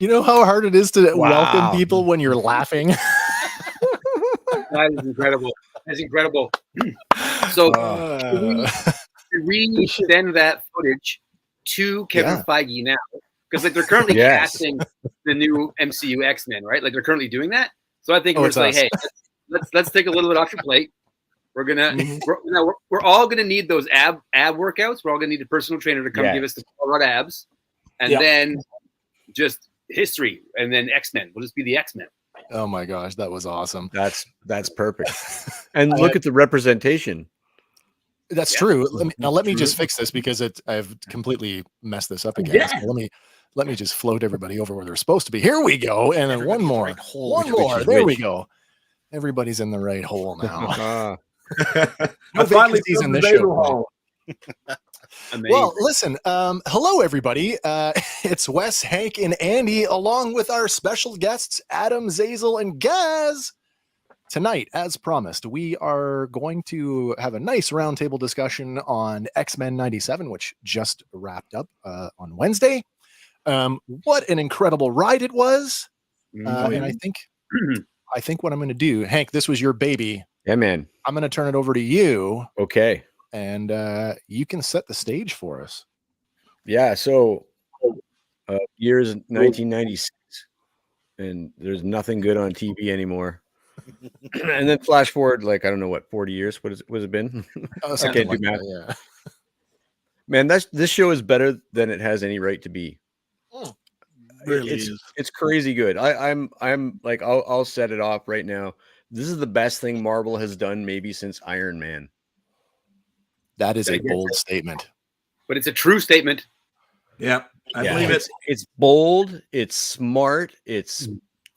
You know how hard it is to welcome people when you're laughing? That is incredible. That's incredible. So should we send that footage to Kevin Feige now? Because like they're currently casting the new MCU X-Men, right? Like they're currently doing that. So I think we're just like, hey, let's take a little bit off your plate. We're gonna we're all gonna need those ab workouts. We're all gonna need a personal trainer to come give us the Colorado abs, and then just history, and then X-Men. We'll just be the X-Men. Oh my gosh, that was awesome. That's perfect. And look at the representation. That's true. Let me just fix this because I've completely messed this up again. So let me just float everybody over where they're supposed to be. Here we go, and then one more. There we go. Everybody's in the right hole now. No vacancies in this show. Well, listen. Hello, everybody. It's Wes, Hank, and Andy, along with our special guests, Adam, Xazyl, and Gazz. Tonight, as promised, we are going to have a nice roundtable discussion on X-Men 97, which just wrapped up on Wednesday. What an incredible ride it was. And I think what I'm going to do, Hank, this was your baby. Yeah, man. I'm going to turn it over to you. Okay. And you can set the stage for us. Yeah. So years 1996, and there's nothing good on TV anymore. And then flash forward, like, I don't know what, 40 years. What has it been? I can't do math. Yeah. Man, this show is better than it has any right to be. Really, it's crazy good. I'm like, I'll set it off right now. This is the best thing Marvel has done maybe since Iron Man. That is a bold statement, but it's a true statement. Yeah, I believe it. It's bold. It's smart. It's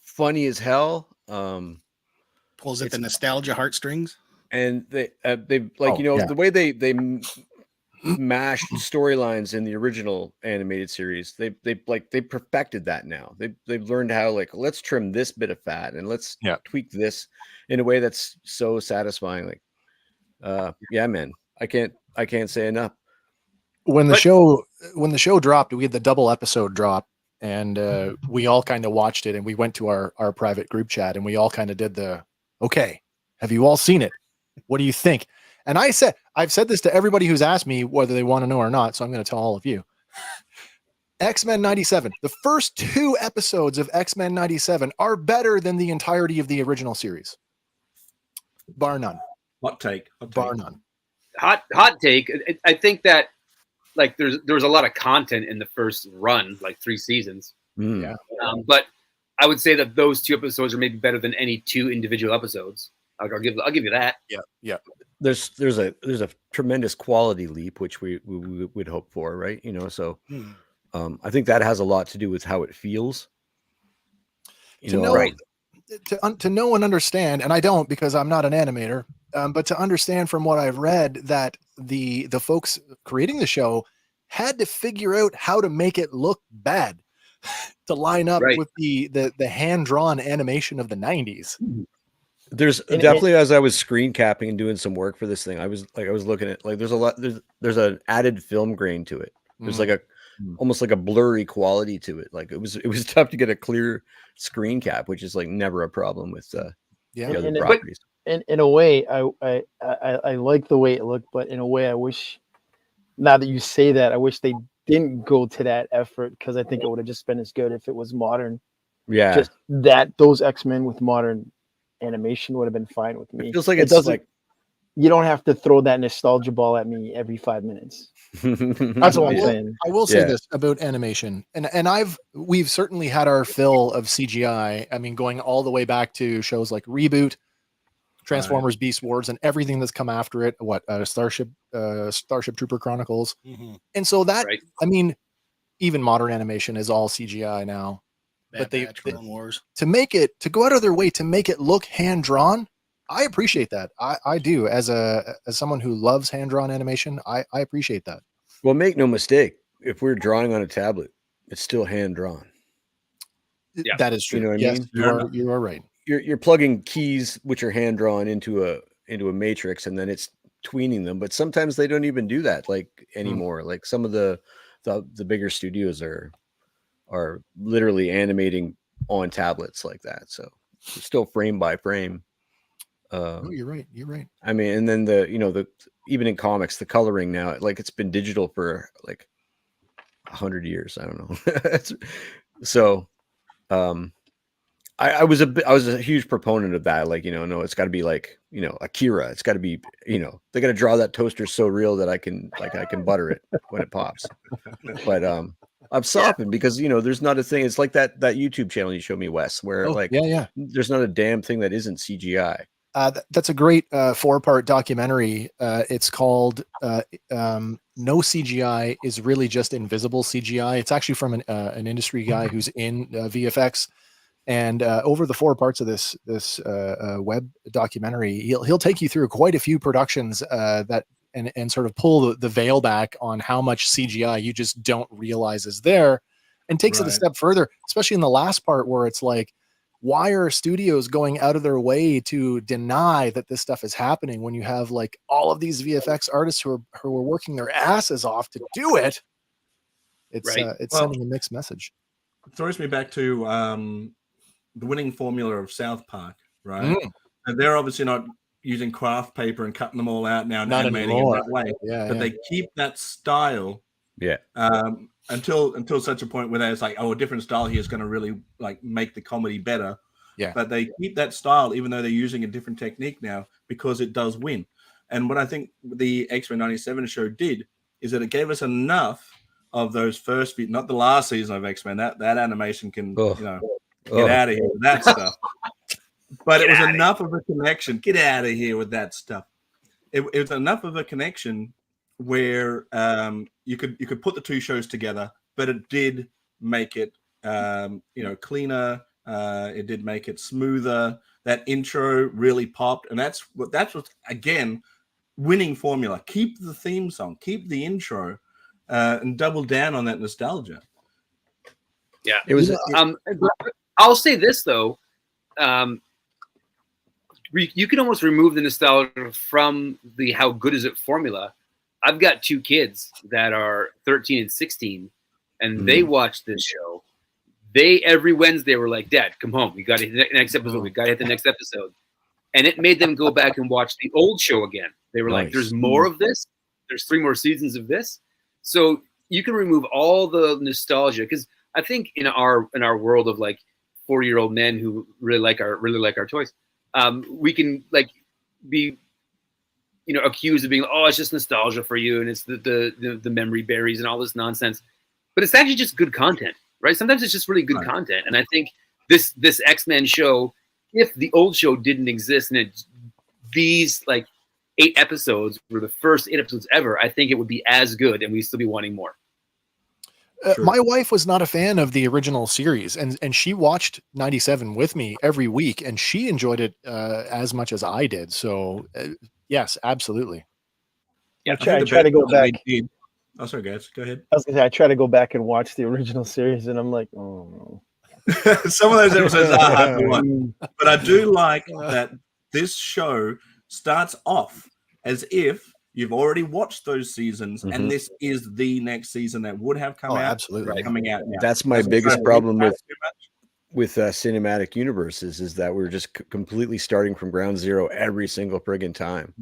funny as hell. Pulls at the nostalgia heartstrings, and they like the way they mashed storylines in the original animated series. They perfected that now. They've learned how, like, let's trim this bit of fat and let's tweak this in a way that's so satisfying. Like, yeah, man, I can't say enough. When the show dropped, we had the double episode drop, and we all kind of watched it, and we went to our private group chat, and we all kind of did okay, have you all seen it? What do you think? And I've said this to everybody who's asked me whether they want to know or not, so I'm going to tell all of you. X-Men 97, the first 2 episodes of X-Men 97 are better than the entirety of the original series. Bar none. Hot take. Bar none. Hot take. I think that, like, there was a lot of content in the first run, like 3 seasons. Yeah. But I would say that those 2 episodes are maybe better than any 2 individual episodes. I'll give you that. Yeah. There's a tremendous quality leap, which we would hope for, right? So I think that has a lot to do with how it feels. To know and understand, and I don't because I'm not an animator, but to understand from what I've read that the folks creating the show had to figure out how to make it look bad to line up with the hand-drawn animation of the 90s. There's definitely, as I was screen capping and doing some work for this thing, I was looking at, like, there's an added film grain to it. There's like almost like a blurry quality to it. Like it was tough to get a clear screen cap, which is like never a problem with the other properties. In a way, I like the way it looked, but in a way, I wish, now that you say that, I wish they didn't go to that effort, because I think it would have just been as good if it was modern. Yeah. Just that those X-Men with modern animation would have been fine with me. It feels like it it's doesn't. like You don't have to throw that nostalgia ball at me every 5 minutes. That's what I'm saying. I will say this about animation, and we've certainly had our fill of CGI. I mean, going all the way back to shows like Reboot, Transformers, Beast Wars, and everything that's come after it. Starship Trooper Chronicles, and so that I mean, even modern animation is all CGI now. But Wars. to go out of their way to make it look hand drawn. I appreciate that. I do as someone who loves hand drawn animation. I appreciate that. Well, make no mistake. If we're drawing on a tablet, it's still hand drawn. Yeah. That is true. You know what I mean? You are right. You're plugging keys which are hand drawn into a matrix, and then it's tweening them. But sometimes they don't even do that anymore. Like some of the bigger studios are literally animating on tablets like that. So it's still frame by frame. No, you're right. You're right. I mean, and then even in comics, the coloring now, like it's been digital for like 100 years. I don't know. So, I was a huge proponent of that. Like, no, it's got to be like, Akira. It's got to be, they got to draw that toaster so real that I can butter it when it pops. But I'm softened because there's not a thing. It's like that YouTube channel you showed me, Wes, where there's not a damn thing that isn't CGI. That's a great 4-part documentary. It's called No CGI is Really Just Invisible CGI. It's actually from an industry guy who's in VFX. And over the 4 parts of this web documentary, he'll take you through quite a few productions that and sort of pull the veil back on how much CGI you just don't realize is there, and takes it a step further, especially in the last part where it's like, why are studios going out of their way to deny that this stuff is happening when you have like all of these VFX artists who are working their asses off to do it? It's sending a mixed message. It throws me back to the winning formula of South Park, right? And they're obviously not using craft paper and cutting them all out now and animating in that way. But they keep that style. Yeah. Until such a point where there's like, a different style here is going to really like make the comedy better. Yeah. But they keep that style even though they're using a different technique now because it does win. And what I think the X-Men 97 show did is that it gave us enough of those first few, not the last season of X-Men. That animation can get out of here with that stuff. But it was enough of a connection. Get out of here with that stuff. It was enough of a connection where you could put the 2 shows together, but it did make it cleaner. It did make it smoother. That intro really popped, and that's what again, winning formula. Keep the theme song, keep the intro, and double down on that nostalgia. Yeah, it was. I'll say this though. You can almost remove the nostalgia from the how good is it formula. I've got 2 kids that are 13 and 16, and they watch this show. They every Wednesday were like, "Dad, come home. We got to hit the next episode. We got to hit the next episode." And it made them go back and watch the old show again. They were like, "There's more of this. There's 3 more seasons of this." So you can remove all the nostalgia because I think in our world of like 40-year-old men who really like our toys, we can like be accused of being, it's just nostalgia for you, and it's the memory berries and all this nonsense. But it's actually just good content, right? Sometimes it's just really good content. And I think this X-Men show, if the old show didn't exist and these like 8 episodes were the first 8 episodes ever, I think it would be as good and we'd still be wanting more. My wife was not a fan of the original series, and she watched 97 with me every week, and she enjoyed it as much as I did. So, yes, absolutely. Yeah, I try to go back. Oh, sorry, guys. Go ahead. I was gonna say I try to go back and watch the original series, and I'm like, oh no. Some of those episodes are hard to watch, but I do like that this show starts off as if you've already watched those seasons, and this is the next season that would have come out. Absolutely, coming out now. That's my biggest problem with cinematic universes is that we're just completely starting from ground zero every single friggin' time.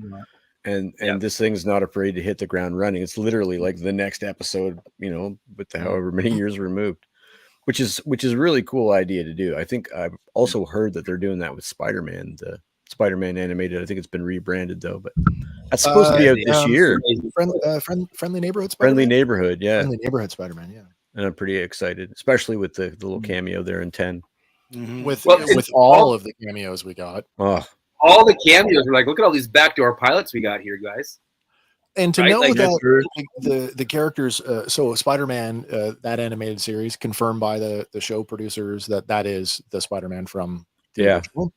And this thing's not afraid to hit the ground running. It's literally like the next episode, with however many years removed. which is a really cool idea to do. I think I've also heard that they're doing that with Spider-Man, the Spider-Man animated. I think it's been rebranded though, but that's supposed to be out this year. Friendly Neighborhood Spider-Man? Friendly Neighborhood, yeah. Friendly Neighborhood Spider-Man, yeah. And I'm pretty excited, especially with the little cameo there in 10. Mm-hmm. With all of the cameos we got. Oh. All the cameos are like, look at all these backdoor pilots we got here, guys. And to know that the characters, so Spider-Man, that animated series, confirmed by the show producers that is the Spider-Man from the original.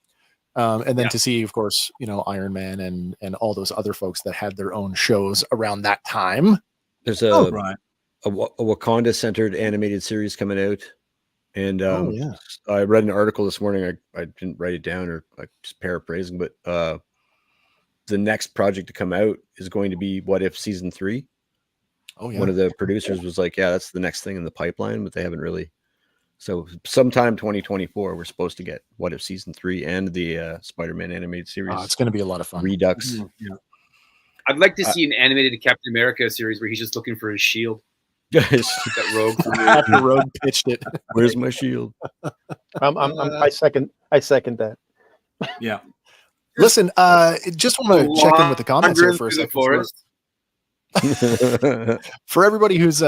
And then to see, of course, Iron Man and all those other folks that had their own shows around that time. There's a Wakanda-centered animated series coming out. And I read an article this morning. I didn't write it down, or I'm just paraphrasing, but the next project to come out is going to be What If Season 3. Oh, yeah. One of the producers was like, yeah, that's the next thing in the pipeline, but they haven't really. So sometime 2024, we're supposed to get What If Season 3 and the Spider-Man animated series. Oh, it's going to to be a lot of fun. Redux. Mm-hmm. Yeah. I'd like to see an animated Captain America series where he's just looking for his shield. That Rogue after Rogue pitched it. Where's my shield? I second that. Yeah. Listen, just want to check in with the comments here for a second. For everybody who's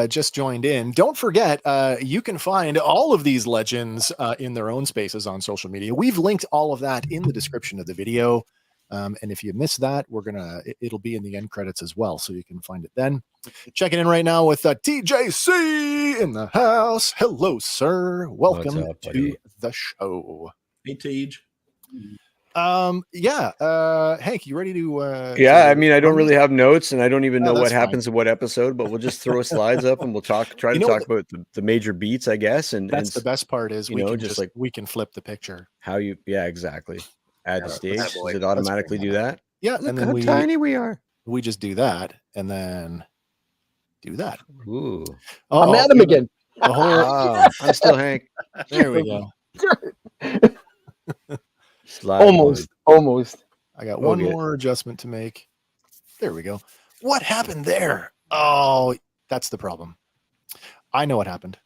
just joined in, don't forget, you can find all of these legends in their own spaces on social media. We've linked all of that in the description of the video. And if you missed that, it'll be in the end credits as well, so you can find it then. Checking in right now with TJC in the house. Hello, sir. Welcome to the show. Hey, Tej. Hank, you ready to I mean, I don't really have notes, and I don't even know what happens in what episode, but we'll just throw slides up and we'll try to talk about the major beats, I guess. And that's the best part is we can flip the picture. Exactly. Add the stage. Does it automatically do that? Yeah. Look and then how tiny we are. We just do that and then do that. Ooh. I'm at him again. I'm still Hank. There we go. Almost. I got one more adjustment to make. There we go. What happened there? Oh, that's the problem. I know what happened.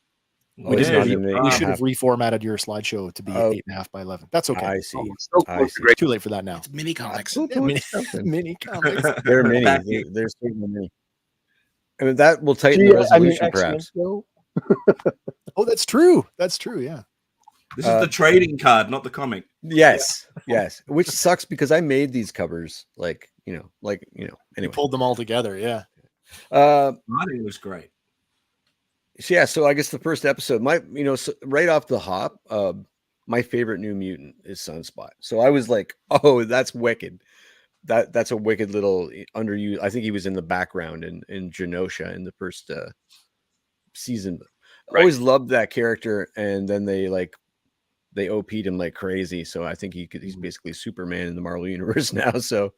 We should have reformatted your slideshow to be 8.5 by 11. That's okay. I see. Too late for that now. It's mini comics. Mini comics. They're mini. They're certainly mini. I mean, that will tighten the resolution, perhaps. Oh, that's true. That's true. Yeah. This is the trading card, not the comic. Yes. Which sucks because I made these covers. Anyway, you pulled them all together. Yeah. It was great. So I guess the first episode, right off the hop, my favorite New Mutant is Sunspot. So I was like, oh, that's wicked. That's a wicked little underused. I think he was in the background in Genosha in the first season. I always loved that character, and then they OP'd him like crazy. So I think he's basically Superman in the Marvel universe now. So,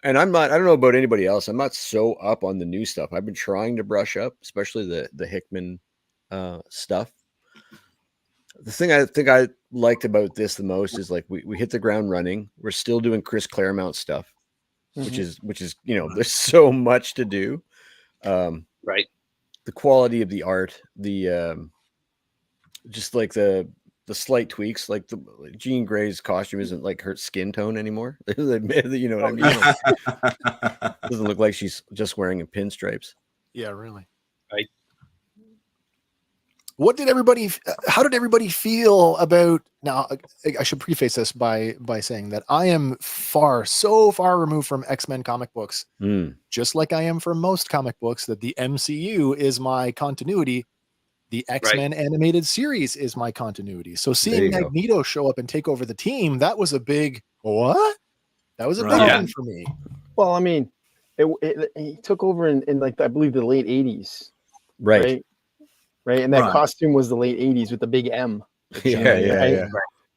and I don't know about anybody else. I'm not so up on the new stuff. I've been trying to brush up, especially the Hickman stuff. The thing I think I liked about this the most is we hit the ground running. We're still doing Chris Claremont stuff, which is there's so much to do. Right. The quality of the art, the just like the slight tweaks, like Jean Grey's costume isn't like her skin tone anymore. You know what I mean? Doesn't look like she's just wearing pinstripes. Yeah, really. Right. How did everybody feel about, now I should preface this by saying that I am so far removed from X-Men comic books, just like I am from most comic books, that the MCU is my continuity. The X-Men animated series is my continuity. So seeing Magneto show up and take over the team, that was a big, what? That was a big one for me. Well, I mean, he took over in I believe the late 80s. Right. And that costume was the late 80s with the big M. Yeah.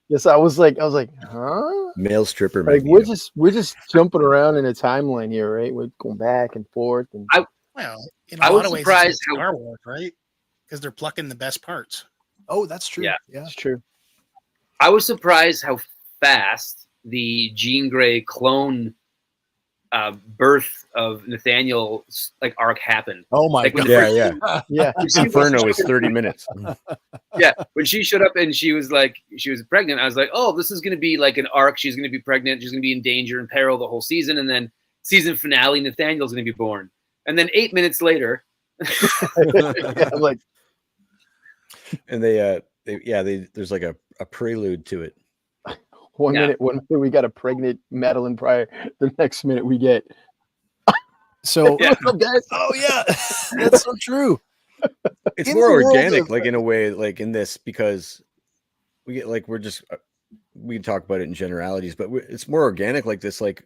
Yes, I was like, huh? Male stripper. Like we're just jumping around in a timeline here, right? We're going back and forth. And in a lot of ways, it's Star Wars, right? Because they're plucking the best parts. Oh, that's true. Yeah, that's true. I was surprised how fast the Jean Grey clone birth of Nathaniel's like arc happened. Oh my like, god! Yeah. Inferno is 30 minutes. Yeah, when she showed up and she was pregnant, I was like, oh, this is going to be like an arc. She's going to be pregnant. She's going to be in danger and peril the whole season, and then season finale, Nathaniel's going to be born. And then 8 minutes later, like, and there's like a prelude to it. One minute we got a pregnant Madeline Pryor. The next minute we get. So, what's up, guys? Oh yeah, that's so true. It's more organic, like in a way, like in this, because we get like we talk about it in generalities, but it's more organic like this. Like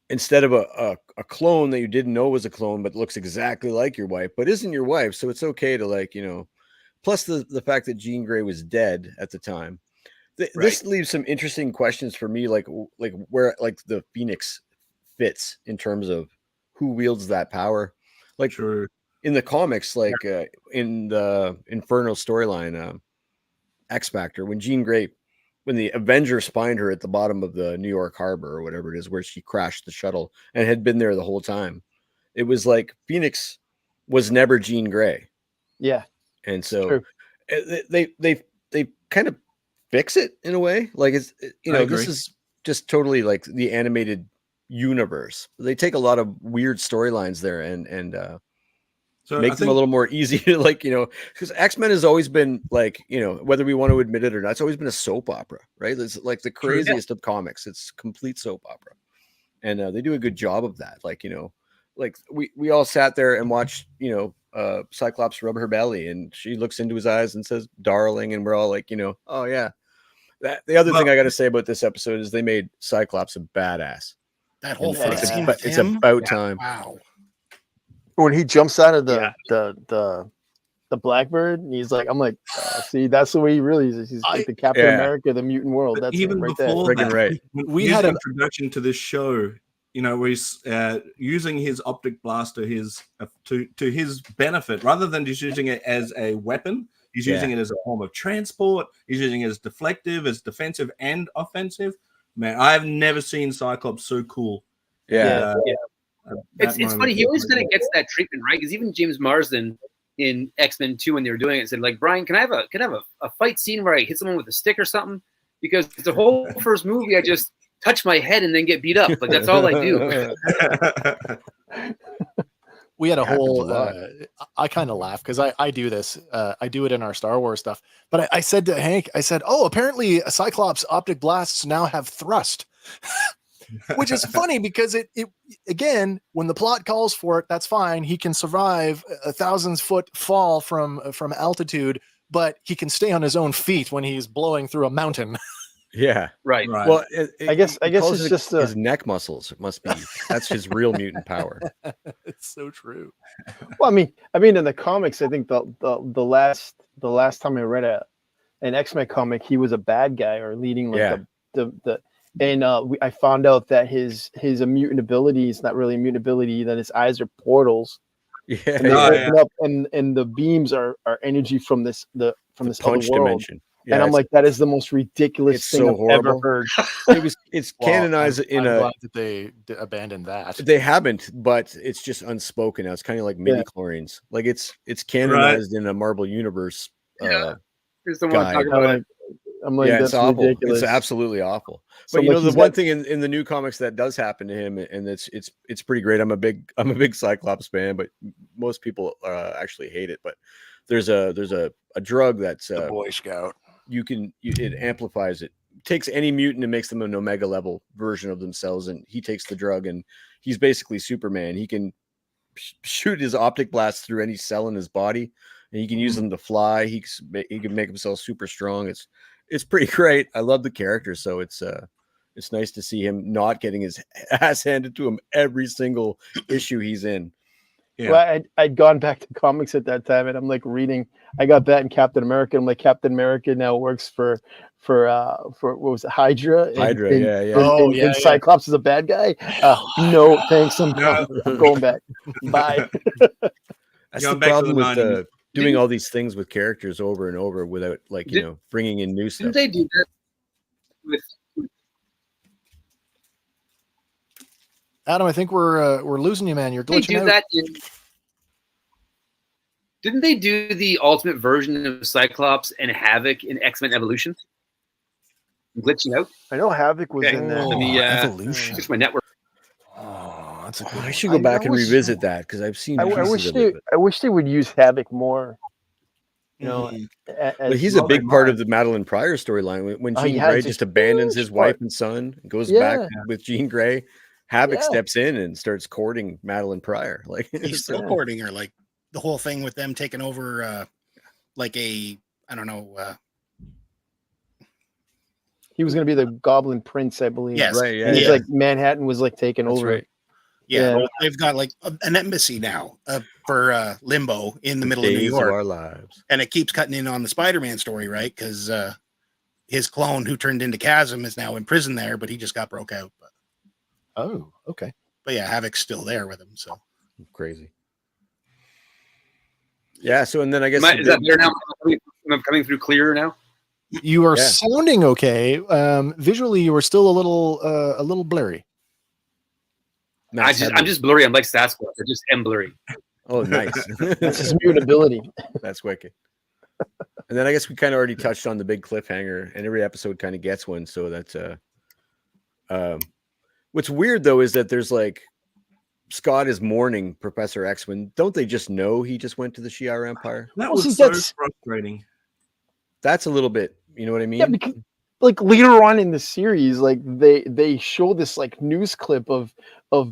instead of a clone that you didn't know was a clone, but looks exactly like your wife, but isn't your wife, so it's okay to like Plus the fact that Jean Grey was dead at the time. This leaves some interesting questions for me, like where like the Phoenix fits in terms of who wields that power. Like in the comics, like in the Inferno storyline, X Factor, when Jean Grey, when the Avengers find her at the bottom of the New York Harbor or whatever it is, where she crashed the shuttle and had been there the whole time, it was like Phoenix was never Jean Grey. Yeah, and so they kind of fix it in a way, like it's this is just totally like the animated universe. They take a lot of weird storylines there and so make them a little more easy to like because X-Men has always been like whether we want to admit it or not, it's always been a soap opera, right? It's like the craziest of comics. It's complete soap opera, and they do a good job of that. Like like we all sat there and watched Cyclops rub her belly, and she looks into his eyes and says "darling," and we're all like oh yeah. The other thing I got to say about this episode is they made Cyclops a badass. That whole it's about time. Wow. When he jumps out of the Blackbird, and he's like, I'm like, see, that's the way he really is. He's like the Captain America, the mutant world. That's even right before there. that, we had an introduction to this show. Where he's using his optic blaster to his benefit, rather than just using it as a weapon. He's using it as a form of transport. He's using it as deflective, as defensive and offensive. Man, I've never seen Cyclops so cool. Yeah. It's funny. He always kind of gets that treatment, right? Because even James Marsden in X-Men 2, when they were doing it, said like, Brian, can I have a fight scene where I hit someone with a stick or something? Because the whole first movie, I just touch my head and then get beat up. Like that's all I do. We had a whole I kind of laugh because I do this. I do it in our Star Wars stuff. But I said to Hank, I said, oh, apparently a Cyclops optic blasts now have thrust. Which is funny because it again, when the plot calls for it, that's fine. He can survive a 1,000-foot fall from altitude, but he can stay on his own feet when he's blowing through a mountain. Yeah. Right. Well, I guess it's just his neck muscles. It must be that's his real mutant power. It's so true. Well, I mean, in the comics, I think the last time I read an X-Men comic, he was a bad guy or leading like I found out that his mutant ability is not really a mutant ability, that his eyes are portals. Yeah. And they open up and the beams are energy from this punch dimension. Yeah, and I'm like, that is the most ridiculous thing I've ever heard. It's canonized I'm glad that they abandoned that. They haven't, but it's just unspoken now. It's kind of like midi-chlorians. Like it's canonized in a Marvel universe. I'm like, that's it's awful. ridiculous. It's absolutely awful. So But the one thing in the new comics that does happen to him, and it's pretty great. I'm a big Cyclops fan, but most people actually hate it. But there's a drug that's a Boy Scout. It amplifies it. Takes any mutant and makes them an Omega level version of themselves, and he takes the drug, and he's basically Superman. He can shoot his optic blast through any cell in his body, and he can use them to fly. He can make himself super strong. It's pretty great. I love the character, so it's nice to see him not getting his ass handed to him every single issue he's in. Yeah. Well, I'd gone back to comics at that time, and I'm like reading. I got that in Captain America. I'm like, Captain America now works for what was it, Hydra? And Cyclops is a bad guy. No, thanks. I'm going back. Bye. That's the problem with doing all these things with characters over and over without bringing in new stuff. Didn't they do that with? Adam, I think we're losing you, man. You're glitching out. That didn't they do the ultimate version of Cyclops and Havoc in X-Men Evolution? I'm glitching out. I know Havoc was in there. Evolution. Switch my network. Oh, that's a good I should go back and revisit that because I've seen. I wish they would use Havoc more. You know, but he's a big part of the Madeline Pryor storyline. When Jean Grey just abandons his wife and son, and goes back with Jean Grey, Havoc steps in and starts courting Madeline Pryor. Like he's still courting her. Like the whole thing with them taking over, like I don't know. He was going to be the Goblin Prince, I believe. Yes, right. Yeah, and it's like Manhattan was like taken over. Right. Yeah, well, they've got like an embassy now for Limbo in the middle of New York. Of our lives. And it keeps cutting in on the Spider-Man story, right? Because his clone, who turned into Chasm, is now in prison there, but he just got broke out. But, oh, okay. But yeah, Havoc's still there with him. So crazy. Yeah. So and then I guess is that better now? I'm coming through clearer now. You are sounding okay. Visually, you were still a little blurry. Nice. I'm just blurry. I'm like Sasquatch. I just am blurry. Oh, nice. That's his mutability. That's wicked. And then I guess we kind of already touched on the big cliffhanger, and every episode kind of gets one. So that's what's weird though is that there's like Scott is mourning Professor X. When don't they just know he just went to the Shi'ar Empire? That was so frustrating. That's a little bit, you know what I mean? Yeah, because like later on in the series, like they show this like news clip of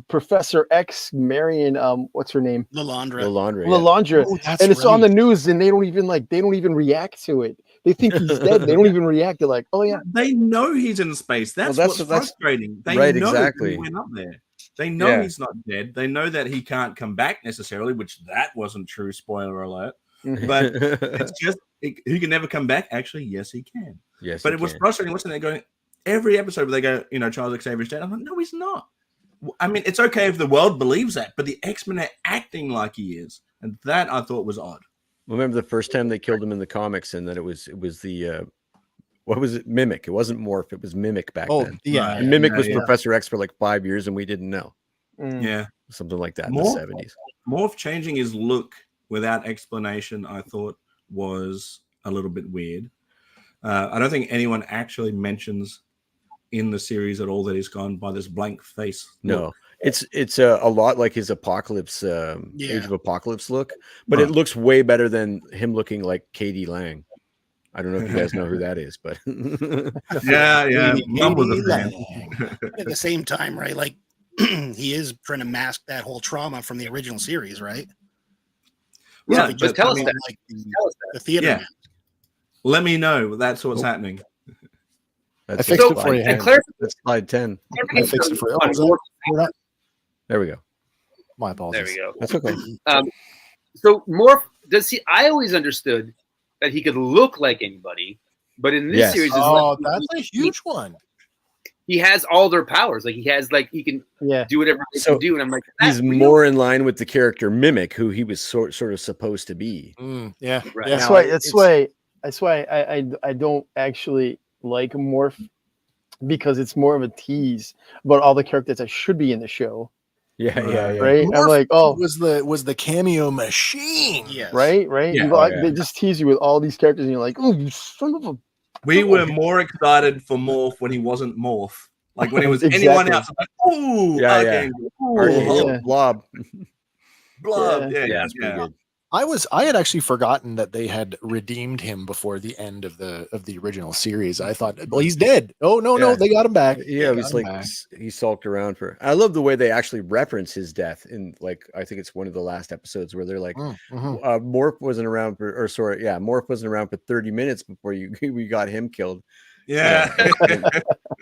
Professor X marrying what's her name? Lalandra. Lalandra. Oh, and it's on the news and they don't even react to it. They think he's dead. They don't even react. They're like, oh yeah. They know he's in space. That's what's frustrating. They know exactly. he went up there. They know he's not dead. They know that he can't come back necessarily, which that wasn't true, spoiler alert. But it's just he can never come back. Actually, yes, he can. Yes, but it was frustrating listening. They're going every episode where they go, Charles Xavier's dead. I'm like, no, he's not. I mean, it's okay if the world believes that, but the X-Men are acting like he is, and that I thought was odd. Remember the first time they killed him in the comics, and that it was the what was it? Mimic. It wasn't Morph. It was Mimic back then. Yeah. And Mimic was Professor X for like 5 years, and we didn't know. Yeah, something like that in the 70s. Morph changing his look without explanation, I thought was a little bit weird. I don't think anyone actually mentions in the series at all that he's gone by this blank face. No, it's a lot like his Apocalypse, Age of Apocalypse look, but it looks way better than him looking like Katie Lang. I don't know if you guys know who that is, but yeah, Mom was a fan. At the same time, right? Like he is trying to mask that whole trauma from the original series, right? Yeah, just tell us that. Like the theater. Yeah. Let me know. That's what's happening. I fixed it for you. That's slide 10. I fixed it for you. There we go. My apologies. There we go. That's okay. So Morph does he? I always understood that he could look like anybody, but in this series, that's a huge one. He has all their powers. Like he can do whatever he can do. And I'm like, he's more in line with the character Mimic, who he was sort of supposed to be. Right. That's why I don't actually like Morph, because it's more of a tease about all the characters that should be in the show. Yeah. Right. Morph I'm like, was the cameo machine. Yes. Right. Yeah. They just tease you with all these characters, and you're like, oh, you son of a. We were more excited for Morph when he wasn't Morph. Like when it was anyone else. Like, ooh, Blob. Blob. Yeah. I had actually forgotten that they had redeemed him before the end of the original series. I thought, well, he's dead. Oh no, they got him back. Yeah, he's like he sulked around for. I love the way they actually reference his death in, like, I think it's one of the last episodes where they're like, Morph wasn't around Morph wasn't around for 30 minutes before we got him killed. Yeah.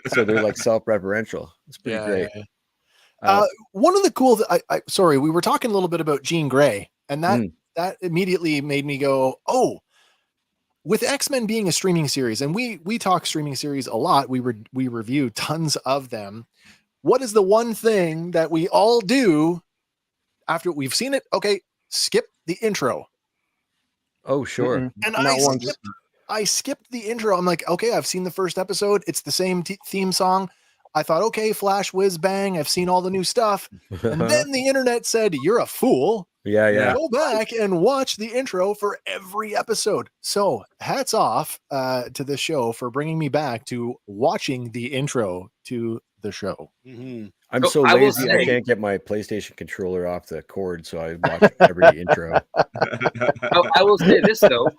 So they're like self-referential. It's pretty great. One of the cool, sorry, we were talking a little bit about Jean Grey, and that immediately made me go, oh, with X-Men being a streaming series, and we talk streaming series a lot. We review tons of them. What is the one thing that we all do after we've seen it? Okay, skip the intro. Oh, sure. And I skipped the intro. I'm like, okay, I've seen the first episode. It's the same theme song. I thought, okay, Flash whiz bang, I've seen all the new stuff. And then the internet said, you're a fool. Yeah. Go back and watch the intro for every episode. So hats off to the show for bringing me back to watching the intro to the show. Mm-hmm. I'm so lazy, I can't get my PlayStation controller off the cord, so I watch every intro. I will say this, though.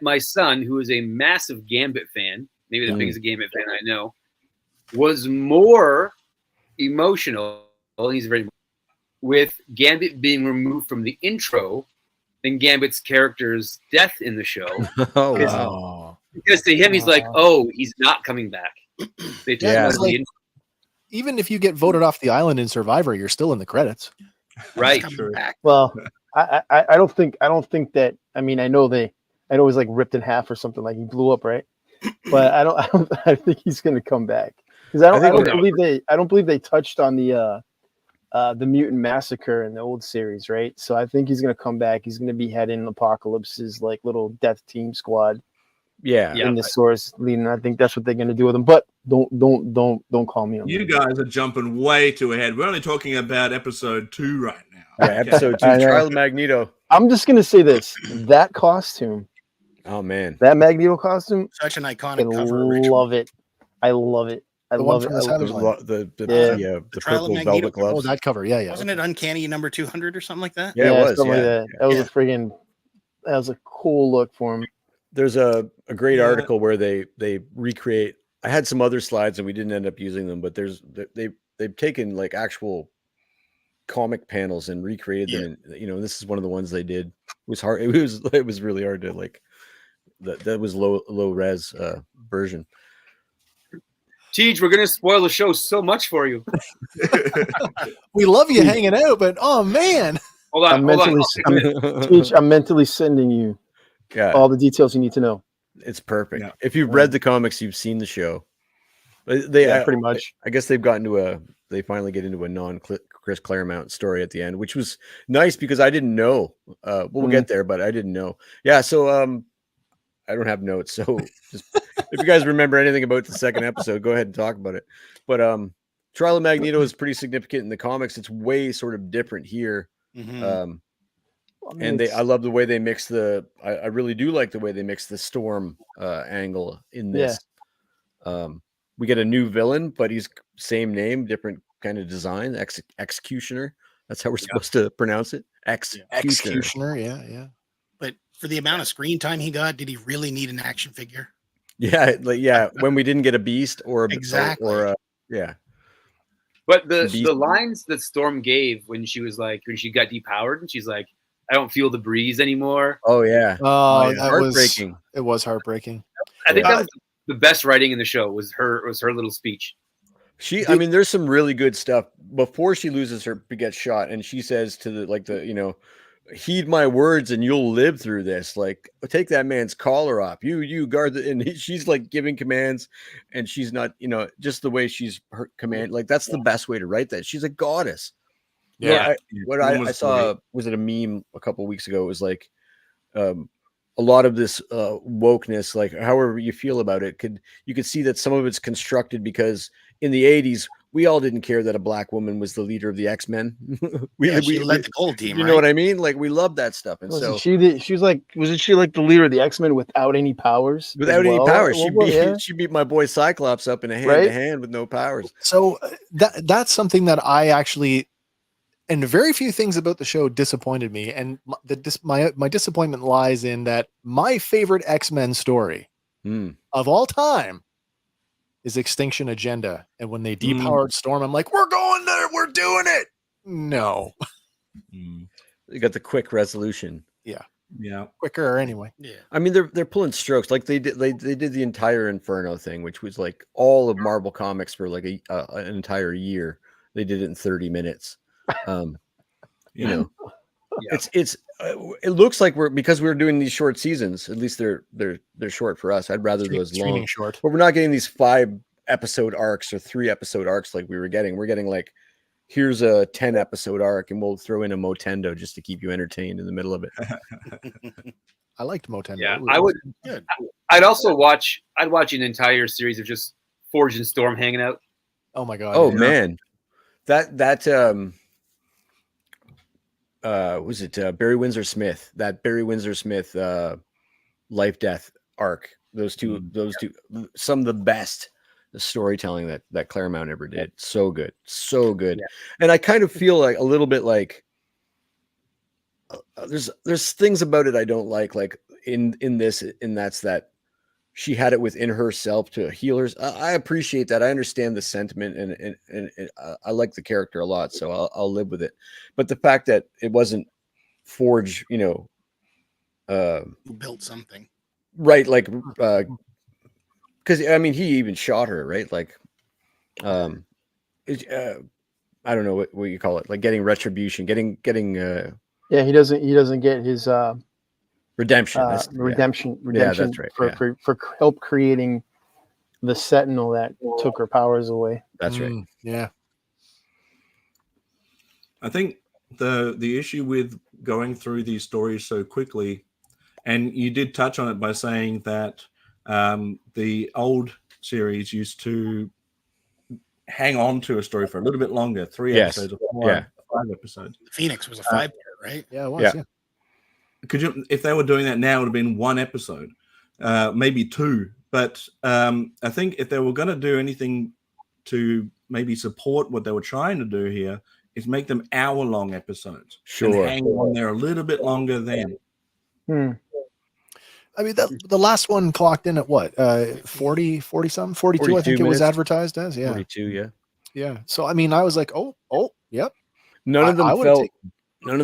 My son, who is a massive Gambit fan, maybe the biggest Gambit fan I know, was more emotional, he's very, with Gambit being removed from the intro than Gambit's character's death in the show. Because to him, he's like, oh, he's not coming back. Even if you get voted off the island in Survivor, you're still in the credits. Right. Well, I don't think that, I mean, I know it was like ripped in half or something, like he blew up, right? But I think he's going to come back. Because I don't believe they touched on the mutant massacre in the old series, right? So I think he's gonna come back. He's gonna be heading Apocalypse's like little death team squad. In the source leading. I think that's what they're gonna do with him. But don't call me on you that. Guys are jumping way too ahead. We're only talking about episode 2 right now. Yeah, episode 2, Trial of Magneto. I'm just gonna say this: that costume. Oh man, that Magneto costume, such an iconic cover. I love it. I love it. The purple velvet gloves. Oh, that cover, yeah. Wasn't it Uncanny number 200 or something like that? Yeah, it was. Something like that. That was a cool look for him. There's a great article where they recreate. I had some other slides and we didn't end up using them, but they've taken like actual comic panels and recreated them. And, this is one of the ones they did. It was hard. It was really hard to like. That was low res version. Teej, we're going to spoil the show so much for you. We love you hanging out, but oh man. Hold on. Teej, I'm mentally sending you all the details you need to know. It's perfect. Yeah. If you've read the comics, you've seen the show. They pretty much. I guess they've gotten to they finally get into a non-Chris Claremont story at the end, which was nice because I didn't know. We'll get there, but I didn't know. Yeah, so I don't have notes, so just, if you guys remember anything about the second episode, go ahead and talk about it. But Trial of Magneto is pretty significant in the comics. It's way sort of different here. Mm-hmm. And I love the way they mix I really do like the way they mix the Storm angle in this. Yeah. We get a new villain, but he's same name, different kind of design. Executioner. That's how we're supposed to pronounce it. Executioner. Yeah. But for the amount of screen time he got, did he really need an action figure? Yeah, when we didn't get a beast or exactly. But the lines that Storm gave when she got depowered and she's like, I don't feel the breeze anymore. Oh yeah. Heartbreaking. It was heartbreaking. I think that was the best writing in the show was her little speech. I mean, there's some really good stuff before she gets shot, and she says to heed my words and you'll live through this. Like, take that man's collar off. You guard she's like giving commands, and she's not, just the way she's her command. Like, that's the best way to write that. She's a goddess. Yeah. I saw, was it a meme a couple of weeks ago? It was like, a lot of this wokeness, like however you feel about it, you could see that some of it's constructed because in the 80s, we all didn't care that a black woman was the leader of the X-Men. we led the gold team. You know what I mean? Like, we love that stuff. And wasn't she like the leader of the X-Men without any powers? Without any powers, she beat my boy Cyclops up in a hand-to-hand with no powers. So that's something that I actually, and very few things about the show disappointed me. And my disappointment lies in that my favorite X-Men story of all time is Extinction Agenda. And when they depowered Storm, I'm like, we're going there. We're doing it. No. You got the quick resolution. Yeah. Quicker anyway. Yeah. I mean, they're pulling strokes. Like they did the entire Inferno thing, which was like all of Marvel Comics for like an entire year. They did it in 30 minutes. It looks like because we're doing these short seasons, at least they're short for us. I'd rather those long short, but we're not getting these 5-episode arcs or 3-episode arcs like we were getting. We're getting like, here's a 10-episode arc and we'll throw in a Motendo just to keep you entertained in the middle of it. I liked Motendo. Yeah, I'd watch an entire series of just Forge and Storm hanging out. Oh my god. Oh man, that was it Barry Windsor Smith? That Barry Windsor Smith life death arc. Those two, some of the best storytelling that Claremont ever did. So good, so good. Yeah. And I kind of feel like a little bit like there's things about it I don't like in this, and that's that she had it within herself to heal her. I appreciate that. I understand the sentiment, and I like the character a lot, so I'll live with it. But the fact that it wasn't Forge, who built something, right? Like, because I mean, he even shot her, right? Like, I don't know what you call it, like getting retribution, getting. Yeah, he doesn't get his redemption. Redemption. Yeah, that's right. For help creating the Sentinel that took her powers away. That's right. Yeah. I think the issue with going through these stories so quickly, and you did touch on it by saying that the old series used to hang on to a story for a little bit longer, 3 episodes or 5 episodes. Phoenix was a 5-part, right? Yeah, it was. Yeah. Could you, if they were doing that now, it would have been 1 episode, maybe 2. But I think if they were going to do anything to maybe support what they were trying to do here, is make them hour-long episodes. Sure. And hang on there a little bit longer then. I mean, the last one clocked in at what? 40 something? 42, I think it was advertised as. Yeah. 42, yeah. Yeah. So, I mean, I was like, oh, yep. None of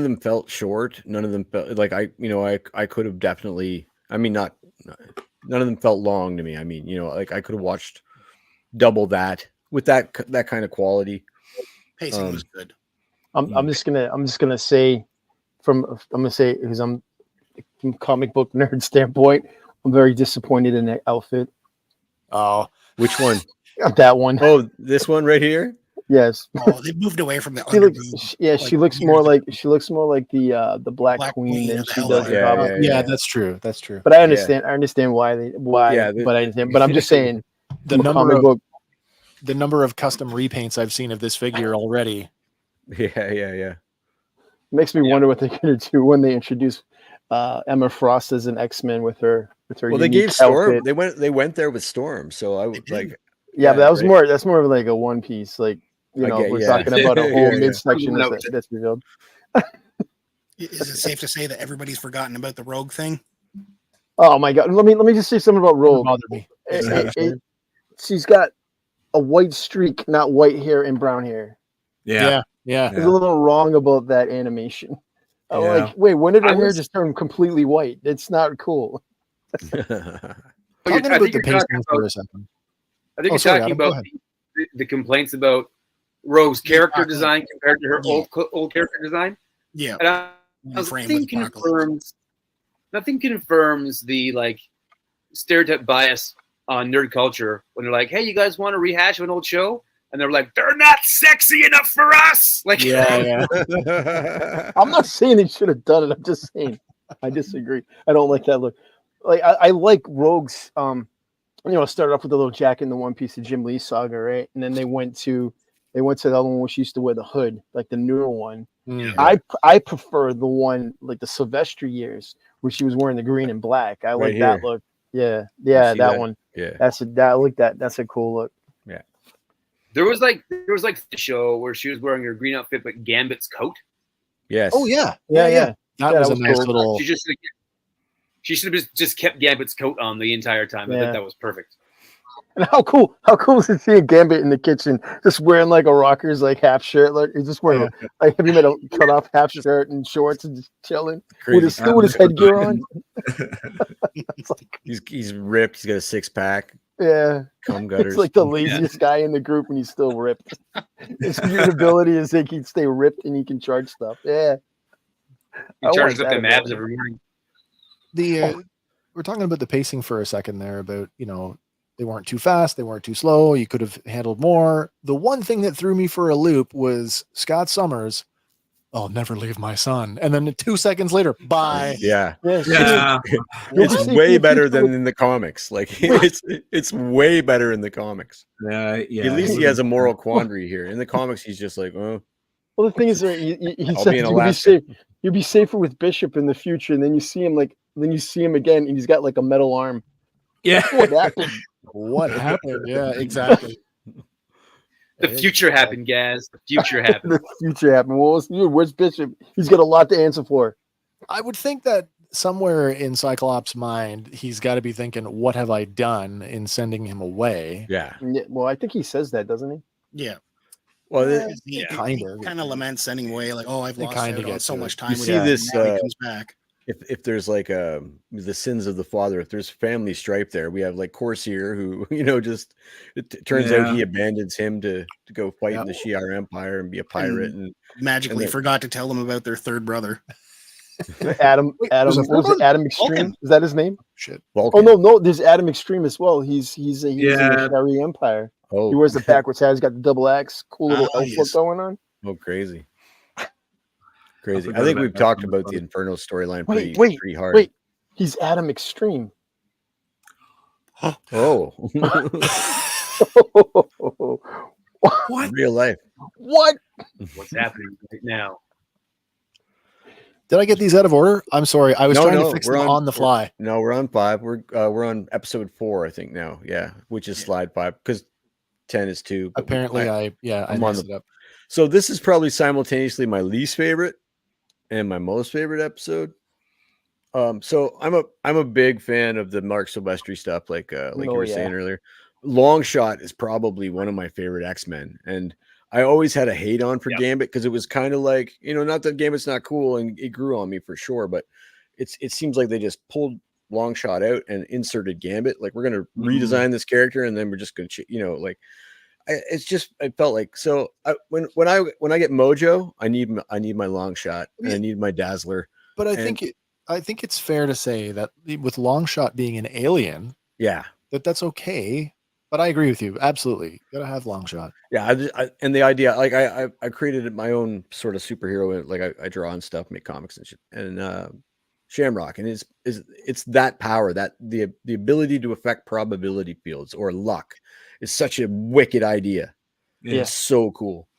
them felt short. None of them felt like I could have definitely, I mean, none of them felt long to me. I mean, like I could have watched double that with that kind of quality. Pacing was good. I'm just gonna say because I'm from comic book nerd standpoint, I'm very disappointed in that outfit. Oh, which one? That one. Oh, this one right here. Yes. Oh, they moved away from the. She looks more like the Black Queen than she does. Yeah, that's true. That's true. But I understand. I understand why. But I understand. But I'm just saying the number of custom repaints I've seen of this figure already. Yeah. Makes me wonder what they're gonna do when they introduce Emma Frost as an X-Men with her. Well, they gave Storm. Outfit. They went there with Storm. So I was like. Yeah, but that was more. That's more of like a one piece. Like we're talking about a whole midsection that's revealed. Is it safe to say that everybody's forgotten about the Rogue thing? Oh my god! Let me just say something about Rogue. She's got a white streak, not white hair and brown hair. Yeah. There's a little wrong about that animation. I'm like, wait, when did her hair just turn completely white? It's not cool. Talking about the pacing for a second. I think you're talking about the complaints about Rogue's character design compared to her old character design. Yeah. And nothing confirms the stereotype bias on nerd culture when they're like, hey, you guys want to rehash of an old show? And they're like, they're not sexy enough for us. Yeah. I'm not saying they should have done it. I'm just saying I disagree. I don't like that look. Like I like Rogue's started off with the little jacket and the one piece of Jim Lee saga, right? And then they went to the other one where she used to wear the hood, like the newer one. Yeah. I prefer the one like the Sylvester years where she was wearing the green and black. I like that look. Yeah, that one. Yeah, that's a cool look. Yeah. There was the show where she was wearing her green outfit but Gambit's coat. Yes. Oh yeah. That was a nice little. She should have just kept Gambit's coat on the entire time. I think that was perfect. And how cool is it seeing Gambit in the kitchen just wearing like a Rockers like half shirt? Like he's just wearing have you made a cut off half shirt and shorts and just chilling with his headgear on. He's ripped. He's got a 6-pack. Yeah. Cum gutters. It's like the laziest guy in the group and he's still ripped. His ability is he can stay ripped and he can charge stuff. Yeah. He charges up the abs every morning. We're talking about the pacing for a second there about, they weren't too fast. They weren't too slow. You could have handled more. The one thing that threw me for a loop was Scott Summers I'll never leave my son. And then 2 seconds later, bye. Yeah. Yeah. It's way better than in the comics. Like it's way better in the comics. Yeah. At least he has a moral quandary here. In the comics, he's just like, oh. Well, the thing is, he I'll says be in Alaska. you'll be safer with Bishop in the future, and then you see him again, and he's got like a metal arm. Yeah. What happened? What happened? Yeah, exactly. The future happened, Gaz. The future happened. The future happened. Well, where's Bishop? He's got a lot to answer for. I would think that somewhere in Cyclops' mind, he's got to be thinking, what have I done in sending him away? Yeah. Well, I think he says that, doesn't he? Yeah. Well, he kind of laments sending away, like, oh, I've lost kinda out get on so to much it. time. You with see him, this, and now he comes back. If there's like the sins of the father, if there's family stripe there, we have like Corsair, who just it turns out he abandons him to go fight in the Shi'ar Empire and be a pirate, and magically forgot to tell them about their third brother. Adam, what was it? Adam Extreme? Vulcan. Is that his name? Shit. Vulcan. Oh no, there's Adam Extreme as well. He's in the Shi'ar Empire. Oh, he wears the backwards hat. He's got the double axe, cool little elf look going on. Oh, crazy. Crazy. I think we've talked about the Inferno storyline pretty hard. Wait, he's Adam Extreme. Oh. What? Real life. What? What's happening right now? Did I get these out of order? I'm sorry. I was trying to fix them on the fly. No, we're on 5. We're on episode 4, I think now. Yeah, which is slide 5 because 10 is 2. Apparently, I messed it up. So this is probably simultaneously my least favorite and my most favorite episode. So I'm a big fan of the Mark Silvestri stuff, like you were saying earlier. Longshot is probably one of my favorite X-Men, and I always had a hate on for Gambit because it was kind of like, not that Gambit's not cool, and it grew on me for sure, but it seems like they just pulled Longshot out and inserted Gambit. Like, we're gonna redesign this character, and then we're just gonna, it felt like so. When I get Mojo, I need my Longshot and I need my Dazzler. But I think it's fair to say that with Longshot being an alien, that's okay. But I agree with you. Absolutely. Gotta have Longshot. Yeah. And the idea, like I created my own sort of superhero. Like I draw on stuff, make comics and shit. And Shamrock. And it's that power, that the ability to affect probability fields or luck is such a wicked idea. Yeah. It's so cool.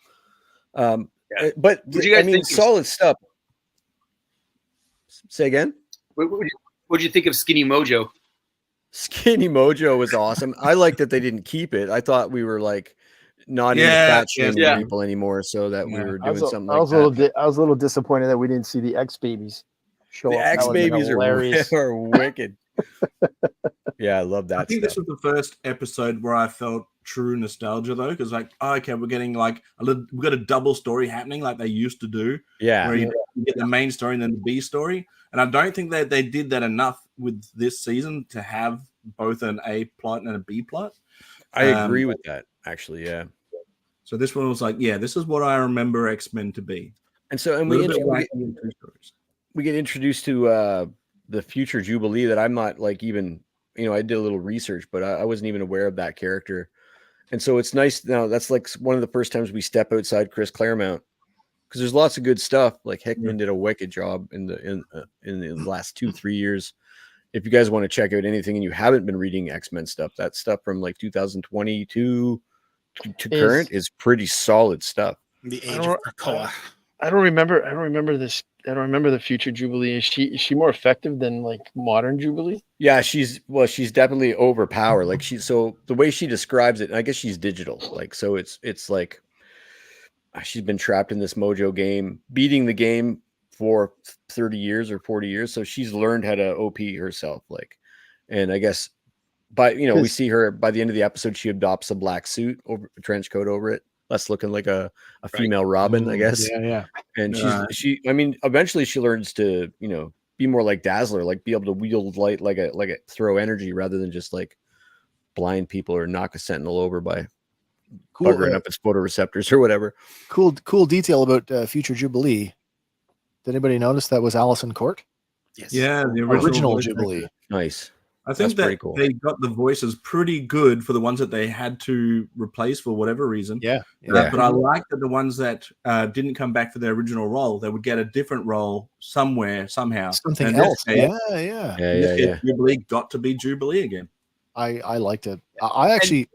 But I mean, solid stuff. Say again? What did you think of Skinny Mojo? Skinny Mojo was awesome. I like that they didn't keep it. I thought we were like not into fat shaming people anymore, so that we were doing something like that. I was a little disappointed that we didn't see the X Babies show up. The X Babies are wicked. Yeah, I love that. I think this was the first episode where I felt true nostalgia, though, because like, okay, we're getting like we've got a double story happening like they used to do. Yeah, where you get the main story and then the B story, and I don't think that they did that enough with this season to have both an A plot and a B plot. I agree with that, actually. Yeah. So this one was like, this is what I remember X-Men to be. And so, and we get introduced to the future Jubilee that I'm not like even, I did a little research, but I wasn't even aware of that character. And so it's nice now. That's like one of the first times we step outside Chris Claremont, because there's lots of good stuff. Like Hickman did a wicked job in the last 2-3 years. If you guys want to check out anything and you haven't been reading X-Men stuff, that stuff from like 2022 to current is pretty solid stuff. The Age of Krakoa. I don't remember this. I don't remember the future Jubilee. Is she more effective than like modern Jubilee? Yeah, she's definitely overpowered. Like so the way she describes it, I guess she's digital. Like, so it's like she's been trapped in this Mojo game, beating the game for 30 years or 40 years. So she's learned how to OP herself. Like, and I guess we see her by the end of the episode, she adopts a black suit over a trench coat over it. That's looking like a female Robin, I guess. Yeah. And eventually she learns to, be more like Dazzler, like be able to wield light, like a throw energy rather than just like blind people or knock a sentinel over by buggering up its photoreceptors or whatever. Cool detail about future Jubilee. Did anybody notice that was Allison Court? Yes. Yeah, the original Jubilee. Nice. I think that cool. They got the voices pretty good for the ones that they had to replace for whatever reason. Yeah. But I like that the ones that didn't come back for their original role, they would get a different role somewhere, somehow. Something else. Jubilee got to be Jubilee again. I liked it. I actually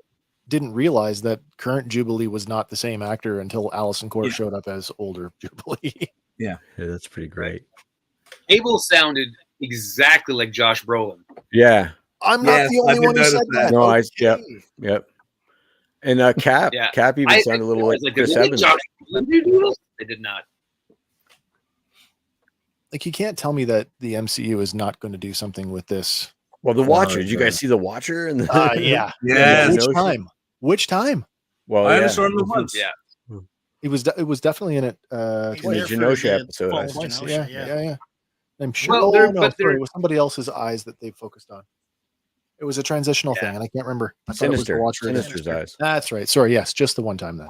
didn't realize that current Jubilee was not the same actor until Allison Court showed up as older Jubilee. Yeah, that's pretty great. Abel sounded exactly like Josh Brolin. Yeah. I'm not the only one who said that. No, yep. And Cap even sounded a little like Chris Evans. They did not. Like, you can't tell me that the MCU is not going to do something with this. Well, the Watcher. Did you guys see the Watcher? Yeah. Which time? Well, I only saw him once. Yeah. It was definitely in it. In the Genosha episode. Yeah. I'm sure. It was somebody else's eyes that they focused on. It was a transitional thing, and I can't remember. Sinister's eyes. That's right. Sorry. Yes, just the one time then.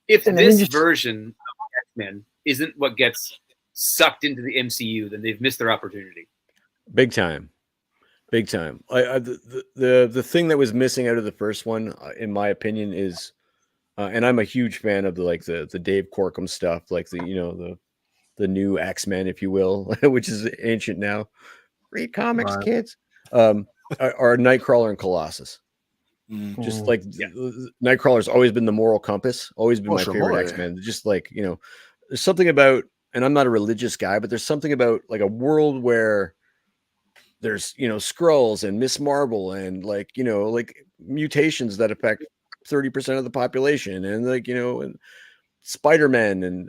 If this version of X-Men isn't what gets sucked into the MCU, then they've missed their opportunity. Big time. The thing that was missing out of the first one, in my opinion, is, and I'm a huge fan of the Dave Corkum stuff, like the new X-Men, if you will, which is ancient now. Read comics, kids. Are Nightcrawler and Colossus. Just like Nightcrawler's always been the moral compass, always been my favorite X-Men. Just like, there's something about, and I'm not a religious guy, but there's something about like a world where there's, Skrulls and Miss Marvel and like mutations that affect 30% of the population, and and Spider-Man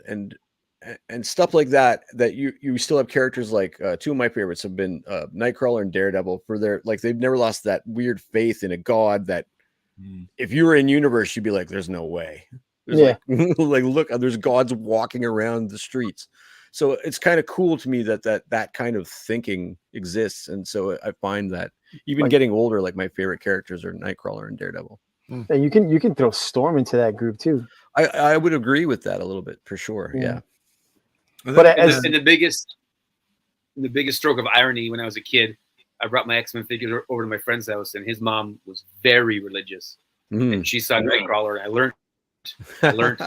and stuff like that you still have characters like two of my favorites have been Nightcrawler and Daredevil for their, like, they've never lost that weird faith in a god that if you were in universe, you'd be like, there's no way. There's like look, there's gods walking around the streets. So it's kind of cool to me that kind of thinking exists. And so I find that even getting older, like, my favorite characters are Nightcrawler and Daredevil. And you can throw Storm into that group too. I would agree with that a little bit for sure. Yeah. But the biggest stroke of irony, when I was a kid, I brought my X-Men figures over to my friend's house, and his mom was very religious, and she saw Nightcrawler, and I learned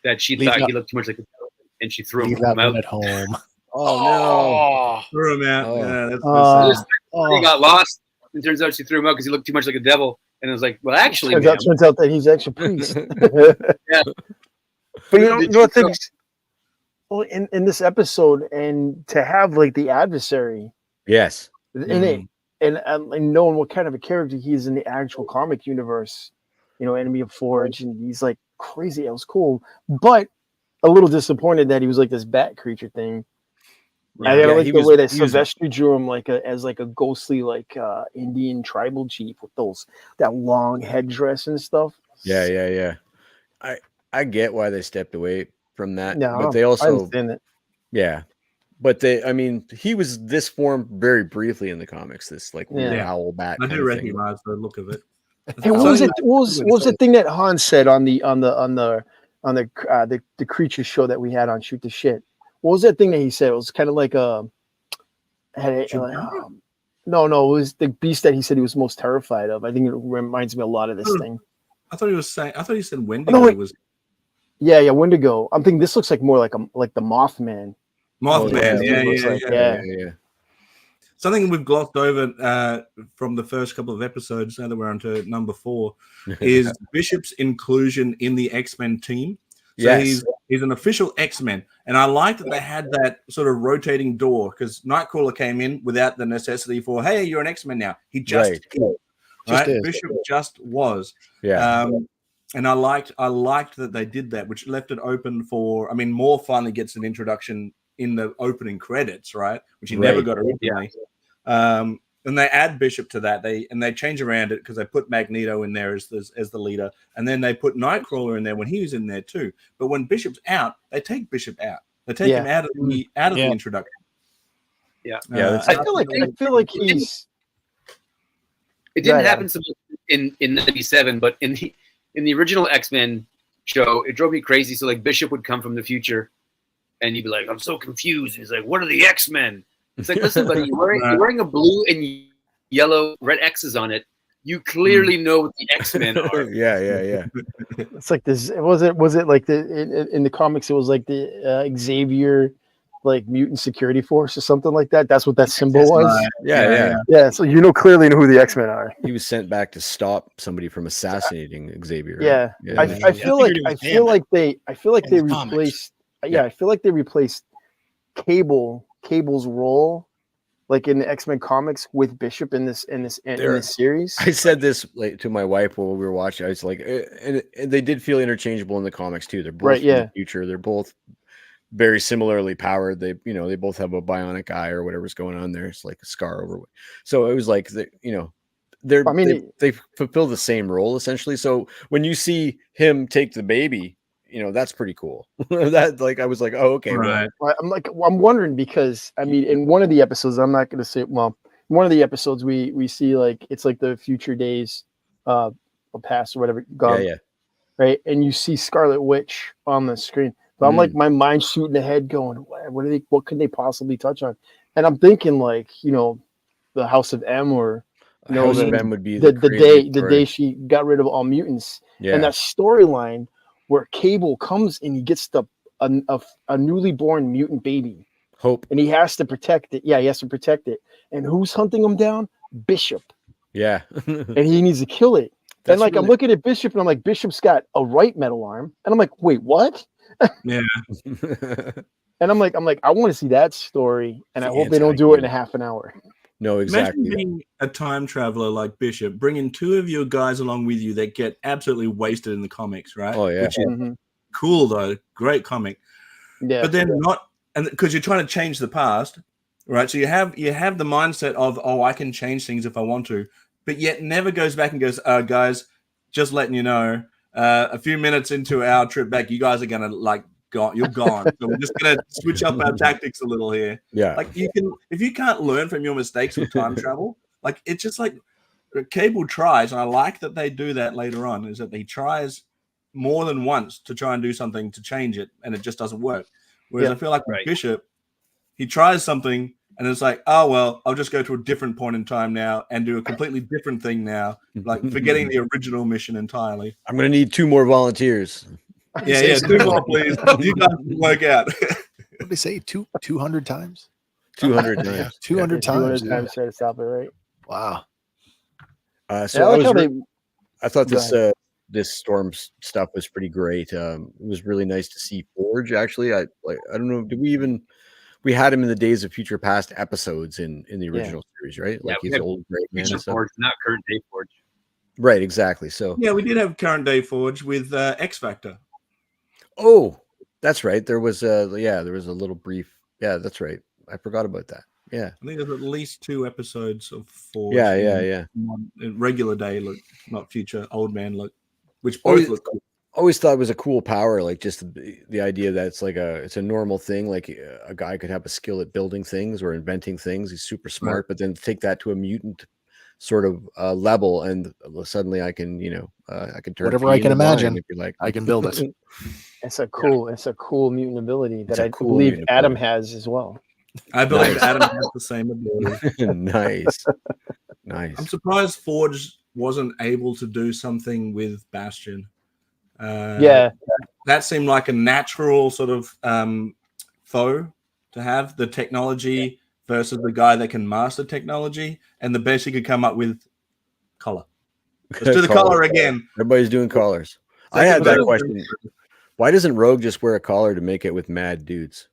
that she thought he looked too much like a devil, and she threw him out at home. Oh no! Threw him out. He got lost. It turns out she threw him out because he looked too much like a devil, and it was like, well, actually, turns out that he's actually a priest. Yeah. But you know what things? Well, in this episode, and to have like the adversary, yes, in it, and knowing what kind of a character he is in the actual comic universe, Enemy of Forge, and he's like crazy. It was cool, but a little disappointed that he was like this bat creature thing. Right. I like the way that Sylvester drew him as a ghostly Indian tribal chief with that long headdress and stuff. Yeah. I get why they stepped away from that, but they I also understand it. But he was this form very briefly in the comics. This owl bat. I do recognize the look of it. Hey, what was the thing that Hans said on the creature show that we had on Shoot the Shit? What was that thing that he said? It was kind of like no, it was the beast that he said he was most terrified of. I think it reminds me a lot of this thing. I thought he said Wendigo was. Yeah, Wendigo. I'm thinking this looks like more like the Mothman. Yeah. Something we've glossed over from the first couple of episodes, now that we're on to number 4, is Bishop's inclusion in the X-Men team. So he's an official X-Men. And I like that they had that sort of rotating door, because Nightcrawler came in without the necessity for, hey, you're an X-Men now. He just is. Right? Bishop just was. Yeah. And I liked that they did that, which left it open for, Moore finally gets an introduction in the opening credits, right? Which he never got originally. And they add Bishop to that. They change around it because they put Magneto in there as the leader, and then they put Nightcrawler in there when he was in there too. But when Bishop's out, they take Bishop out. They take him out of the introduction. Yeah, I feel like he's. It didn't happen in '97, but in the original X-Men show, it drove me crazy. So Bishop would come from the future, and he'd be like, "I'm so confused." And he's like, "What are the X-Men?" It's like, listen, buddy, you're wearing a blue and yellow, red X's on it. You clearly know what the X-Men are. Yeah. It's like this. Was it like in the comics? It was like the Xavier, like mutant security force or something like that. That's what that symbol was. Yeah. So clearly know who the X-Men are. He was sent back to stop somebody from assassinating Xavier. Right? Yeah. I feel like they replaced. I feel like they replaced Cable's role, like in the X-Men comics, with Bishop in this series. I said this to my wife while we were watching. I was like, and they did feel interchangeable in the comics too. They're both from the future. They're both very similarly powered. They both have a bionic eye or whatever's going on there. It's like a scar over. So it was like they fulfill the same role essentially. So when you see him take the baby, that's pretty cool. That I was like, oh, okay. Right. Well, I'm wondering because in one of the episodes, I'm not going to say, well, one of the episodes we see it's like the future days, past or whatever gone. Yeah. Right. And you see Scarlet Witch on the screen. So I'm like, my mind's shooting ahead going, what could they possibly touch on? And I'm thinking the House of M or, House of M would be the day she got rid of all mutants. Yeah. And that storyline where Cable comes and he gets a newly born mutant baby. Hope. And he has to protect it. Yeah, he has to protect it. And who's hunting him down? Bishop. Yeah. And he needs to kill it. I'm looking at Bishop and I'm like, Bishop's got a right metal arm. And I'm like, wait, what? Yeah. And I'm like, I want to see that story. And I hope they don't do it in a half an hour. No, exactly. Imagine being a time traveler like Bishop, bringing two of your guys along with you that get absolutely wasted in the comics, right? Oh, yeah. Which is cool, though. Great comic. Yeah. But then and because you're trying to change the past, right? So you have the mindset of, I can change things if I want to, but yet never goes back and goes, guys, just letting you know, a few minutes into our trip back, you guys are going to you're gone. So we're just gonna switch up our tactics a little here. Yeah. If you can't learn from your mistakes with time travel, it's just like Cable tries, and I like that they do that later on, is that he tries more than once to try and do something to change it, and it just doesn't work. Whereas I feel like with Bishop, he tries something and it's like, oh well, I'll just go to a different point in time now and do a completely different thing now, forgetting the original mission entirely. I'm gonna need 2 more volunteers. Yeah, 2 more, please. You guys can work out. What did they say? 200 times? 200 times. 200 times. 200 times try to stop it, right? Wow. So I thought this Storm stuff was pretty great. It was really nice to see Forge. Actually, I don't know. Did we had him in the Days of Future Past episodes in the original series, right? Yeah, He's old great man. Forge, not current day Forge. Right, exactly. So yeah, we did have current day Forge with X Factor. Oh, that's right. There was a little brief. Yeah, that's right. I forgot about that. Yeah. I think there's at least 2 episodes of Forge. Yeah. In regular day look, not future old man look, which both look cool. Always thought it was a cool power, just the idea that it's a normal thing. Like a guy could have a skill at building things or inventing things. He's super smart, but then take that to a mutant sort of level, and suddenly I can I can turn whatever I can imagine. I can build it. It's a cool mutant ability that I believe Adam has as well. I believe Adam has the same ability. Nice. I'm surprised Forge wasn't able to do something with Bastion. That seemed like a natural sort of foe to have, the technology versus the guy that can master technology, and the best he could come up with collar. Let's do the collar again. Everybody's doing collars. I had that question. Why doesn't Rogue just wear a collar to make it with mad dudes?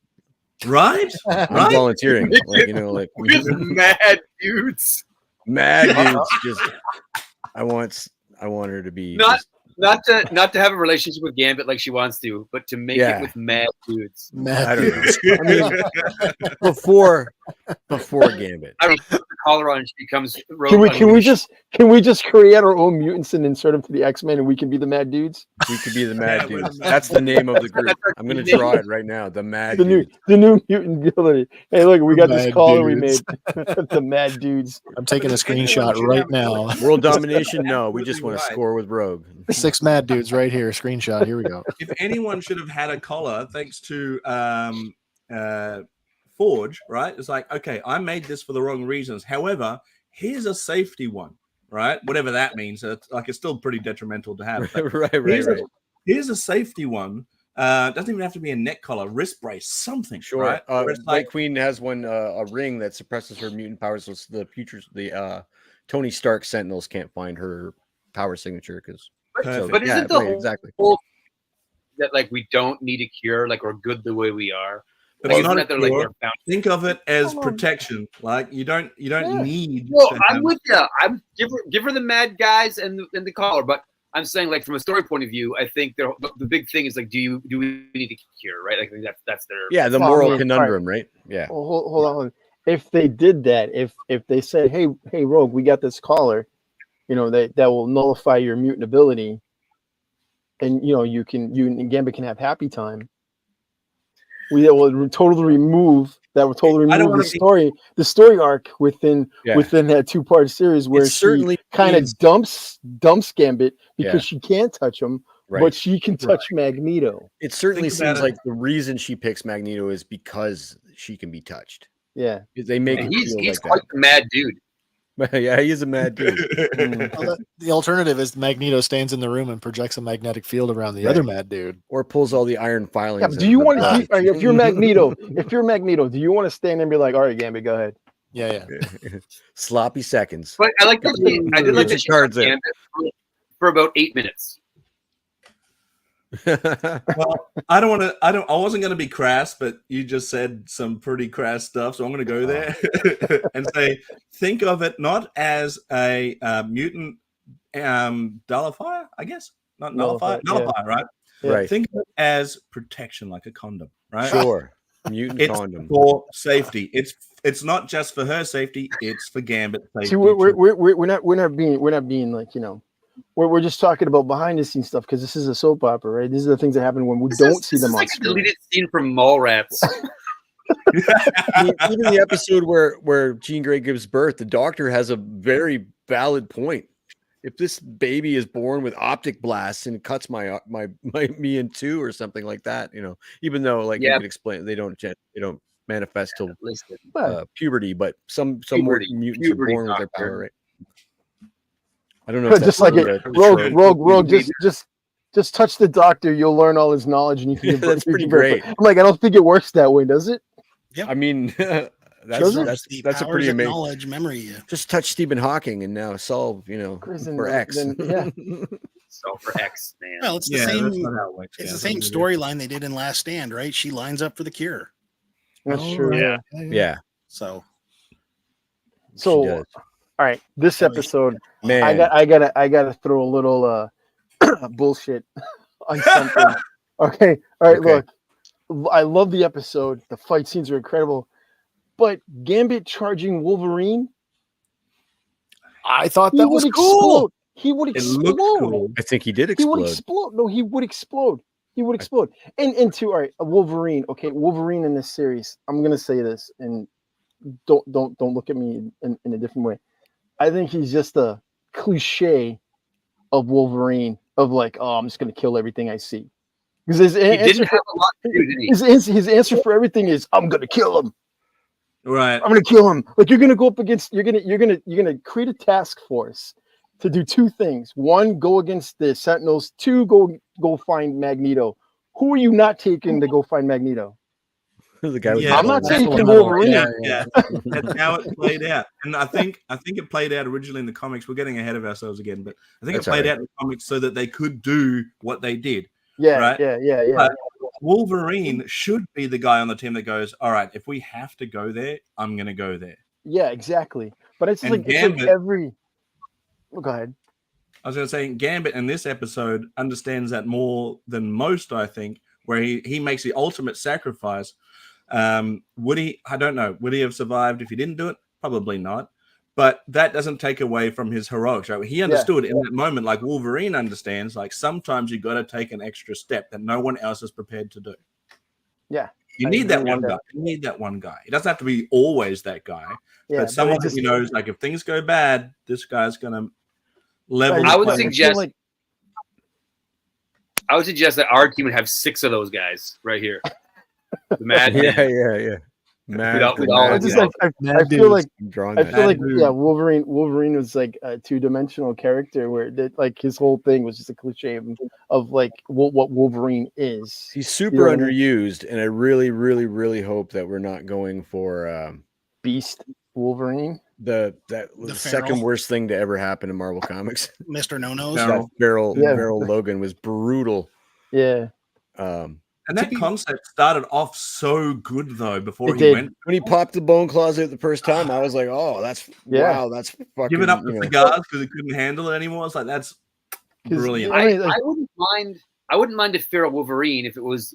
Right? I'm volunteering. With mad dudes. Mad dudes. Just I want her to be not to have a relationship with Gambit like she wants to, but to make it with mad dudes. I don't know. I mean, before Gambit. I don't put the collar on and she becomes Rogue. Can we just create our own mutants and insert them to the X-Men, and we can be the mad dudes? We could be the mad dudes. That's the name of the group. I'm gonna draw it right now. The mad dudes. The new mutant ability. Hey, look, we got this collar we made. The mad dudes. I'm taking a screenshot right now. World domination? No, we just want to score with Rogue. 6 mad dudes right here. Screenshot. Here we go. If anyone should have had a collar, thanks to Forge, right? It's like, okay, I made this for the wrong reasons. However, here's a safety one, right? Whatever that means. It's still pretty detrimental to have. right. Here's a safety one. Doesn't even have to be a neck collar, wrist brace, something. Sure. Right? White Queen has one, a ring that suppresses her mutant powers. So the Tony Stark Sentinels can't find her power signature because. But isn't the whole that like we don't need a cure, like we're good the way we are? But like, not that they're, like, think of it as protection. Like you don't need. Well, I'm with you. I'm give her the mad guys and the collar, but I'm saying, like, from a story point of view, I think the big thing is, like, do we need a cure, right? Like, that's their the moral conundrum, right? Yeah. Well, hold on. If they did that, if they said, hey, Rogue, we got this collar, that will nullify your mutant ability, and you and Gambit can have happy time. That will totally remove the story arc within that 2-part series where she kind of dumps Gambit because she can't touch him, but she can touch Magneto. It certainly seems like the reason she picks Magneto is because she can be touched. Yeah, they make it feel he's like quite that. a mad dude. Yeah, he is a mad dude. Well, the alternative is Magneto stands in the room and projects a magnetic field around the other mad dude, or pulls all the iron filings. Yeah, do you want to? If you're Magneto, do you want to stand there and be like, "All right, Gambit, go ahead"? Yeah. Sloppy seconds. But I like that. I did like that she had Gambit for about 8 minutes. Well, I wasn't going to be crass, but you just said some pretty crass stuff, so I'm going to go there and say, think of it not as a mutant nullifier, I guess, not nullifier, right? Yeah. Right. Think of it as protection, like a condom, right? Sure, mutant condom for safety. It's not just for her safety; it's for Gambit's safety. See, we're not being like We're just talking about behind the scenes stuff because this is a soap opera, right? These are the things that happen when we don't see them on like screen. A deleted scene from Mallrats. Even the episode where Jean Grey gives birth, the doctor has a very valid point. If this baby is born with optic blasts and cuts me in two or something like that, even though you could explain they don't manifest till puberty, but some more mutants are born with their power, right? I don't know. Just like it, Rogue. Just touch the doctor. You'll learn all his knowledge, and you can. That's pretty great. I'm like, I don't think it works that way, does it? Yeah. I mean, that's a pretty amazing knowledge memory. Just touch Stephen Hawking and now solve, for X. Solve for X, man. Well, it's the same. It's the same storyline they did in Last Stand, right? She lines up for the cure. That's true. Yeah. So. All right, this episode, man, I gotta throw a little bullshit on something. Okay, all right, look, I love the episode. The fight scenes are incredible, but Gambit charging Wolverine, I thought that was cool. He would explode. Cool. I think he did explode. He would explode. No, he would explode. He would explode. And all right, Wolverine. Okay, Wolverine in this series. I'm gonna say this, and don't look at me in a different way. I think he's just a cliche of Wolverine, of like, oh, I'm just going to kill everything I see. Because his answer for everything is, I'm going to kill him. Right. I'm going to kill him. Like you're going to go up against, you're going to create a task force to do two things. One, go against the Sentinels. Two, go find Magneto. Who are you not taking to go find Magneto? The guy I'm not taking Wolverine. Yeah. That's how it played out. And I think it played out originally in the comics. We're getting ahead of ourselves again, but I think it played out in the comics so that they could do what they did. Yeah, right? Yeah. But Wolverine should be the guy on the team that goes, all right, if we have to go there, I'm going to go there. Yeah, exactly. But it's like every. Oh, go ahead. I was going to say, Gambit in this episode understands that more than most, I think, where he makes the ultimate sacrifice. Would he? I don't know. Would he have survived if he didn't do it? Probably not. But that doesn't take away from his heroics. Right? He understood in that moment, like Wolverine understands. Like sometimes you got to take an extra step that no one else is prepared to do. Yeah, you need that one guy. You need that one guy. It doesn't have to be always that guy. Yeah, but someone that knows, like if things go bad, this guy's gonna level. I would suggest that our team would have 6 of those guys right here. The Mad yeah. I feel like Wolverine was like a two-dimensional character where like his whole thing was just a cliche of like what Wolverine is. He's super underused, and I really, really, really hope that we're not going for Beast Wolverine. The second worst thing to ever happen in Marvel Comics. Mr. No-Nos. That Feral Logan was brutal. Yeah. And that concept started off so good though. Before he went, when he popped the bone claws out the first time, I was like, "Oh, wow, that's fucking." Giving up the cigars because he couldn't handle it anymore. It's like that's brilliant. I wouldn't mind. I wouldn't mind a Feral Wolverine if it was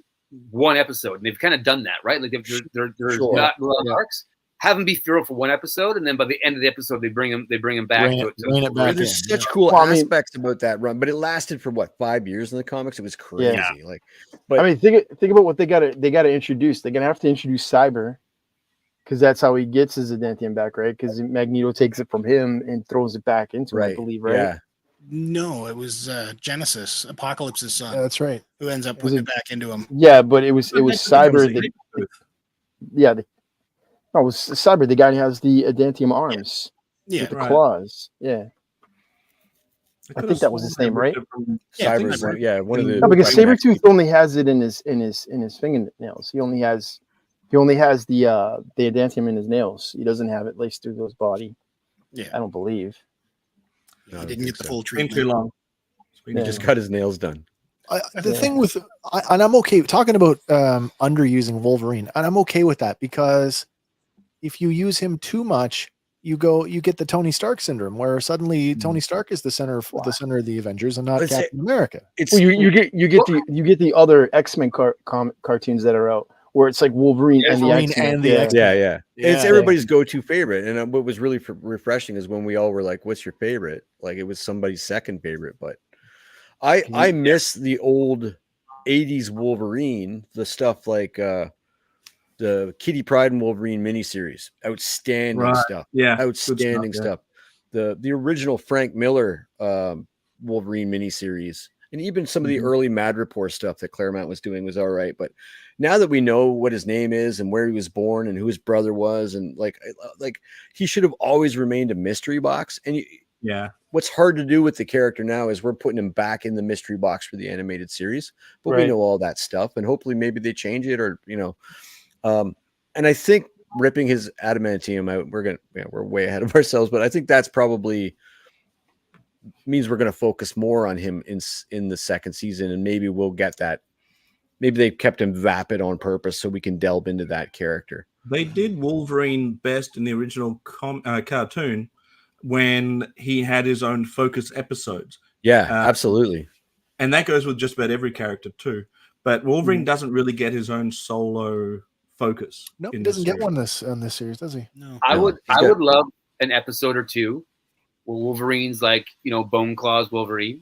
one episode, and they've kind of done that, right? Like if there's not a lot of arcs, have him be feral for one episode, and then by the end of the episode, they bring him back. There's such cool aspects about that run, but it lasted for 5 years in the comics. It was crazy. Yeah. But I mean, think about what they got to introduce. They're gonna have to introduce Cyber, because that's how he gets his adamantium back, right? Because Magneto takes it from him and throws it back into him, I believe, right? Yeah. No, it was Genesis, Apocalypse's son. Yeah, that's right. Who ends up putting it back into him? Yeah, but it was Cyber. It was Cyber, the guy who has the adamantium arms. Yeah, with the claws. Yeah. I think that was his name, right? Cyber, one of the. No, because Sabretooth only has it in his fingernails. He only has the adamantium in his nails. He doesn't have it laced through his body. Yeah, I don't believe. No, he didn't get the full treatment. Too long. He just got his nails done. The thing with, and I'm okay talking about underusing Wolverine, and I'm okay with that, because if you use him too much, you get the Tony Stark syndrome, where suddenly Tony Stark is the center of the Avengers and not Captain America. You get the other X-Men cartoons that are out, where it's like Wolverine and the X-Men. Yeah. It's everybody's go-to favorite. And what was really refreshing is when we all were like, "What's your favorite?" Like it was somebody's second favorite. But I miss the old '80s Wolverine, the stuff like the Kitty Pryde and Wolverine miniseries. Outstanding stuff. Yeah, outstanding stuff. The original Frank Miller Wolverine miniseries. And even some of the early Mad Report stuff that Claremont was doing was all right. But now that we know what his name is and where he was born and who his brother was, and like he should have always remained a mystery box. And what's hard to do with the character now is we're putting him back in the mystery box for the animated series. But we know all that stuff, and hopefully maybe they change it, or and I think ripping his adamantium out, we're way ahead of ourselves. But I think that's probably means we're going to focus more on him in the second season, and maybe we'll get that. Maybe they kept him vapid on purpose so we can delve into that character. They did Wolverine best in the original cartoon when he had his own focus episodes. Yeah, absolutely. And that goes with just about every character too. But Wolverine doesn't really get his own solo focus. No, he doesn't get one on this series, does he? No. I would love an episode or two where Wolverine's like, Bone Claws Wolverine,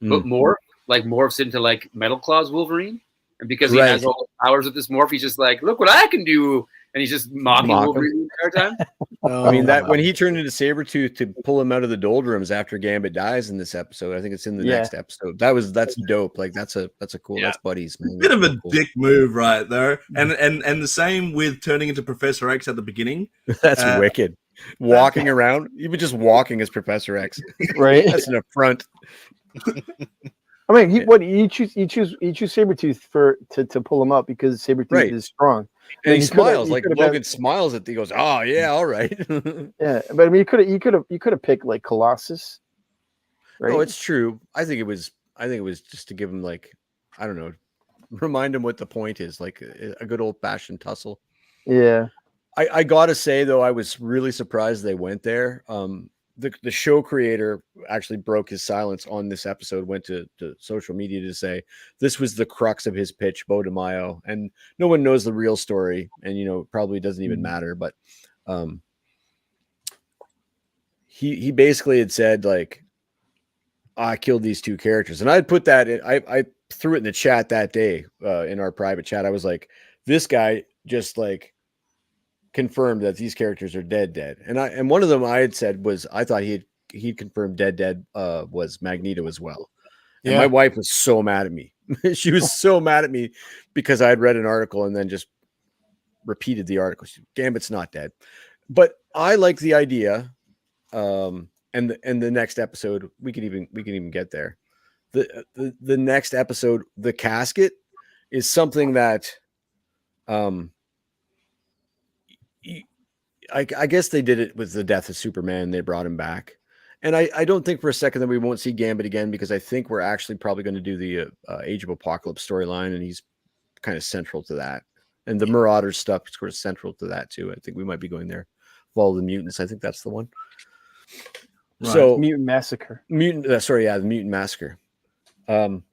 but morphs into like Metal Claws Wolverine. And because he has all the powers of this morph, he's just like, look what I can do. And he's just mocking Wolverine the entire time. I mean, when he turned into Sabretooth to pull him out of the doldrums after Gambit dies in this episode, I think it's in the next episode. That's dope. Like that's a cool, that's buddies. Man. Bit of a dick move right there. And the same with turning into Professor X at the beginning. That's wicked. Walking around, even just walking as Professor X, right? That's an affront. I mean, you choose Sabretooth to pull him up because Sabretooth is strong, and he smiles like Logan smiles at. He goes, "Oh yeah, all right." Yeah, but I mean, you could have picked like Colossus. Right? Oh, it's true. I think it was just to give him I don't know, remind him what the point is, like a good old fashioned tussle. Yeah. I gotta say though, I was really surprised they went there. The show creator actually broke his silence on this episode, went to social media to say this was the crux of his pitch, Bo DeMaio, and no one knows the real story, and probably doesn't even matter, but he basically had said like, I killed these two characters, and I'd put that in, I threw it in the chat that day in our private chat. I was like, this guy just like confirmed that these characters are dead, and one of them I had said was I thought he'd confirmed dead was Magneto as well. And my wife was so mad at me. She was so mad at me because I had read an article and then just repeated the article. Gambit's not dead, but I like the idea. And the next episode, we can even get there. The next episode, the casket, is something that, I guess they did it with the death of Superman. They brought him back. And I don't think for a second that we won't see Gambit again, because I think we're actually probably going to do the Age of Apocalypse storyline, and he's kind of central to that. And the Marauders stuff is sort of central to that too. I think we might be going there. Follow the Mutants. I think that's the one. Right. So Mutant Massacre. The Mutant Massacre. I'm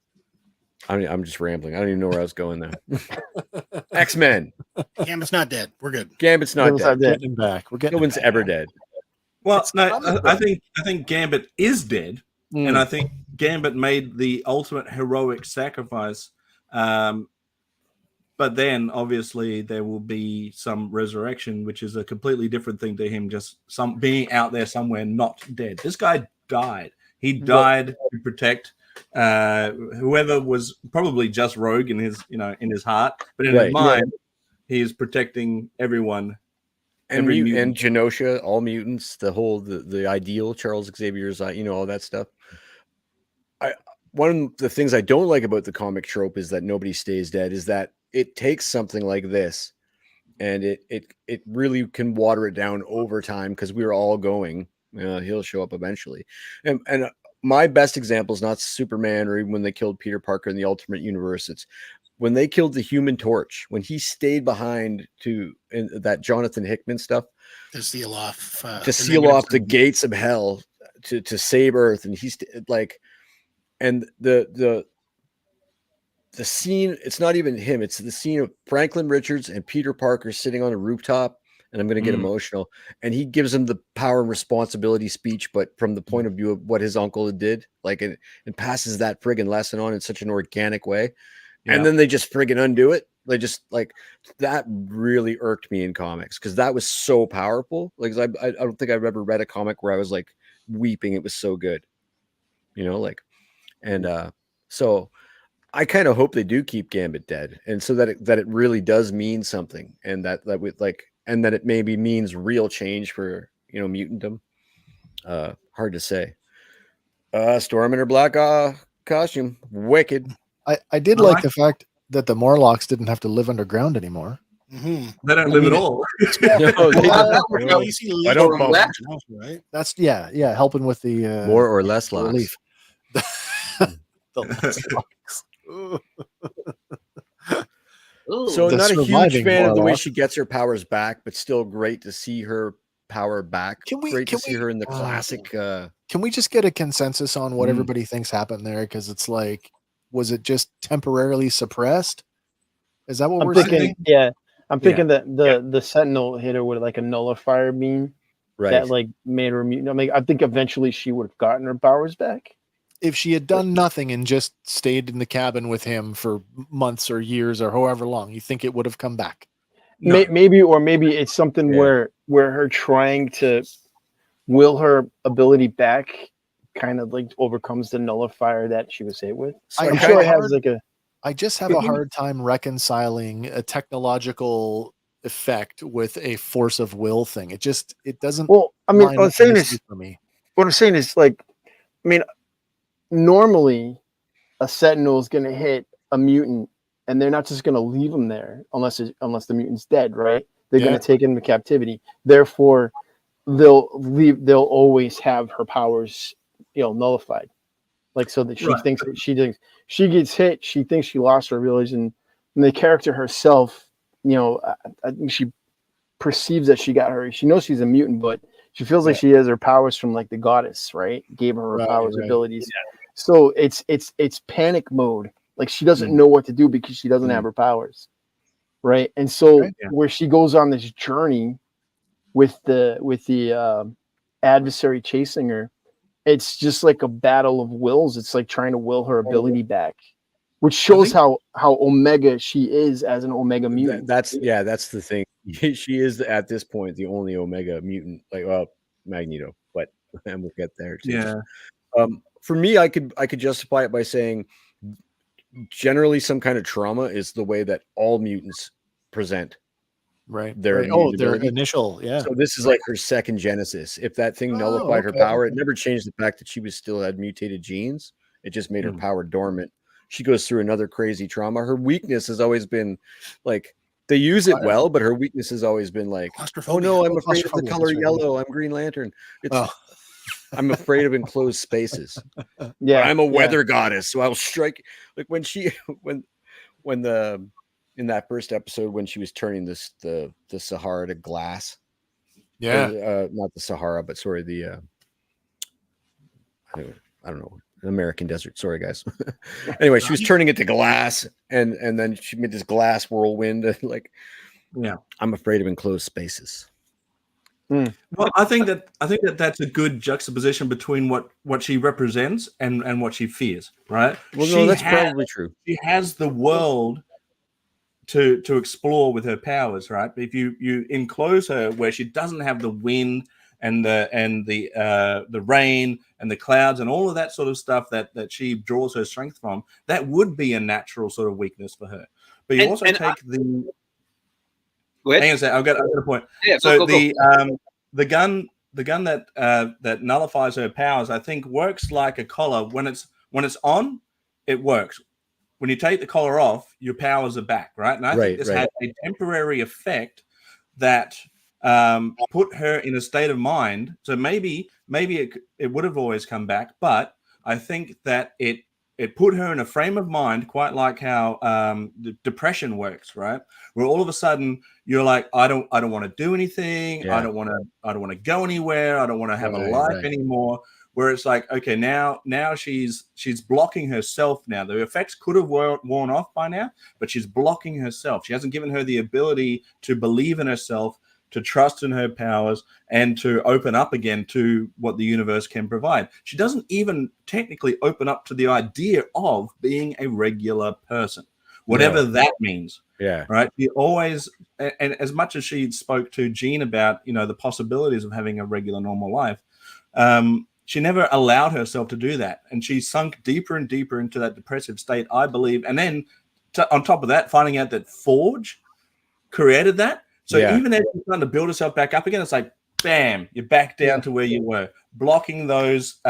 just rambling. I don't even know where I was going there. X-Men. Gambit's not dead. We're good. Gambit's not dead. Getting back. We're getting. No one's ever dead. Well, no, I think Gambit is dead, and I think Gambit made the ultimate heroic sacrifice. But then, obviously, there will be some resurrection, which is a completely different thing to him just being out there somewhere not dead. This guy died. He died to protect whoever was probably just Rogue in his heart, but in his mind, he is protecting everyone. And Genosha, all mutants, the ideal, Charles Xavier's, all that stuff. One of the things I don't like about the comic trope is that nobody stays dead, is that it takes something like this and it really can water it down over time, because we were all going, he'll show up eventually. And my best example is not Superman, or even when they killed Peter Parker in the Ultimate Universe. It's when they killed the Human Torch, when he stayed behind in that Jonathan Hickman stuff to seal off the gates of hell to save Earth. And he's like, and the scene, it's not even him. It's the scene of Franklin Richards and Peter Parker sitting on a rooftop. And I'm going to get emotional. And he gives him the power and responsibility speech, but from the point of view of what his uncle did, and passes that friggin' lesson on in such an organic way. Yeah. And then they just friggin' undo it. They just that really irked me in comics, because that was so powerful. I don't think I've ever read a comic where I was weeping. It was so good, so I kind of hope they do keep Gambit dead, and so that it really does mean something, and that and that it maybe means real change for mutantdom. Hard to say. Storm in her black costume, wicked. I did like the fact that the Morlocks didn't have to live underground anymore. Mm-hmm. They don't live at all. I don't. Right? That's helping with the more or less relief. The less locks. So not a huge fan of the way she gets her powers back, but still great to see her power back. Great to see her in the classic. Can we just get a consensus on what everybody thinks happened there? Because it's was it just temporarily suppressed? Is that what we're thinking? Yeah, I'm thinking that the Sentinel hit her with a nullifier beam, right? That made her mutant. I think eventually she would have gotten her powers back. If she had done nothing and just stayed in the cabin with him for months or years or however long, you think it would have come back? No. Maybe it's something where her trying to will her ability back kind of overcomes the nullifier that she was hit with. So I'm sure it has I just have a hard time reconciling a technological effect with a force of will thing. It doesn't. Well, what I'm saying is normally a Sentinel is going to hit a mutant, and they're not just going to leave him there unless the mutant's dead, right? They're going to take him to captivity. Therefore, they'll always have her powers, nullified. So that she thinks that she gets hit, she thinks she lost her abilities, and the character herself, I think she perceives that she got her. She knows she's a mutant, but she feels like she has her powers from the goddess, right? Gave her powers, abilities. Yeah. So it's panic mode. She doesn't know what to do because she doesn't have her powers, right? And so where she goes on this journey with the adversary chasing her, it's just like a battle of wills. It's trying to will her ability back, which shows how Omega she is as an Omega mutant. That's the thing. She is at this point the only Omega mutant, Magneto, but and we'll get there too. Yeah. For me, I could justify it by saying generally some kind of trauma is the way that all mutants present. Right. their Oh, their ability. initial. Yeah. So this is like her second genesis. If that thing nullified her power, it never changed the fact that she was still had mutated genes. It just made her power dormant. She goes through another crazy trauma. Her weakness has always been like they use it well, but her weakness has always been like, oh no, I'm afraid of the color yellow. I'm Green Lantern. I'm afraid of enclosed spaces. Yeah, I'm a weather goddess, so I'll strike. Like when in that first episode when she was turning the Sahara to glass. Yeah, not the Sahara, but sorry, the I don't know, an American desert. Sorry, guys. Anyway, she was turning it to glass, and then she made this glass whirlwind. Like, yeah, I'm afraid of enclosed spaces. Well, I think that that's a good juxtaposition between what she represents and what she fears, right? Well, no, that's probably true. She has the world to explore with her powers, right? But if you enclose her where she doesn't have the wind and the rain and the clouds and all of that sort of stuff that she draws her strength from, that would be a natural sort of weakness for her. But you also take the. Hang on a second, I've got a point. Yeah, so the gun that nullifies her powers, I think, works like a collar. When it's on, it works. When you take the collar off, your powers are back, right? And I think this had a temporary effect that put her in a state of mind. So maybe it would have always come back, but I think that it put her in a frame of mind, quite like how the depression works, right? Where all of a sudden you're like, I don't want to do anything. Yeah. I don't want to go anywhere. I don't want to have a life anymore. Where it's like, okay, now she's blocking herself now. The effects could have worn off by now, but she's blocking herself. She hasn't given her the ability to believe in herself, to trust in her powers, and to open up again to what the universe can provide. She doesn't even technically open up to the idea of being a regular person, whatever that means. Yeah. Right. She always, and as much as she spoke to Jean about, the possibilities of having a regular, normal life, she never allowed herself to do that. And she sunk deeper and deeper into that depressive state, I believe. And then on top of that, finding out that Forge created that. So even as she's trying to build herself back up again, it's like, bam, you're back down to where you were, blocking those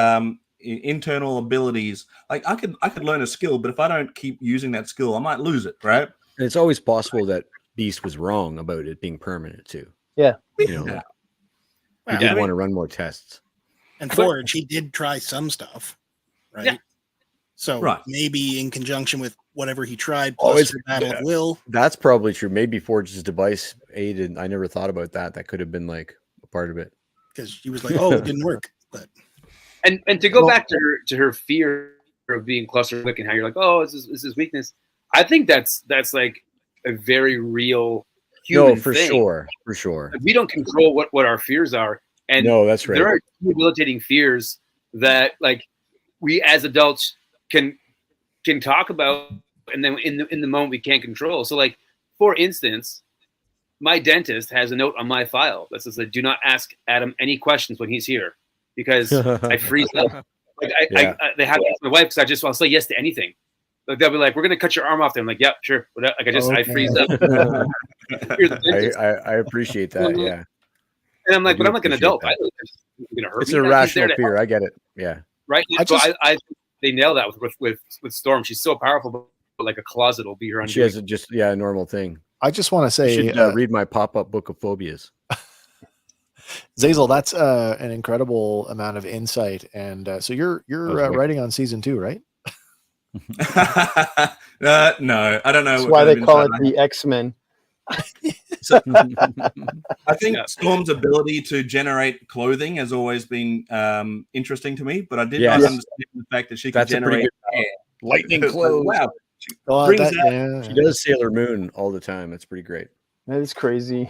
internal abilities. Like I could learn a skill, but if I don't keep using that skill, I might lose it, right? And it's always possible that Beast was wrong about it being permanent too. Yeah. He did want to run more tests. And Forge, he did try some stuff, right? Yeah. So maybe in conjunction with whatever he tried, plus Battle of Will. That's probably true. Maybe Forge's device aided. I never thought about that. That could have been like a part of it. Because he was like, "Oh, it didn't work." But and to go back to her fear of being claustrophobic and how you're like, "Oh, this is weakness." I think that's like a very real human thing. For sure. Like, we don't control what our fears are. And that's right. There are debilitating fears that like we as adults can talk about, and then in the moment we can't control. So like, for instance, my dentist has a note on my file that says, "Do not ask Adam any questions when he's here," because I freeze up. Like they have to ask my wife because I'll say yes to anything. Like they'll be like, "We're gonna cut your arm off." There, I'm like, "Yep, sure." Like I freeze up. I appreciate that. Yeah. And I'm like, but I'm like an adult. I'm gonna hurt it's a rational fear. I get it. Yeah. Right. I they nail that with Storm. She's so powerful, but like a closet will be her. She has a normal thing. I just want to say, you should read my pop-up book of phobias. Xazyl, that's an incredible amount of insight, and so you're writing on season 2, right? No, I don't know. That's why they call it the X-Men. So, I think Storm's ability to generate clothing has always been interesting to me, but I did not understand the fact that she can generate lightning clothes. Wow. She does Sailor Moon all the time. It's pretty great. That is crazy.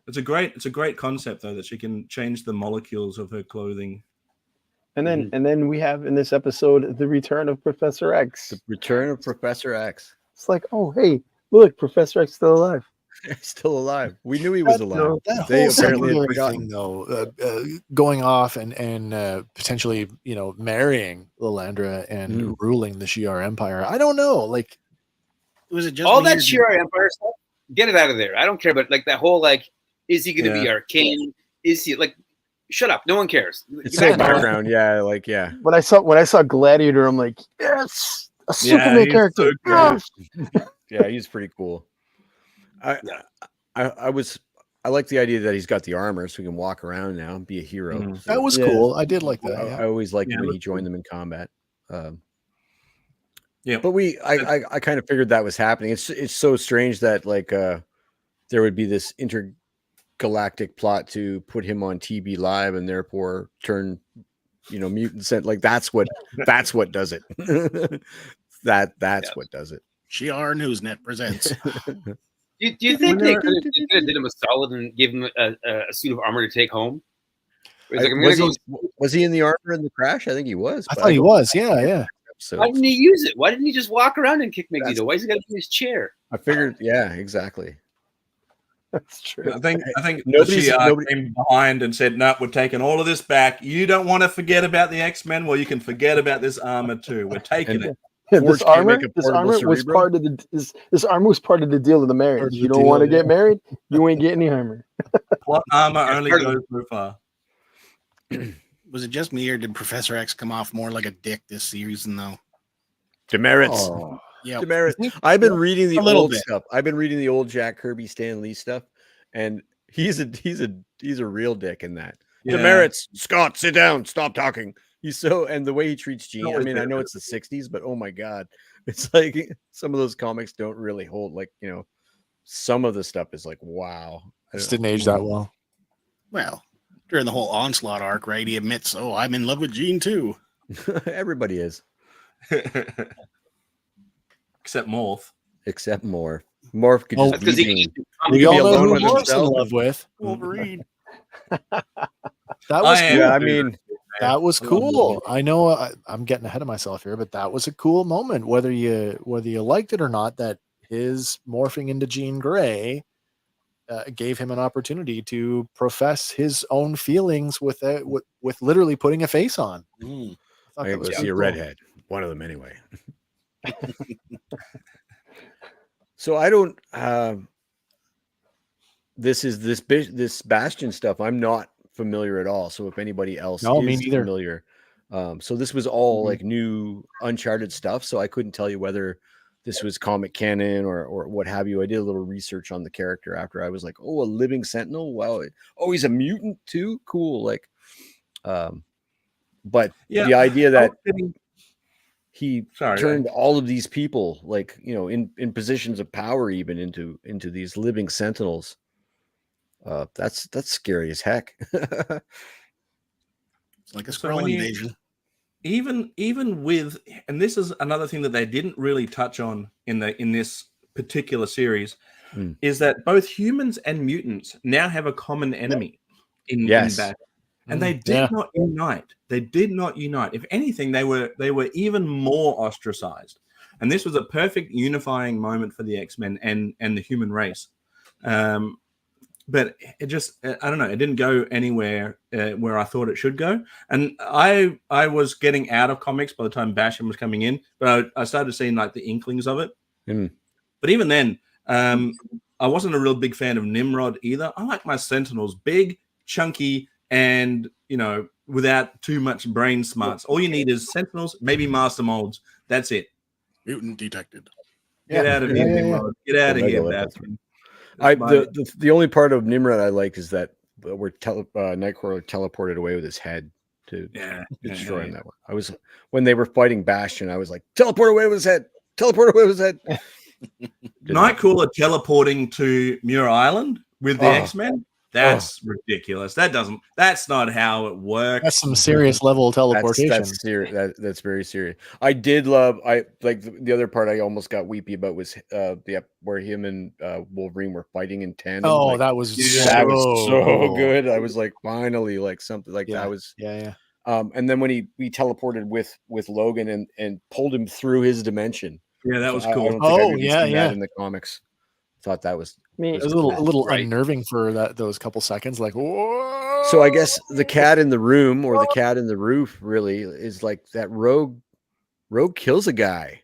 It's a great concept though, that she can change the molecules of her clothing. And then we have in this episode the return of Professor X. The return of Professor X. It's like, oh hey, look, Professor X still alive. Still alive. We knew he was alive. They apparently had forgotten though, going off and potentially marrying Lilandra and ruling the Shi'ar Empire. I don't know. Like, was it just all that Shi'ar Empire stuff? get it out of there. I don't care. But like that whole like, is he going to be our king? Is he like? Shut up! No one cares. It's like background, yeah, like yeah. When I saw Gladiator, I'm like, yes, a Superman character. So yeah, he's pretty cool. I like the idea that he's got the armor, so he can walk around now and be a hero. Mm-hmm. So, that was cool. I did like that. I always liked when he joined them in combat. But I kind of figured that was happening. It's so strange that like there would be this intergalactic plot to put him on TB Live and therefore turn mutant scent. Like that's what does it. That's what does it. GR Newsnet presents. Do you think they could have did him a solid and give him a suit of armor to take home? Was he in the armor in the crash? I think he was. I thought he was. Yeah. So, why didn't he use it? Why didn't he just walk around and kick Magneto? Why is he got to be in his chair? I figured. Yeah, exactly. That's true. I think nobody came behind and said, "No, we're taking all of this back. You don't want to forget about the X-Men. Well, you can forget about this armor too. We're taking it." This armor was part of the deal of the marriage. You don't want to get married, you ain't getting any armor. Plot armor only goes so far. Was it just me, or did Professor X come off more like a dick this season, though? Demerits. Yeah, demerits. I've been reading the old stuff. I've been reading the old Jack Kirby, Stan Lee stuff, and he's a real dick in that. Yeah. Demerits. Scott, sit down. Stop talking. He's so, and the way he treats Jean. I mean, I know it's the '60s, but oh my god, it's like some of those comics don't really hold. Like some of the stuff is like wow. It didn't age that well. Well, during the whole Onslaught arc, right? He admits, "Oh, I'm in love with Jean too." Everybody is, except Morph. Except Morph. Morph could just be Jean. We all know who Morph's in love with. Wolverine. That was cool. I mean. That was cool. I know I'm getting ahead of myself here, but that was a cool moment. Whether you liked it or not, that his morphing into Jean Grey gave him an opportunity to profess his own feelings with literally putting a face on. I go see a redhead, one of them anyway. So I don't. This Bastion stuff. I'm not familiar at all. So if anybody else is familiar, so this was all like new Uncharted stuff. So I couldn't tell you whether this was comic canon or what have you. I did a little research on the character after I was like, oh, a living Sentinel. Wow. Oh, he's a mutant too. Cool. Like, but the idea that he turned all of these people like, in positions of power, even into these living Sentinels. That's scary as heck. It's like a Skrull invasion. Even with, and this is another thing that they didn't really touch on in this particular series, is that both humans and mutants now have a common enemy in battle, and they did not unite. They did not unite. If anything, they were even more ostracized. And this was a perfect unifying moment for the X-Men and the human race. But it just, I don't know, it didn't go anywhere where I thought it should go. And I was getting out of comics by the time Bastion was coming in, but I started seeing like the inklings of it. But even then, I wasn't a real big fan of Nimrod either. I like my Sentinels big, chunky, and, without too much brain smarts. All you need is Sentinels, maybe Master Molds. That's it. Mutant detected. Get out of here, Nimrod. Get out of here, Bastion. The only part of Nimrod I liked is that where Nightcrawler teleported away with his head to destroy him. That one. When they were fighting Bastion, I was like, teleport away with his head. Teleport away with his head. Nightcrawler teleporting to Muir Island with the X-Men. That's ridiculous. That's not how it works. That's some serious level of teleportation. That's serious. That's very serious. I did love. I like the other part. I almost got weepy about was where him and Wolverine were fighting in tandem. Oh, that was so good. I was like, finally, like something like that was. Yeah. And then when he teleported with Logan and pulled him through his dimension. Yeah, that was cool. That in the comics. Thought that was. It was a little unnerving for those couple seconds, like whoa. So I guess the cat in the room or the cat in the roof really is like that Rogue kills a guy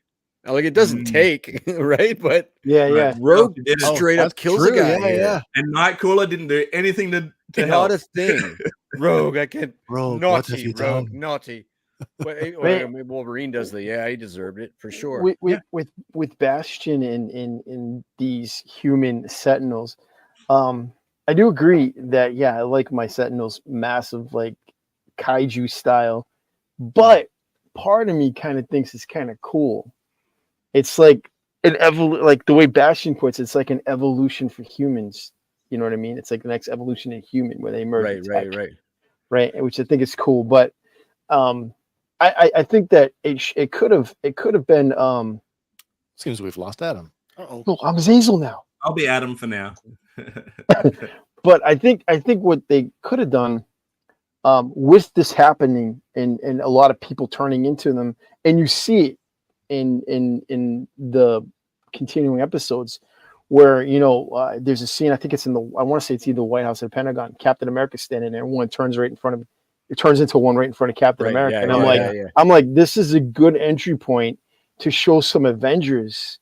Like it doesn't take, right? But yeah. Rogue straight up kills a guy. Yeah. And Nightcrawler didn't do anything to Not help. a thing. Rogue, I can't. Rogue, naughty, what have you Rogue, done? naughty. Well, Wolverine does he deserved it for sure. With Bastion in these human Sentinels, I do agree that I like my Sentinels massive, like kaiju style, but part of me kind of thinks it's kind of cool. It's like like the way Bastion puts it, it's like an evolution for humans. You know what I mean? It's like the next evolution in human where they merge. Right. Which I think is cool, but I think that it could have been. Seems we've lost Adam. No, I'm Xazyl now. I'll be Adam for now. But I think what they could have done with this happening and a lot of people turning into them, and you see it in the continuing episodes where there's a scene, I think it's I want to say it's either White House or Pentagon. Captain America standing there, and one turns right in front of it turns into one right in front of Captain America, and I'm like, this is a good entry point to show some Avengers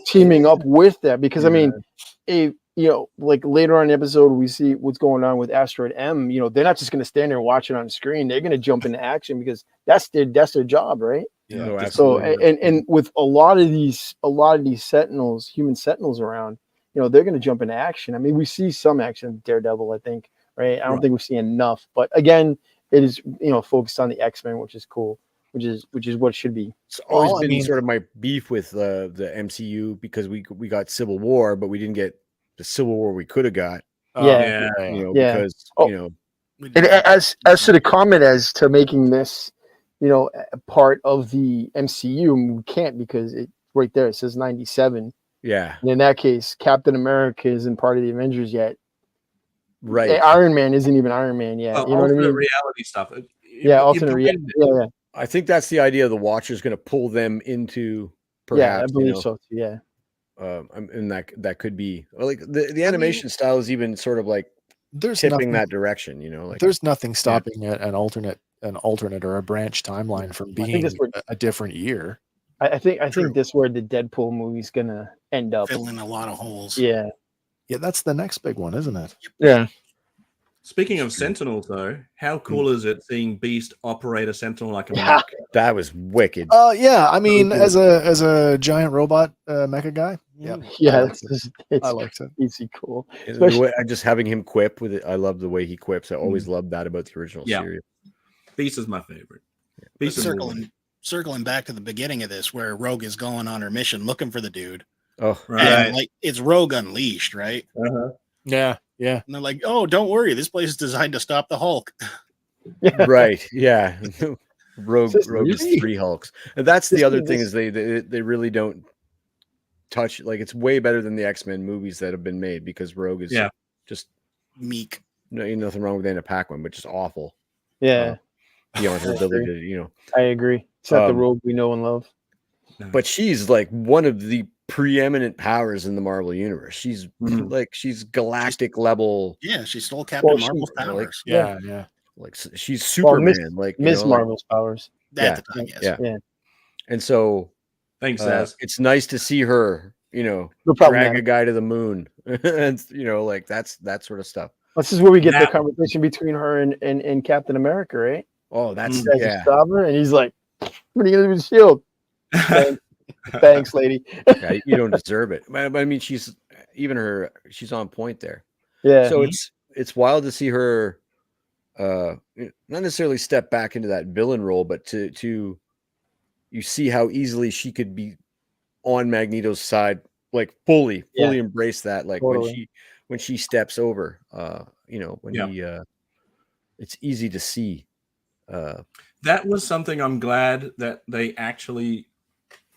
teaming up with that, because I mean, like later on in the episode, we see what's going on with Asteroid M. They're not just going to stand there and watch it on the screen. They're going to jump into action because that's their job, right? Yeah. No, so and with a lot of these Sentinels, human Sentinels around, they're going to jump into action. I mean, we see some action, Daredevil, I think, right? I don't think we see enough, but again, it is focused on the X-Men, which is cool. Which is what it should be. It's always been sort of my beef with the MCU, because we got Civil War, but we didn't get the Civil War we could have got. Because And as to the comment as to making this, a part of the MCU, we can't, because it right there it says 97. Yeah. And in that case, Captain America isn't part of the Avengers yet. Right. Iron Man isn't even Iron Man yet. Oh, you know what I mean? Reality stuff. Alternate reality. Yeah. I think that's the idea. The Watcher's going to pull them into. Perhaps, I believe so too. Yeah. And that could be like the animation style is even sort of like there's tipping that direction. Like there's nothing stopping an alternate or a branch timeline from being a different year. I think this where the Deadpool movie's gonna end up, filling a lot of holes. Yeah, that's the next big one, isn't it? Yeah. Speaking of Sentinels, though, how cool is it seeing Beast operate a Sentinel like a mech? That was wicked. I mean, as a giant robot mecha guy, I liked it. Easy cool. Just having him quip with it, I love the way he quips. I always loved that about the original series. Beast is my favorite. Beast circling back to the beginning of this, where Rogue is going on her mission looking for the dude. Oh, right. And, like, it's Rogue Unleashed, right? Yeah. And they're like, "Oh, don't worry, this place is designed to stop the Hulk." Right. Yeah. Rogue is 3 Hulks. And that's the other thing, is they really don't touch, like, it's way better than the X-Men movies that have been made, because Rogue is just meek. No, nothing wrong with Anna Paquin, but just awful. Yeah. Her ability to, I agree. It's not the Rogue we know and love. But she's like one of the preeminent powers in the Marvel universe. She's she's galactic level. Yeah, she stole Captain Marvel's powers. Yeah. Like she's Superman. Miss Marvel's powers. At the time, yes. Yeah. And so, thanks, Zaz. It's nice to see her, drag a guy to the moon, and like that's that sort of stuff. This is where we get the conversation between her and Captain America, right? Oh, that's stop her, and he's like, "What are you gonna do with the shield?" Thanks, lady. You don't deserve it. But I mean, she's on point there. Yeah. So it's wild to see her, not necessarily step back into that villain role, but to you see how easily she could be on Magneto's side, like fully embrace that. Like when she steps over, it's easy to see. That was something I'm glad that they actually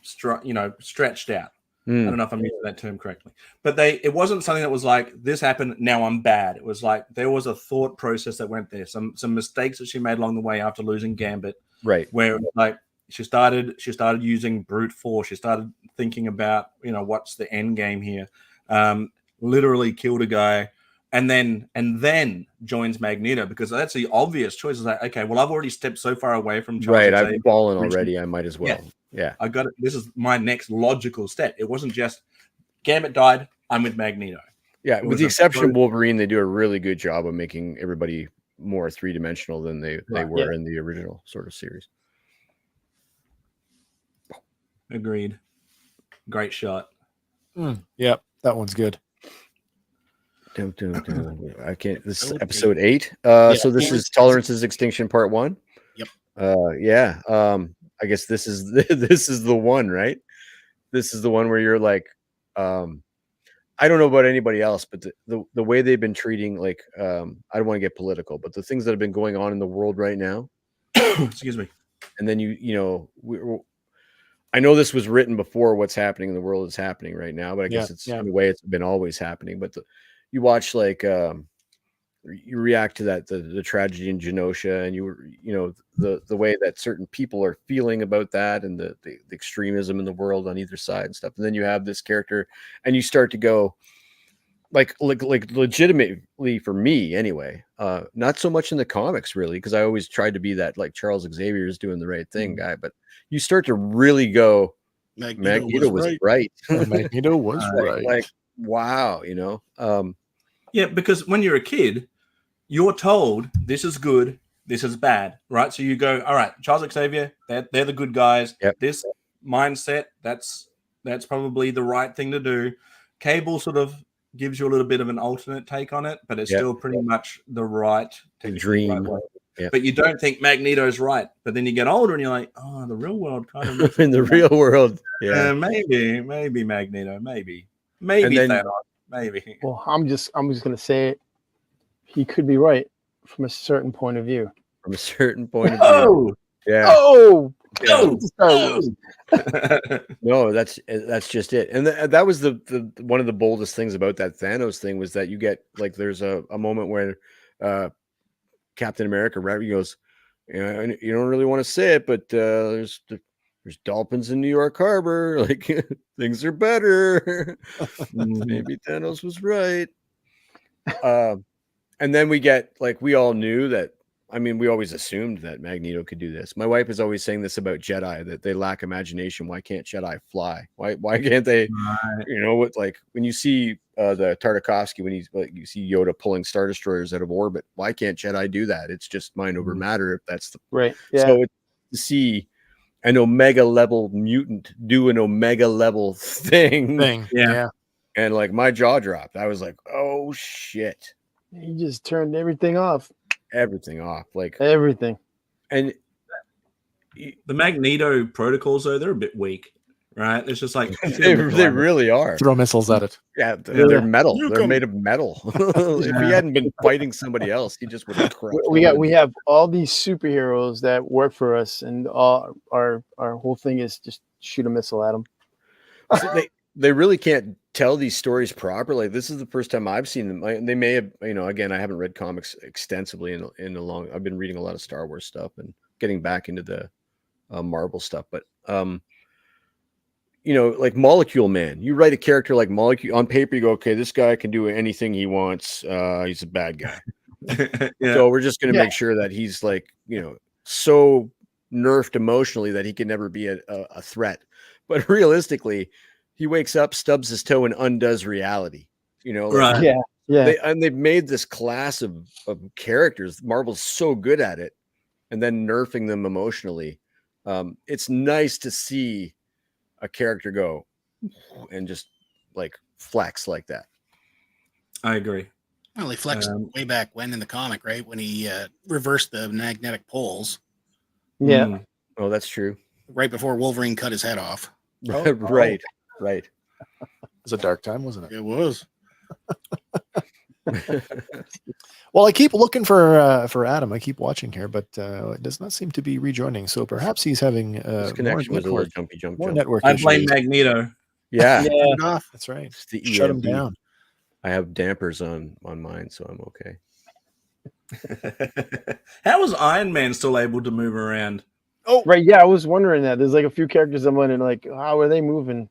stretched out. I don't know if I'm using that term correctly, but it wasn't something that was like, this happened, now I'm bad. It was like there was a thought process that went there. Some mistakes that she made along the way after losing Gambit, right? Where like she started using brute force. She started thinking about what's the end game here. Literally killed a guy, and then joins Magneto, because that's the obvious choice. Is like, okay, well, I've already stepped so far away from Charles. Right, I've fallen already. I might as well. Yeah. I got it. This is my next logical step. It wasn't just Gambit died, I'm with Magneto. Yeah, with the exception of Wolverine, they do a really good job of making everybody more three-dimensional than they were in the original sort of series. Agreed. Great shot. Yep, that one's good. I can't. This is episode 8. So this is Tolerance's Extinction Part 1. Yep. I guess this is the one, right? This is the one where you're like, I don't know about anybody else, but the way they've been treating, like, I don't want to get political, but the things that have been going on in the world right now. Excuse me. And then I know this was written before what's happening in the world is happening right now, but I guess it's in a way it's been always happening. But you watch, like, you react to that the tragedy in Genosha, and the way that certain people are feeling about that, and the extremism in the world on either side and stuff. And then you have this character, and you start to go, like legitimately, for me anyway, not so much in the comics really, because I always tried to be that, like, Charles Xavier is doing the right thing guy, but you start to really go, Magneto was right. Magneto was right. Like, wow, Yeah, because when you're a kid, you're told this is good, this is bad, right? So you go, all right, Charles Xavier, they're the good guys. Yep. This mindset, that's probably the right thing to do. Cable sort of gives you a little bit of an alternate take on it, but it's still pretty much the right dream. Right way. Yep. But you don't think Magneto's right. But then you get older and you're like, oh, the real world kind of in the real world. Yeah. Maybe Magneto, maybe Thanos, maybe. Well, I'm just gonna say it. He could be right from a certain point of view. From a certain point of view. Yeah. Oh, no, that's just it. And that was the one of the boldest things about that Thanos thing was that you get, like, there's a moment where Captain America, right, he goes, you don't really want to say it, but there's dolphins in New York Harbor, like, things are better. Maybe Thanos was right. And then we get, like, we all knew that. I mean, we always assumed that Magneto could do this. My wife is always saying this about Jedi, that they lack imagination. Why can't Jedi fly? Why can't they? Right. Like, when you see the Tartakovsky, when you see Yoda pulling Star Destroyers out of orbit, why can't Jedi do that? It's just mind over matter, if that's the right. Yeah. So to see an Omega level mutant do an Omega level thing. Yeah. And, like, my jaw dropped. I was like, oh shit. He just turned everything off. Like everything. And the Magneto protocols, though, they're a bit weak, right? It's just like they really are. Throw missiles at it. Yeah, they're metal. They're made of metal. If he hadn't been fighting somebody else, he just would have crushed. We have all these superheroes that work for us, and all our whole thing is just shoot a missile at them. So they really can't tell these stories properly. This is the first time I've seen them. They may have, again, I haven't read comics extensively in a long. I've been reading a lot of Star Wars stuff and getting back into the Marvel stuff. But like Molecule Man, you write a character like Molecule on paper. You go, okay, this guy can do anything he wants. He's a bad guy. So we're just going to make sure that he's, like, so nerfed emotionally that he can never be a threat. But realistically, he wakes up, stubs his toe, and undoes reality. Right? Yeah. They've made this class of characters. Marvel's so good at it, and then nerfing them emotionally. It's nice to see a character go and just, like, flex like that. I agree. Well, he flexed way back when in the comic, right? When he reversed the magnetic poles. Yeah. Oh, that's true. Right before Wolverine cut his head off. Right. It was a dark time, wasn't it? It was. Well, I keep looking for Adam. I keep watching here, but it does not seem to be rejoining. So perhaps he's having more network I issues. blame Magneto. Yeah. That's right. It's the Shut him down. I have dampers on mine, so I'm okay. How was Iron Man still able to move around? Oh, right. Yeah, I was wondering that. There's, like, a few characters I'm wondering, like, how are they moving?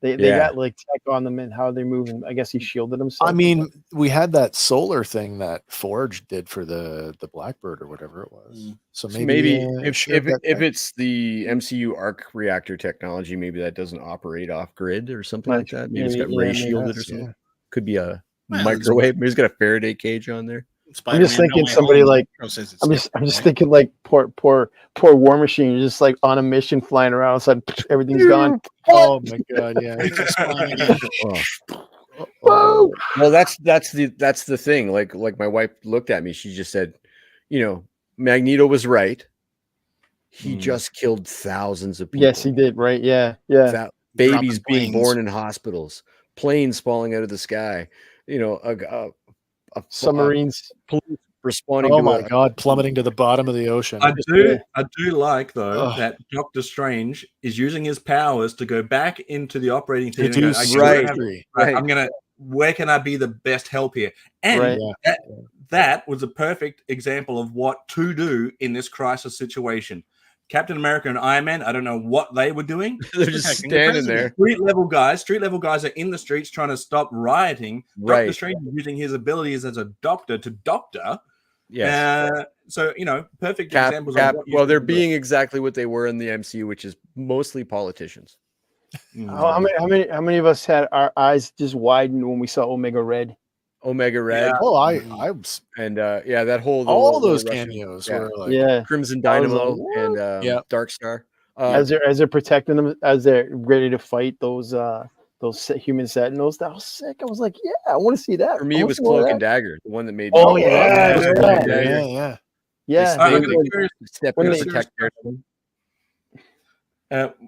They got like tech on them and how they're moving. I guess he shielded himself. I mean, we had that solar thing that Forge did for the Blackbird or whatever it was. So maybe if it's the MCU arc reactor technology, maybe that doesn't operate off grid or something like that. Maybe it's got ray shielded or something. Could be a microwave. Maybe it's got a Faraday cage on there. I'm just thinking somebody like I'm just thinking like poor War Machine, just like on a mission flying around, outside everything's gone. Oh my god, yeah. Well, that's the thing. Like my wife looked at me, she just said, Magneto was right. He just killed thousands of people. Yes, he did, right? Yeah. Babies being born in hospitals, planes falling out of the sky, submarines responding. Oh my god, plummeting to the bottom of the ocean. I do like though that Doctor Strange is using his powers to go back into the operating theater. Where can I be the best help here? And that was a perfect example of what to do in this crisis situation. Captain America and Iron Man, I don't know what they were doing. They're just standing there. Street level guys are in the streets trying to stop rioting. Right. Doctor Strange is using his abilities as a doctor to doctor. Yes. So, perfect examples of what they're being exactly what they were in the MCU, which is mostly politicians. How many of us had our eyes just widened when we saw Omega Red? Yeah. Oh, I was, and that whole all those cameos were like Crimson Dynamo and Dark Star. As they're protecting them, as they're ready to fight those human sentinels. That was sick. I was like, I want to see that. For me, it was Cloak and Dagger, the one that made. Oh yeah. Step in to protect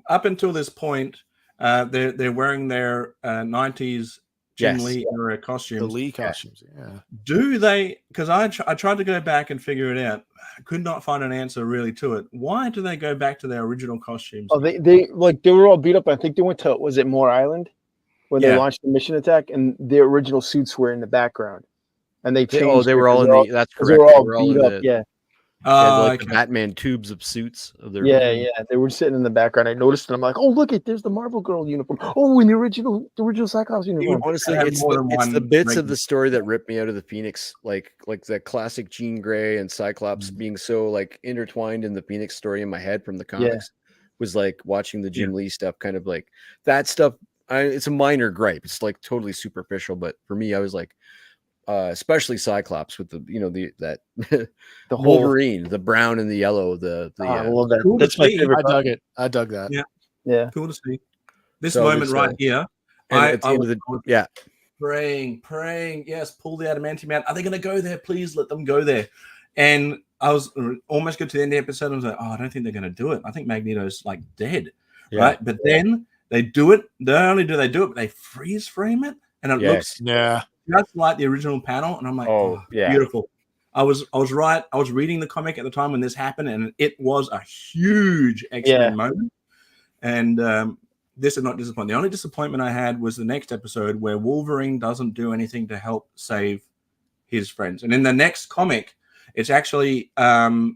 up until this point, they're wearing their 90s Jim Lee era costumes. The Lee costumes, Do they? Because I tried to go back and figure it out. I could not find an answer really to it. Why do they go back to their original costumes? Oh, they were all beat up. I think they went to, was it Moore Island, where they launched the mission attack, and their original suits were in the background, and they changed. They were all in the. That's correct. They were all beat up. The Batman tubes of suits of their. They were sitting in the background. I noticed it. I'm like, oh, look it, there's the Marvel Girl uniform. Oh, in the original Cyclops uniform. Honestly, it's the bits of the story that ripped me out of the Phoenix, like that classic Jean Grey and Cyclops being so like intertwined in the Phoenix story in my head from the comics. Was like watching the Jim Lee stuff, kind of like that stuff. It's a minor gripe. It's like totally superficial, but for me, I was like. Especially Cyclops with the the Wolverine, the brown and the yellow. I love that. Cool. That's my favorite. I dug it. I dug that. Yeah. Cool to see. This moment right here. I was praying. Yes, pull the adamantium out. Are they going to go there? Please let them go there. And I was almost good to the end of the episode. I was like, I don't think they're going to do it. I think Magneto's like dead, right? But then they do it. Not only do they do it, but they freeze frame it, and it looks just like the original panel, and I'm like, beautiful. I was right. I was reading the comic at the time when this happened, and it was a huge X-Men moment. And this is not disappointing. The only disappointment I had was the next episode where Wolverine doesn't do anything to help save his friends. And in the next comic, it's actually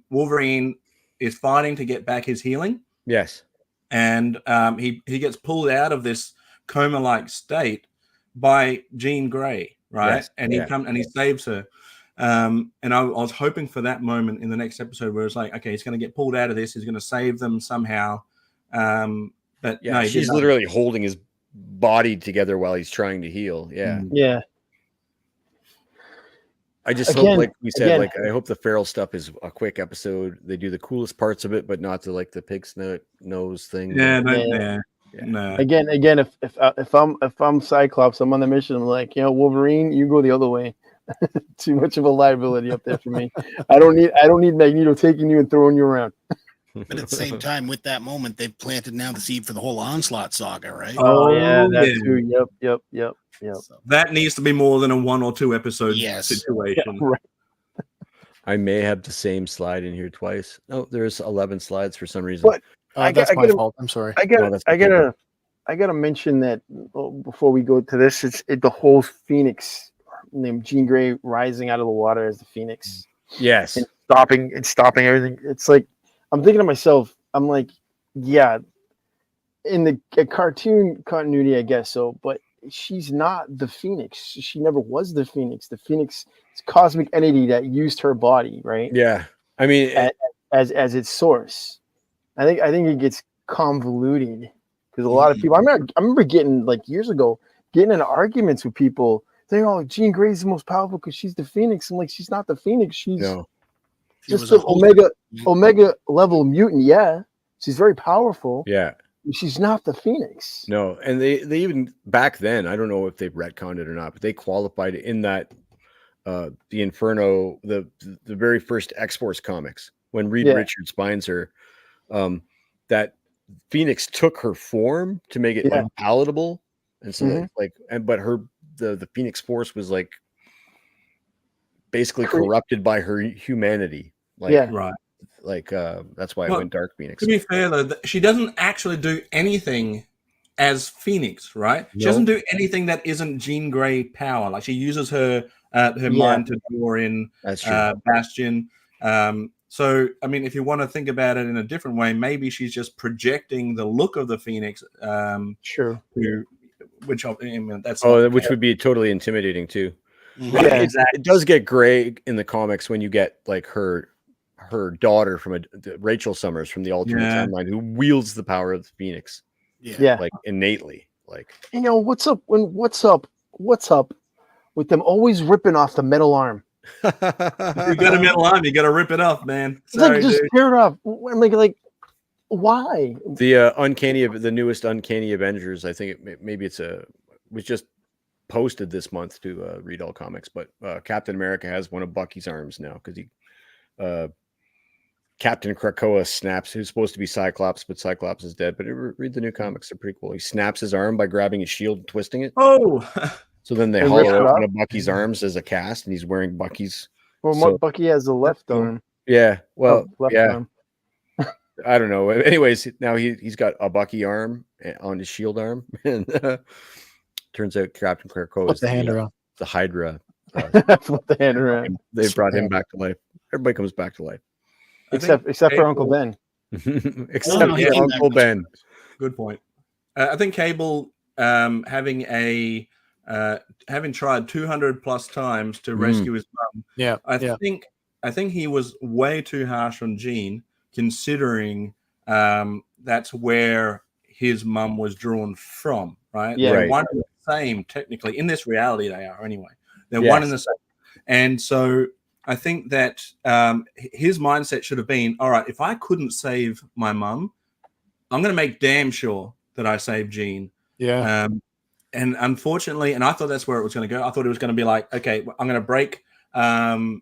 Wolverine is fighting to get back his healing. Yes. And he gets pulled out of this coma-like state by Jean Grey, right? Yes, and he comes and he saves her. And I was hoping for that moment in the next episode where it's like, okay, he's going to get pulled out of this. He's going to save them somehow. But no, she's literally holding his body together while he's trying to heal. Yeah. I just hope, like we said, I hope the feral stuff is a quick episode. They do the coolest parts of it, but not the pig's nose thing. No. Again, if I'm Cyclops, I'm on the mission. I'm like, Wolverine, you go the other way. Too much of a liability up there for me. I don't need Magneto taking you and throwing you around. But at the same time, with that moment, they've planted now the seed for the whole Onslaught saga, right? Oh yeah, that too. Yep. So that needs to be more than a 1 or 2 episode situation. Yeah, right. I may have the same slide in here twice. No, there's 11 slides for some reason. But that's my fault. I'm sorry. I gotta mention that before we go to this. It's the whole Phoenix named Jean Grey rising out of the water as the Phoenix. Yes, and stopping everything. It's like I'm thinking to myself. I'm like, in the cartoon continuity, I guess so, but she's not the Phoenix. She never was the Phoenix. The Phoenix is a cosmic entity that used her body, right? Yeah. I mean, as its source. I think it gets convoluted because a lot of people. I remember getting like years ago getting in arguments with people saying, "Oh, Jean Grey is the most powerful because she's the Phoenix." I'm like, she's not the Phoenix. She's just an omega level mutant. Yeah, she's very powerful. Yeah, she's not the Phoenix. No, and they even back then, I don't know if they've retconned it or not, but they qualified it in that the Inferno, the very first X-Force comics when Reed Richards finds her, that Phoenix took her form to make it unpalatable, and so but the Phoenix Force was like basically corrupted by her humanity. Like, that's why I went Dark Phoenix. To be fair, though, she doesn't actually do anything as Phoenix, right? She doesn't do anything that isn't Jean Grey power. Like, she uses her mind to draw in Bastion. So, I mean, if you want to think about it in a different way, maybe she's just projecting the look of the Phoenix. Which would be totally intimidating too. Right, exactly. It does get gray in the comics when you get like her daughter from Rachel Summers from the alternate timeline who wields the power of the Phoenix. Yeah, like innately. Like, what's up with them always ripping off the metal arm? You got a metal arm, you got to rip it off, man. Sorry, just tear it off. I'm like, why? The newest Uncanny Avengers, I think was just posted this month to Read All Comics, but Captain America has one of Bucky's arms now because Captain Krakoa snaps, who's supposed to be Cyclops, but Cyclops is dead. But read the new comics, they're pretty cool. He snaps his arm by grabbing his shield and twisting it. So then they hollow out one of Bucky's arms as a cast, and he's wearing Bucky's. Well, Bucky has the left arm. Yeah, well, left arm. I don't know. Anyways, now he's got a Bucky arm on his shield arm, and turns out Captain Krakoa is the Hydra. Flip the hand around. They brought him back to life. Everybody comes back to life, except for Uncle Ben. Except for Uncle Ben. Good point. I think Cable, having tried 200 plus times to rescue his mum. I think he was way too harsh on Jean, considering that's where his mum was drawn from, right? Yeah, they're one and the same, technically. In this reality, they are anyway. They're one and the same. And so I think that his mindset should have been, all right, if I couldn't save my mum, I'm going to make damn sure that I save Jean. Yeah. And unfortunately, and I thought that's where it was going to go. I thought it was going to be like, okay, I'm going to break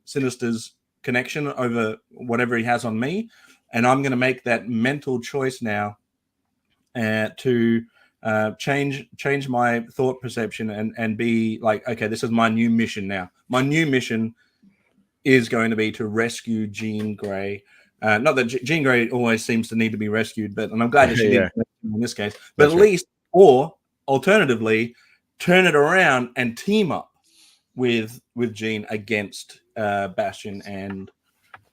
Sinister's connection over whatever he has on me, and I'm going to make that mental choice now to change my thought perception and be like, okay, this is my new mission now. My new mission is going to be to rescue Jean Grey. Not that Jean Grey always seems to need to be rescued, and I'm glad that she did in this case. But that's at least, or alternatively, turn it around and team up with Jean against Bastion and.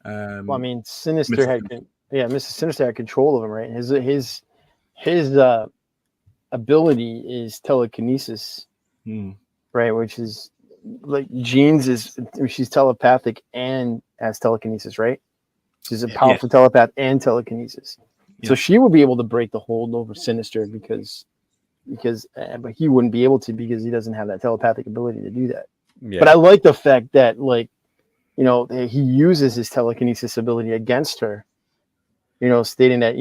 Well, I mean, Sinister Mr. Sinister had control of him, right? His ability is telekinesis, right? Which is like Jean's she's telepathic and has telekinesis, right? She's a powerful telepath and telekinesis, so she would be able to break the hold over Sinister because but he wouldn't be able to because he doesn't have that telepathic ability to do that. But I like the fact that he uses his telekinesis ability against her, stating that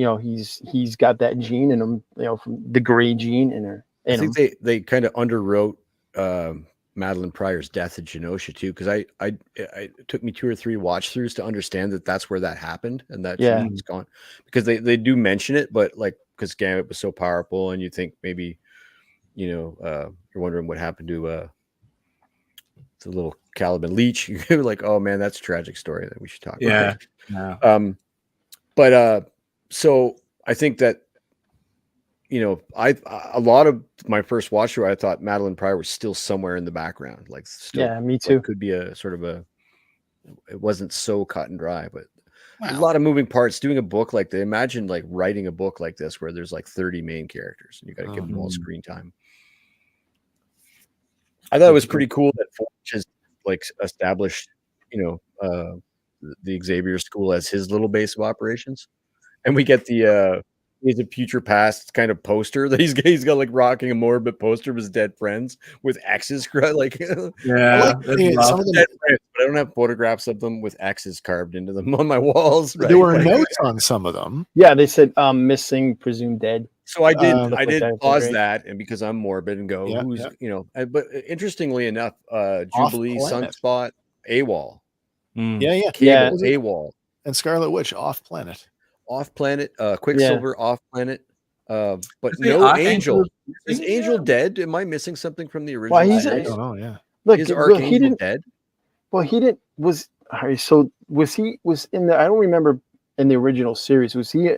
he's got that gene in him, from the gray gene in her. I think they kind of underwrote Madeline Pryor's death at Genosha too, because it took me 2 or 3 watch throughs to understand that that's where that happened and that gene was gone, because they do mention it, but because Gambit was so powerful, and you think maybe you're wondering what happened to the little Caliban Leech. You're like, oh man, that's a tragic story that we should talk about. So I think that a lot of my first watch through, I thought Madeline Pryor was still somewhere in the background, me too. Could be a sort of it wasn't so cut and dry, but a lot of moving parts. Doing a book like that, imagine like writing a book like this where there's like 30 main characters and you got to give them all screen time. I thought it was pretty cool that Forge has like established, the Xavier School as his little base of operations, and we get the he's a future past kind of poster that he's got like rocking a morbid poster of his dead friends with X's like yeah. Some of them, but I don't have photographs of them with X's carved into them on my walls. Right? There were notes on some of them. Yeah, they said missing, presumed dead. So I did pause that, and because I'm morbid and go, but interestingly enough, Jubilee, Sunspot, AWOL. Cable, AWOL, and Scarlet Witch off planet. Quicksilver off planet. But no Angel. Is Angel dead? Am I missing something from the original? Well, I don't know. Yeah. Look, is Archangel dead? Well, he didn't. Was in the? I don't remember in the original series. Was he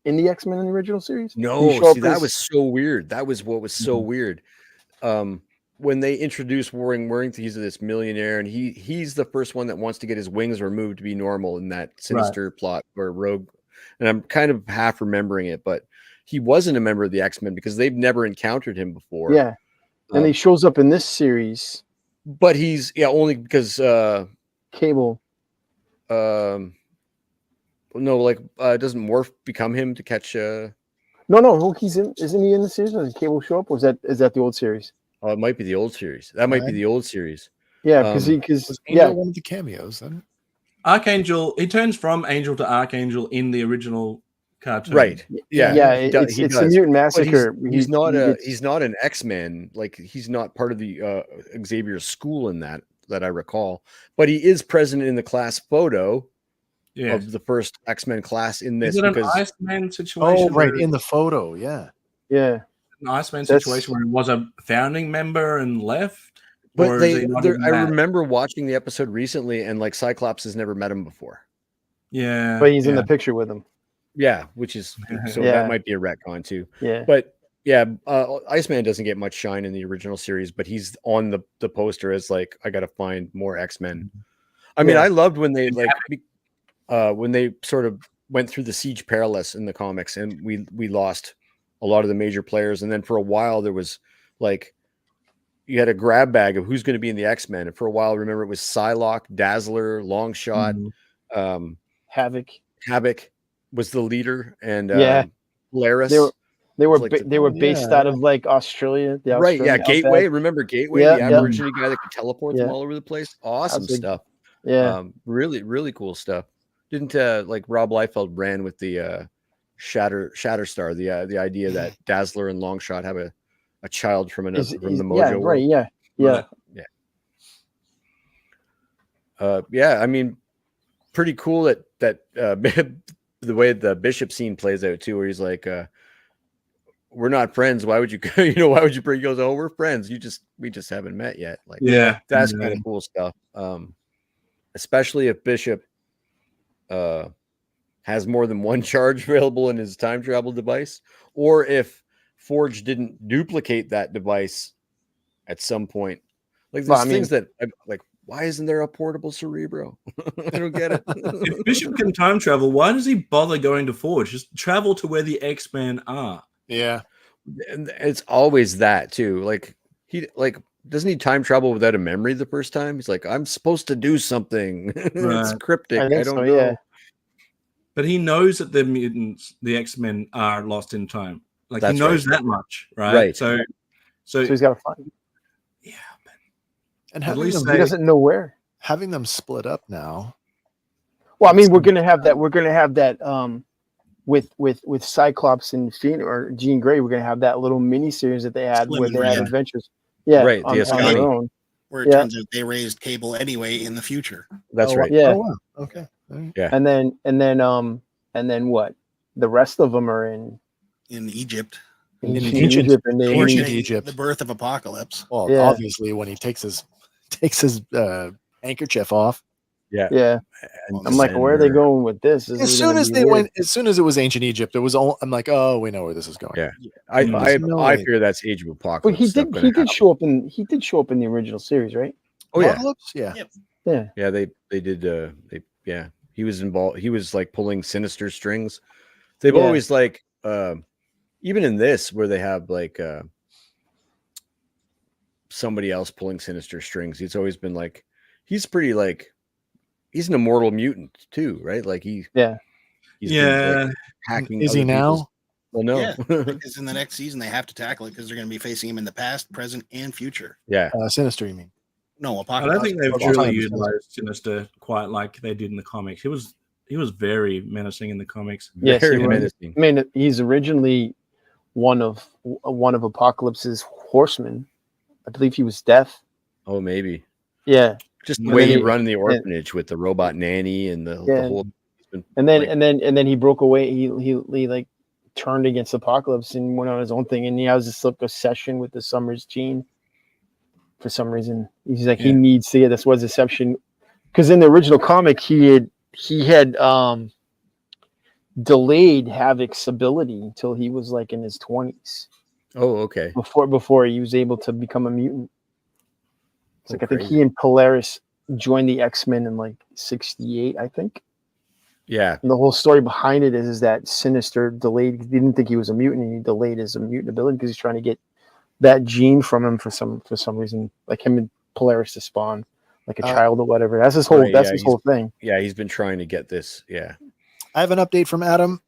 in the X-Men in the original series? No. See, that was so weird. That was what was so weird. When they introduced Worthington, he's this millionaire, and he's the first one that wants to get his wings removed to be normal in that Sinister plot or Rogue. And I'm kind of half remembering it, but he wasn't a member of the X-Men because they've never encountered him before. Yeah, and he shows up in this series, but he's only because Cable. Doesn't Morph become him to catch? No, he's in. Isn't he in the series? Does Cable show up? Or is that the old series? Oh, it might be the old series. That might be the old series. Yeah, because one of the cameos then. Archangel, he turns from Angel to Archangel in the original cartoon. Right. Yeah. It's a mutant massacre. He's not an X-Man. Like he's not part of the Xavier school in that I recall. But he is present in the class photo of the first X-Men class in this. Is it an Iceman situation? Oh, right, in the photo, yeah. Yeah. An Iceman situation where he was a founding member and left. But I remember watching the episode recently, and like Cyclops has never met him before. Yeah, but he's in the picture with him. Yeah, which is that might be a retcon too. Yeah, but Iceman doesn't get much shine in the original series, but he's on the poster as like I got to find more X-Men. I mean, I loved when they when they sort of went through the Siege Perilous in the comics, and we lost a lot of the major players, and then for a while there was like. You had a grab bag of who's going to be in the X-Men. And for a while, remember, it was Psylocke, Dazzler, Longshot, Havoc was the leader, and Polaris. They were based out of like Australia. Right, yeah, Gateway. Remember Gateway, the Aborigine guy that could teleport them all over the place? Awesome stuff. Yeah. Really, really cool stuff. Didn't like Rob Liefeld ran with the Shatterstar, the idea that Dazzler and Longshot have a child from the Mojo world. I mean, pretty cool that the way the Bishop scene plays out too, where he's like, "We're not friends. Why would you? Why would you bring?" He goes, "Oh, we're friends. We just haven't met yet." Like, that's kind of cool stuff. Especially if Bishop has more than one charge available in his time travel device, or if Forge didn't duplicate that device at some point. Like there's things that I'm like, why isn't there a portable Cerebro? I don't get it. If Bishop can time travel, why does he bother going to Forge? Just travel to where the X-Men are. Yeah. And it's always that too. Like doesn't he time travel without a memory the first time? He's like, I'm supposed to do something. It's cryptic. I don't know. Yeah. But he knows that the mutants, the X-Men, are lost in time. Like he knows that much, right? Right. So he's got to find. Yeah, but and at least he doesn't know where. Having them split up now. Well, I mean, we're gonna have that. We're gonna have that with Cyclops and Phoenix or Jean Grey. We're gonna have that little mini series that they had where they had adventures. Yeah, right. On their own. Where it turns out they raised Cable anyway in the future. That's right. Yeah. Oh, wow. Okay. Yeah. And then what? The rest of them are in Egypt. In Egypt, and Egypt. The birth of Apocalypse. Well, obviously, when he takes his handkerchief off. Yeah. I'm like, where are they going with this? As soon as it was ancient Egypt, I'm like, oh, we know where this is going. Yeah. I fear that's Age of Apocalypse. But he did show up in the original series, right? Oh yeah. Yeah. Yeah. Yeah, they did he He was involved. He was like pulling sinister strings. They've Yeah. always like, even in this where they have like somebody else pulling sinister strings. He's always been like, he's pretty like, he's an immortal mutant too, right? Like he's been, like, hacking. Is he now? Well, no. Yeah, because in the next season they have to tackle it because they're going to be facing him in the past, present, and future. Yeah, Sinister, you mean? No, I Apocalypse. don't think they've truly utilized Sinister quite like they did in the comics. He was very menacing in the comics. Yes, very menacing. I mean, he's originally one of Apocalypse's horsemen. I believe he was Death. Oh, maybe. Yeah, just the way he run the orphanage with the robot nanny and the whole. And then he broke away. He like turned against Apocalypse and went on his own thing. And he has this like obsession with the Summers gene. For some reason, he's like he needs to get this was deception because in the original comic he had delayed Havoc's ability until he was like in his 20s. Oh, okay. Before he was able to become a mutant. It's like I think he and Polaris joined the X-Men in like 68, I think. Yeah. And the whole story behind it is that Sinister delayed. He didn't think he was a mutant, and he delayed his mutant ability because he's trying to get that gene from him for some reason, like him and Polaris to spawn like a child or whatever. That's his whole. That's his whole thing. Yeah, he's been trying to get this. Yeah. I have an update from Adam.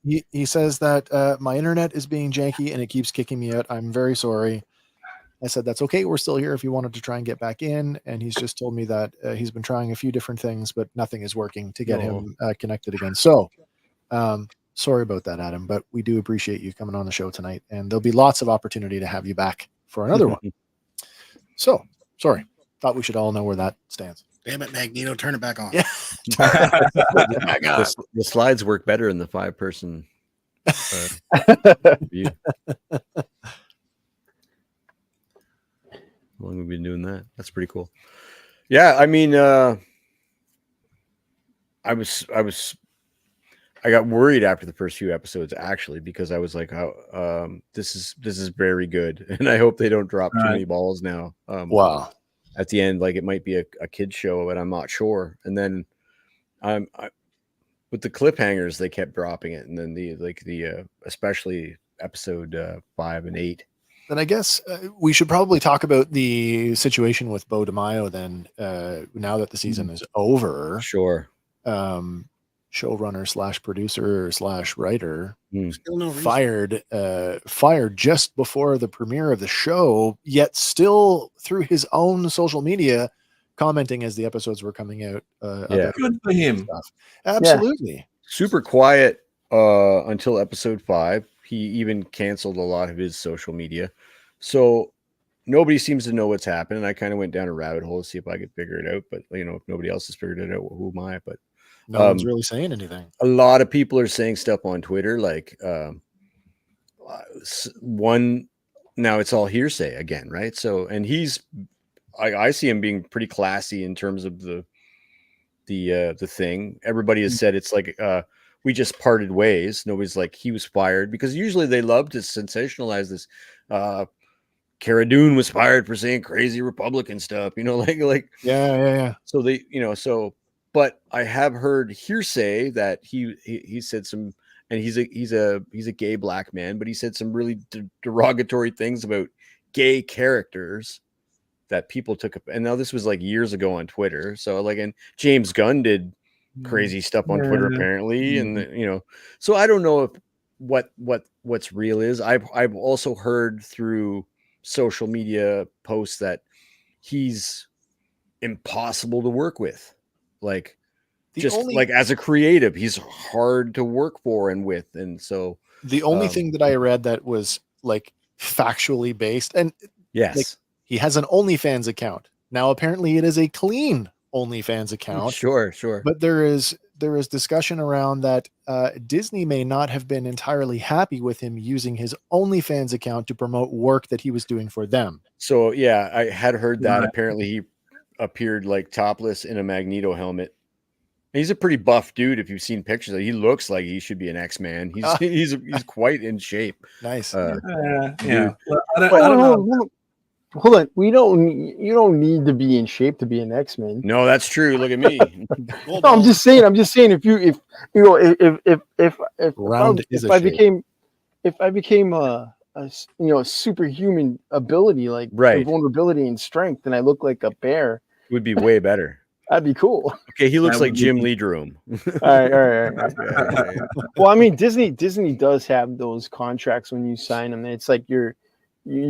He says that my internet is being janky and it keeps kicking me out. I'm very sorry. I said, that's okay. We're still here if you wanted to try and get back in. And he's just told me that he's been trying a few different things, but nothing is working to get him connected again. So sorry about that, Adam, but we do appreciate you coming on the show tonight. And there'll be lots of opportunity to have you back for another one. So sorry. Thought we should all know where that stands. Damn it, Magneto, turn it back on. Yeah. The slides work better in the 5-person view. How long have we been doing that? That's pretty cool. Yeah, I mean, I got worried after the first few episodes actually because I was like, "Oh, this is very good," and I hope they don't drop too many balls now. Wow. At the end, like it might be a kid's show, but I'm not sure. And then, with the cliffhangers, they kept dropping it, and then the especially episode 5 and 8. Then I guess we should probably talk about the situation with Bo DeMaio then, now that the season is over. Sure. Showrunner / producer / writer Still no fired just before the premiere of the show, yet still through his own social media commenting as the episodes were coming out. Good for him. Stuff. Absolutely. Yeah. Super quiet until episode 5. He even canceled a lot of his social media. So nobody seems to know what's happening. I kind of went down a rabbit hole to see if I could figure it out. But, if nobody else has figured it out, who am I? But no one's really saying anything. A lot of people are saying stuff on Twitter. Like now it's all hearsay again, right? So, and I see him being pretty classy in terms of the thing. Everybody has said it's like, we just parted ways. Nobody's like he was fired because usually they love to sensationalize this. Cara Dune was fired for saying crazy Republican stuff, like yeah. So they, but I have heard hearsay that he said some, and he's a gay black man, but he said some really derogatory things about gay characters that people took up. And now this was like years ago on Twitter. So and James Gunn did crazy stuff on Twitter apparently, and so I don't know if what's real is. I've also heard through social media posts that he's impossible to work with, like as a creative, he's hard to work for and with, and so the only thing that I read that was like factually based, and yes, he has an OnlyFans account now. Apparently, it is a clean OnlyFans account. Sure. But there is discussion around that Disney may not have been entirely happy with him using his OnlyFans account to promote work that he was doing for them. So yeah, I had heard that. Apparently he appeared like topless in a Magneto helmet. He's a pretty buff dude. If you've seen pictures of him, he looks like he should be an X-Man. He's quite in shape. Nice. Yeah. Well, I don't know. hold on. You don't need to be in shape to be an X-Men. No, that's true. Look at me. No, I'm just saying. If I became a superhuman ability like invulnerability and strength, and I look like a bear, it would be way better. That'd be cool. Okay, he looks like Jim Lee drew him. All right. Yeah. Well, I mean, Disney does have those contracts when you sign them. It's like you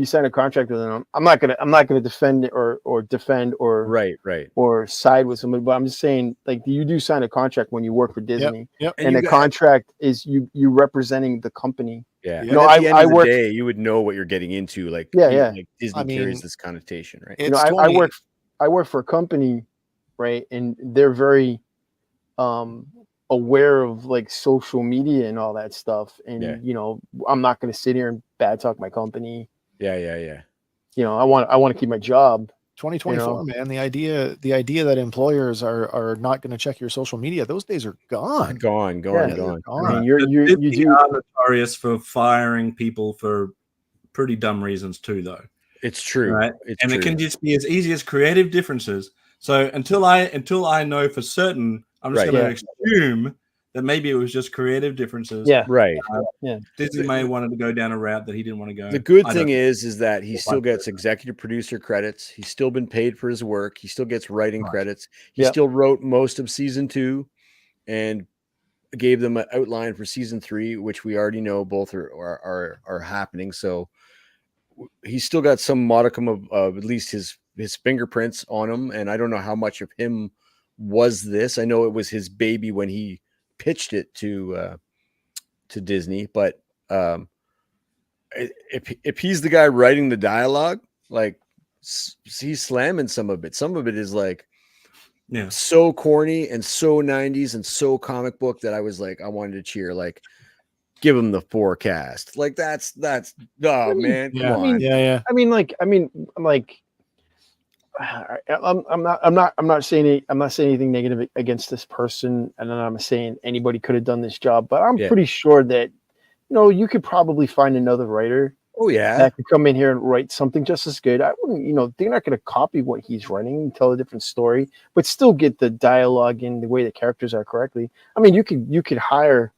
sign a contract with them. I'm not gonna defend or defend or or side with somebody, but I'm just saying, like, you do sign a contract when you work for Disney. Yep. And the contract is you representing the company. Yeah. You know, at the end of the day, you would know what you're getting into. Like, like Disney carries this connotation, right? You know, I work for a company, right, and they're very aware of like social media and all that stuff. And you know, I'm not going to sit here and bad talk my company. Yeah. You know, I want to keep my job. 2024, man. The idea that employers are not going to check your social media, those days are gone. Gone. I mean, you are notorious for firing people for pretty dumb reasons too, though. It's true, right? It can just be as easy as creative differences. So until I know for certain, I'm just going to assume that maybe it was just creative differences. Yeah, right. Disney may have wanted to go down a route that he didn't want to go. The good thing is that he still gets executive producer credits. He's still been paid for his work. He still gets writing credits. He still wrote most of season 2 and gave them an outline for season 3, which we already know both are happening. So he's still got some modicum of at least his fingerprints on him. And I don't know how much of him was this. I know it was his baby when he pitched it to Disney, but if he's the guy writing the dialogue, like, he's slamming some of it. Some of it is like so corny and so 90s and so comic book that I was like, I wanted to cheer. Like, give him the forecast. Like, that's man. Come on. I mean, I'm not saying anything negative against this person, and I'm not saying anybody could have done this job, but I'm pretty sure that, you know, you could probably find another writer. Oh yeah, that could come in here and write something just as good. I wouldn't, you know, they're not going to copy what he's writing and tell a different story, but still get the dialogue and the way the characters are correctly. I mean, you could hire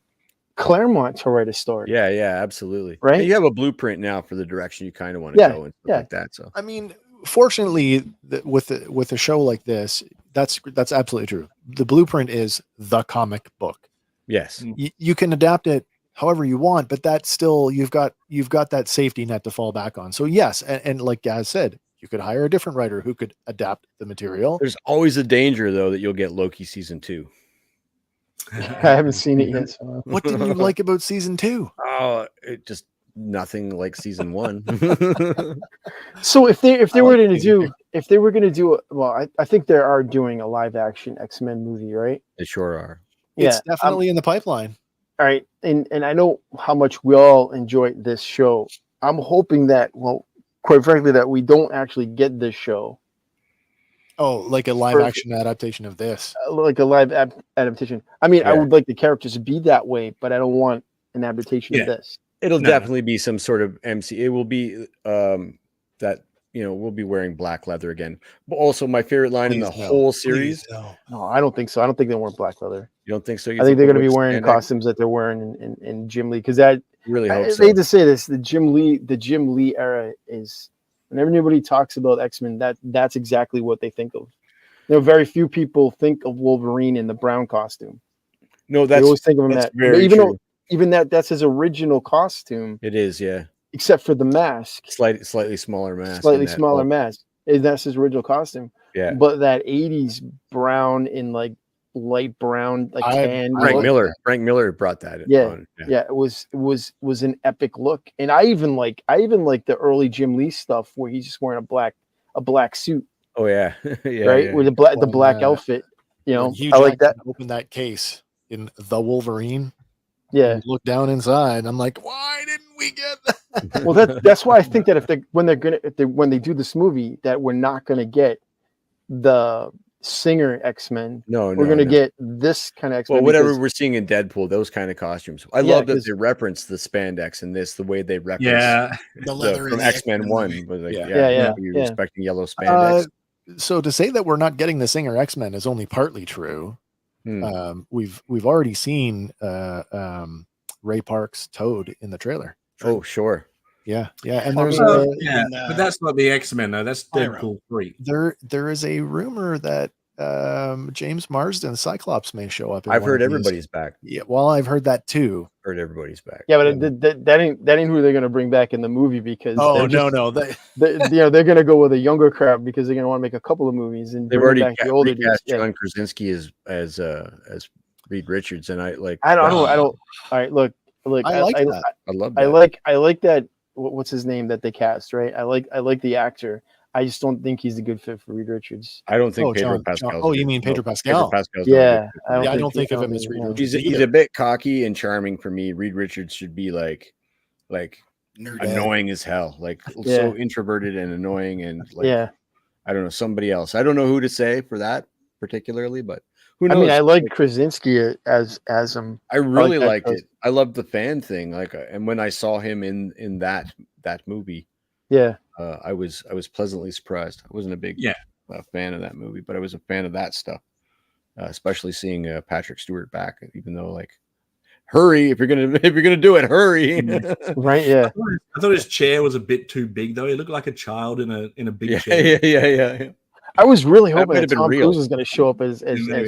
Claremont to write a story. Yeah, absolutely. Right, you have a blueprint now for the direction you kind of want to go and stuff like that. So I mean, fortunately, with a show like this, that's absolutely true. The blueprint is the comic book. Yes, you can adapt it however you want, but that's still you've got that safety net to fall back on. So yes, and like Gaz said, you could hire a different writer who could adapt the material. There's always a danger though that you'll get Loki season 2. I haven't seen it yet. So. What didn't you like about season 2? Oh, it just nothing like season 1. So if they were going to do well, I think they are doing a live action X-Men movie, right? They sure are. It's definitely in the pipeline. All right, and I know how much we all enjoy this show. I'm hoping that, well, quite frankly, that we don't actually get this show. Oh, like a live action adaptation of this, like a live adaptation. I mean, I would like the characters to be that way, but I don't want an adaptation of this. It'll definitely be some sort of MC. It will be that, you know, we'll be wearing black leather again. But also, my favorite line in the whole series. No, I don't think so. I don't think they wear black leather. You don't think so? I think they're going to be wearing costumes that they're wearing in Jim Lee, because that really hope so. They hate to say this, the Jim Lee era is, whenever anybody talks about X-Men, that's exactly what they think of. You know, very few people think of Wolverine in the brown costume. No, they always think of him that. Very true. Even that's his original costume. It is, yeah. Except for the mask. Slightly smaller mask. Slightly smaller mask. That's his original costume. Yeah. But that 80s brown in like light brown, like tan. Frank Miller brought that. Yeah. It was an epic look. And I even like the early Jim Lee stuff where he's just wearing a black suit. Oh yeah. Right? With the black outfit. You know, I like that. Open that case in The Wolverine. Yeah. Look down inside. I'm like, why didn't we get that? Well, that's why I think that when they do this movie, that we're not gonna get the Singer X-Men. No, we're gonna get this kind of X-Men. Well, whatever we're seeing in Deadpool, those kind of costumes. I love that they reference the spandex in this, the way they reference the leather from X-Men 1. Was like, you're respecting yellow spandex. So to say that we're not getting the Singer X-Men is only partly true. We've already seen Ray Park's Toad in the trailer. Oh, sure. Yeah, and there's but that's not the X-Men though. That's Deadpool 3. There is a rumor that James Marsden Cyclops may show up. I've heard everybody's back. Yeah, well, I've heard that too. Heard everybody's back. Yeah, but that ain't who they're gonna bring back in the movie because they're gonna go with a younger crowd because they're gonna want to make a couple of movies and they've already back the older dudes. John Krasinski as Reed Richards, and I don't. All right, look. I like that. I love that. I like that. What's his name that they cast? Right. I like the actor. I just don't think he's a good fit for Reed Richards. I don't think Pedro Pascal. Oh, you mean Pedro Pascal? Yeah, I don't think of him as Reed Richards. He's a bit cocky and charming for me. Reed Richards should be like annoying as hell, so introverted and annoying and I don't know, somebody else. I don't know who to say for that particularly, but who knows? I mean, I like Krasinski as him. I really liked it. I loved the fan thing. And when I saw him in that movie, I was pleasantly surprised. I wasn't a big fan of that movie, but I was a fan of that stuff, especially seeing Patrick Stewart back. Even though, hurry if you're gonna do it, hurry. Right? Yeah. I thought his chair was a bit too big, though. He looked like a child in a big chair. Yeah. I was really hoping that Tom Cruise was going to show up as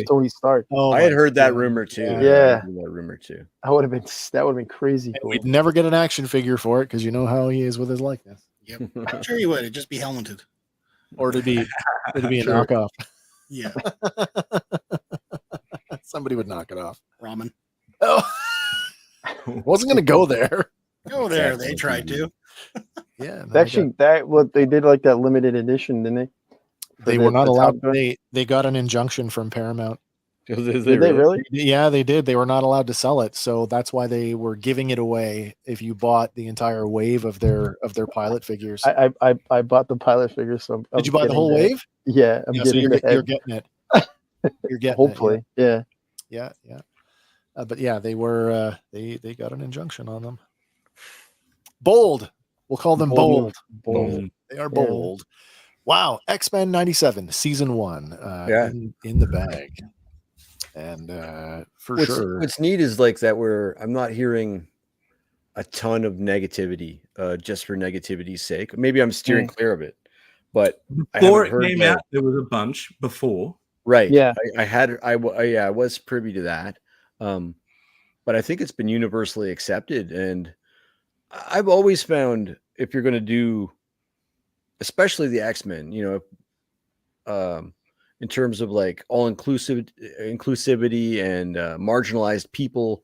Tony Stark. Oh, I had heard that rumor too. Yeah, that rumor too. That would have been crazy. Cool. We'd never get an action figure for it because you know how he is with his likeness. Yep, I'm sure you would. It'd just be helmeted, or it'd be a knockoff. Yeah, somebody would knock it off. Ramen. Oh, wasn't going to go there. Go there. They tried to. Yeah, actually, they did that limited edition, didn't they? They were not allowed. They got an injunction from Paramount. Did they really? Yeah, they did. They were not allowed to sell it, so that's why they were giving it away. If you bought the entire wave of their pilot figures, I bought the pilot figures. So did you buy the whole wave? Yeah, so you're getting it. You're getting hopefully, it, yeah. But yeah, they were. They got an injunction on them. Bold. We'll call them bold. They are bold. Wow, X-Men 97 season 1 in the bag. And sure. What's neat is that I'm not hearing a ton of negativity just for negativity's sake. Maybe I'm steering clear of it. But before it came out, there was a bunch before. Right. Yeah. I was privy to that. But I think it's been universally accepted. And I've always found if you're going to do especially the X-Men, in terms of all inclusivity and marginalized people,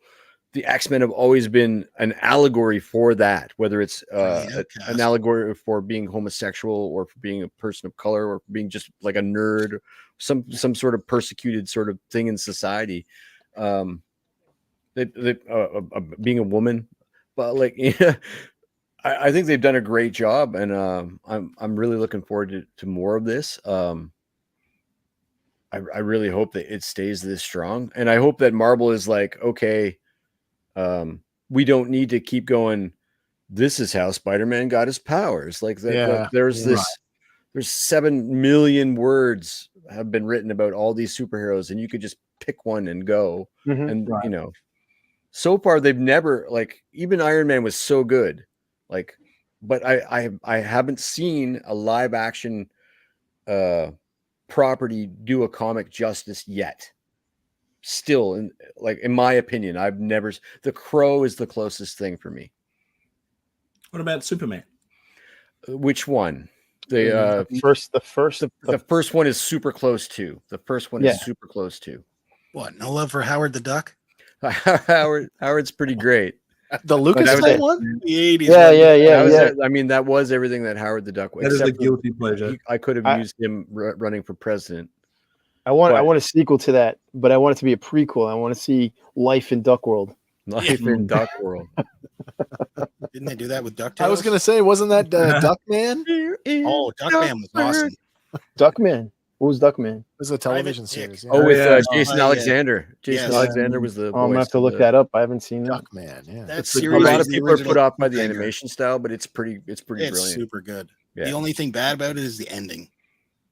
the X-Men have always been an allegory for that, whether it's an allegory for being homosexual or for being a person of color or for being just like a nerd, some sort of persecuted sort of thing in society. Being a woman, but I think they've done a great job, and I'm really looking forward to more of this. I really hope that it stays this strong, and I hope that Marvel is okay, we don't need to keep going. This is how Spider-Man got his powers. There's 7 million words have been written about all these superheroes, and you could just pick one and go. Mm-hmm. And so far they've never even Iron Man was so good. But I haven't seen a live action property do a comic justice yet. Still, in my opinion, I've never. The Crow is the closest thing for me. What about Superman? Which one? The first one is super close to. The first one is super close to. What? No love for Howard the Duck? Howard's pretty great. The Lucasfilm one? The 80s. Yeah. That was everything that Howard the Duck was. That is a guilty pleasure. I could have used him running for president. I want a sequel to that, but I want it to be a prequel. I want to see Life in Duck World. Life in Duck World. Didn't they do that with DuckTales? I was going to say, wasn't that Duckman? Oh, Duckman was awesome. Duckman. What was Duckman? It was a television series. Yeah. Oh, with Jason Alexander. Jason Alexander was the. I'm gonna have to look that up. I haven't seen that. Duckman. Yeah, that series. A lot of people are put off by the animation style, but it's pretty brilliant. Super good. Yeah. The only thing bad about it is the ending.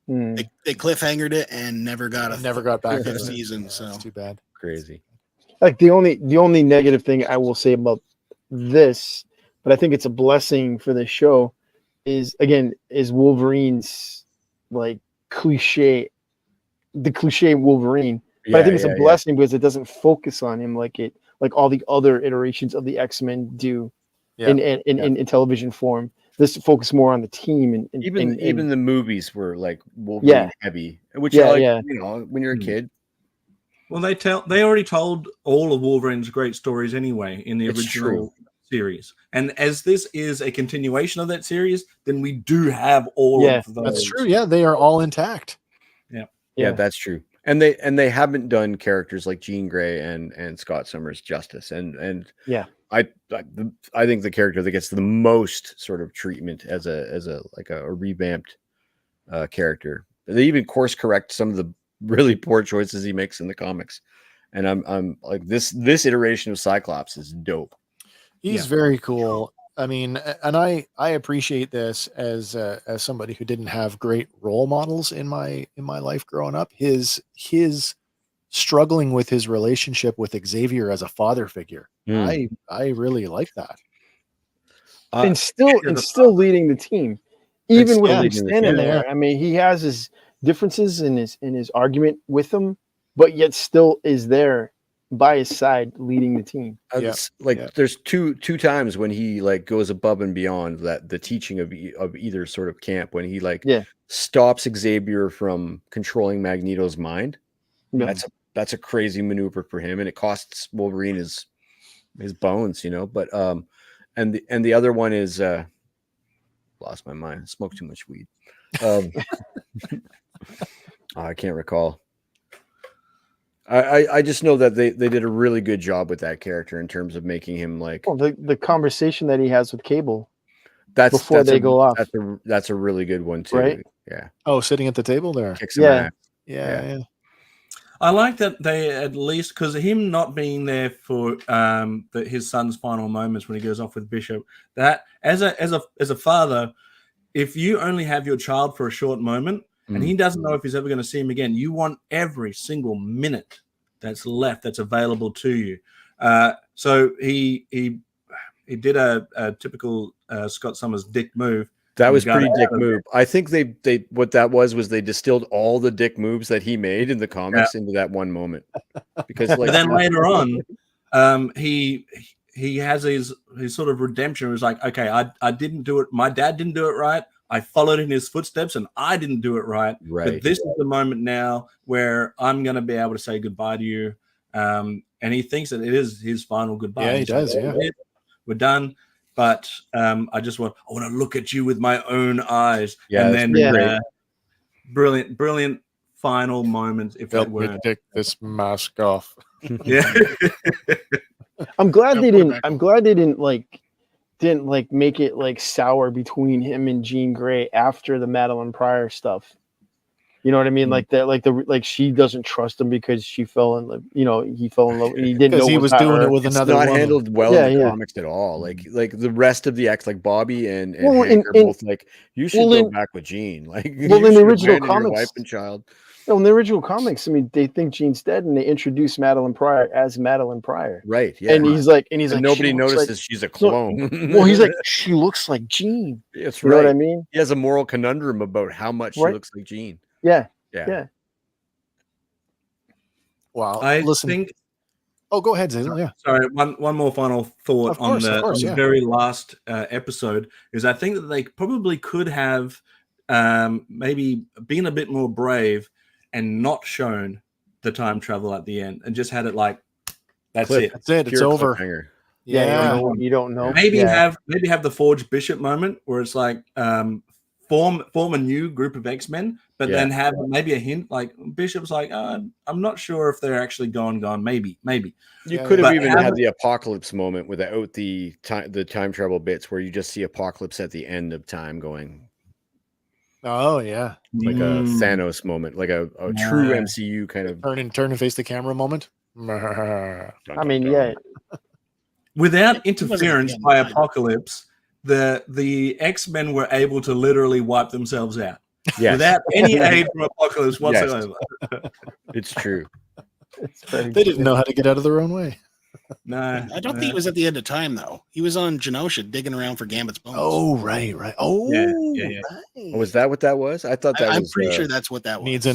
They cliffhangered it and never got back to the season. So that's too bad. Crazy. Like the only negative thing I will say about this, but I think it's a blessing for the show, is Wolverine's like cliche Wolverine. But I think it's a blessing because it doesn't focus on him like all the other iterations of the X-Men do in television form. This focus more on the team and even the movies were like Wolverine heavy, which you know, when you're a kid. Well, they already told all of Wolverine's great stories anyway in the original series, and as this is a continuation of that series, then we do have all of those. That's true. Yeah, they are all intact. Yeah, that's true. And they haven't done characters like Jean Grey and Scott Summers justice, and I think the character that gets the most sort of treatment as a revamped character. They even course correct some of the really poor choices he makes in the comics, and I'm like this iteration of Cyclops is dope. He's very cool. I mean, and I appreciate this as somebody who didn't have great role models in my life growing up. His struggling with his relationship with Xavier as a father figure. I really like that. And still leading the team, even with him standing there. I mean, he has his differences in his argument with them, but yet still is there by his side leading the team. There's two times when he like goes above and beyond that the teaching of either sort of camp, when he stops Xavier from controlling Magneto's mind. That's a crazy maneuver for him, and it costs Wolverine his bones, you know. But and the other one is lost my mind. Smoked too much weed. I can't recall. I just know that they did a really good job with that character in terms of making him like the conversation that he has with Cable. That's go off. That's a really good one too. Right? Yeah. Oh, sitting at the table there. Yeah. I like that they at least, because him not being there for his son's final moments when he goes off with Bishop. That as a father, if you only have your child for a short moment and he doesn't know if he's ever going to see him again, you want every single minute that's left that's available to you. So he did a typical Scott Summers dick move. That was pretty dick move. I think they what that was they distilled all the dick moves that he made in the comics into that one moment. Because but then later on, he has his sort of redemption. It was like, okay, I didn't do it. My dad didn't do it right. I followed in his footsteps and I didn't do it right. But this is the moment now where I'm going to be able to say goodbye to you. And he thinks that it is his final goodbye. Yeah, he does. Yeah, we're done. But I want to look at you with my own eyes. Yeah, and then brilliant final moment. If that were take this mask off. Yeah. I'm glad they didn't make it like sour between him and Jean Grey after the Madeline Pryor stuff. You know what I mean? Like that, like she doesn't trust him because she fell in love. You know, he fell in love. And he didn't know he was doing it with another. Not handled well in the comics at all. Like the rest of the X, like Bobby and Hank are both like, you should go back with Jean. Like, in the original comics, wife and child. No, in the original comics, I mean, they think Jean's dead, and they introduce Madeline Pryor as Madeline Pryor. Right. Yeah. And he's like, nobody notices she's a clone. Well, he's like, she looks like Jean. That's right. You know what I mean? He has a moral conundrum about how much she looks like Jean. Yeah. Wow. I think. Oh, go ahead, Xazyl. Yeah. Sorry, one more final thought on the very last episode is I think that they probably could have maybe been a bit more brave and not shown the time travel at the end and just had it like that's it. That's it. It's over. Yeah. You don't know. Maybe have the Forge Bishop moment where it's like form a new group of X-Men, but then have maybe a hint like Bishop's like, I'm not sure if they're actually gone. Maybe. You could have even had the Apocalypse moment without the time travel bits where you just see Apocalypse at the end of time going. Oh yeah, like a Thanos moment, like a true MCU kind of turn and face the camera moment. I mean, yeah. Without interference by Apocalypse, the X-Men were able to literally wipe themselves out. Yes. Without any aid from Apocalypse whatsoever. Yes. It's true. They didn't know how to get out of their own way. No, I don't think he was at the end of time though. He was on Genosha digging around for Gambit's bones. Oh, right. Oh, yeah. Right. Oh, was that what that was? I thought that I'm was. pretty sure that's what that was. Needs a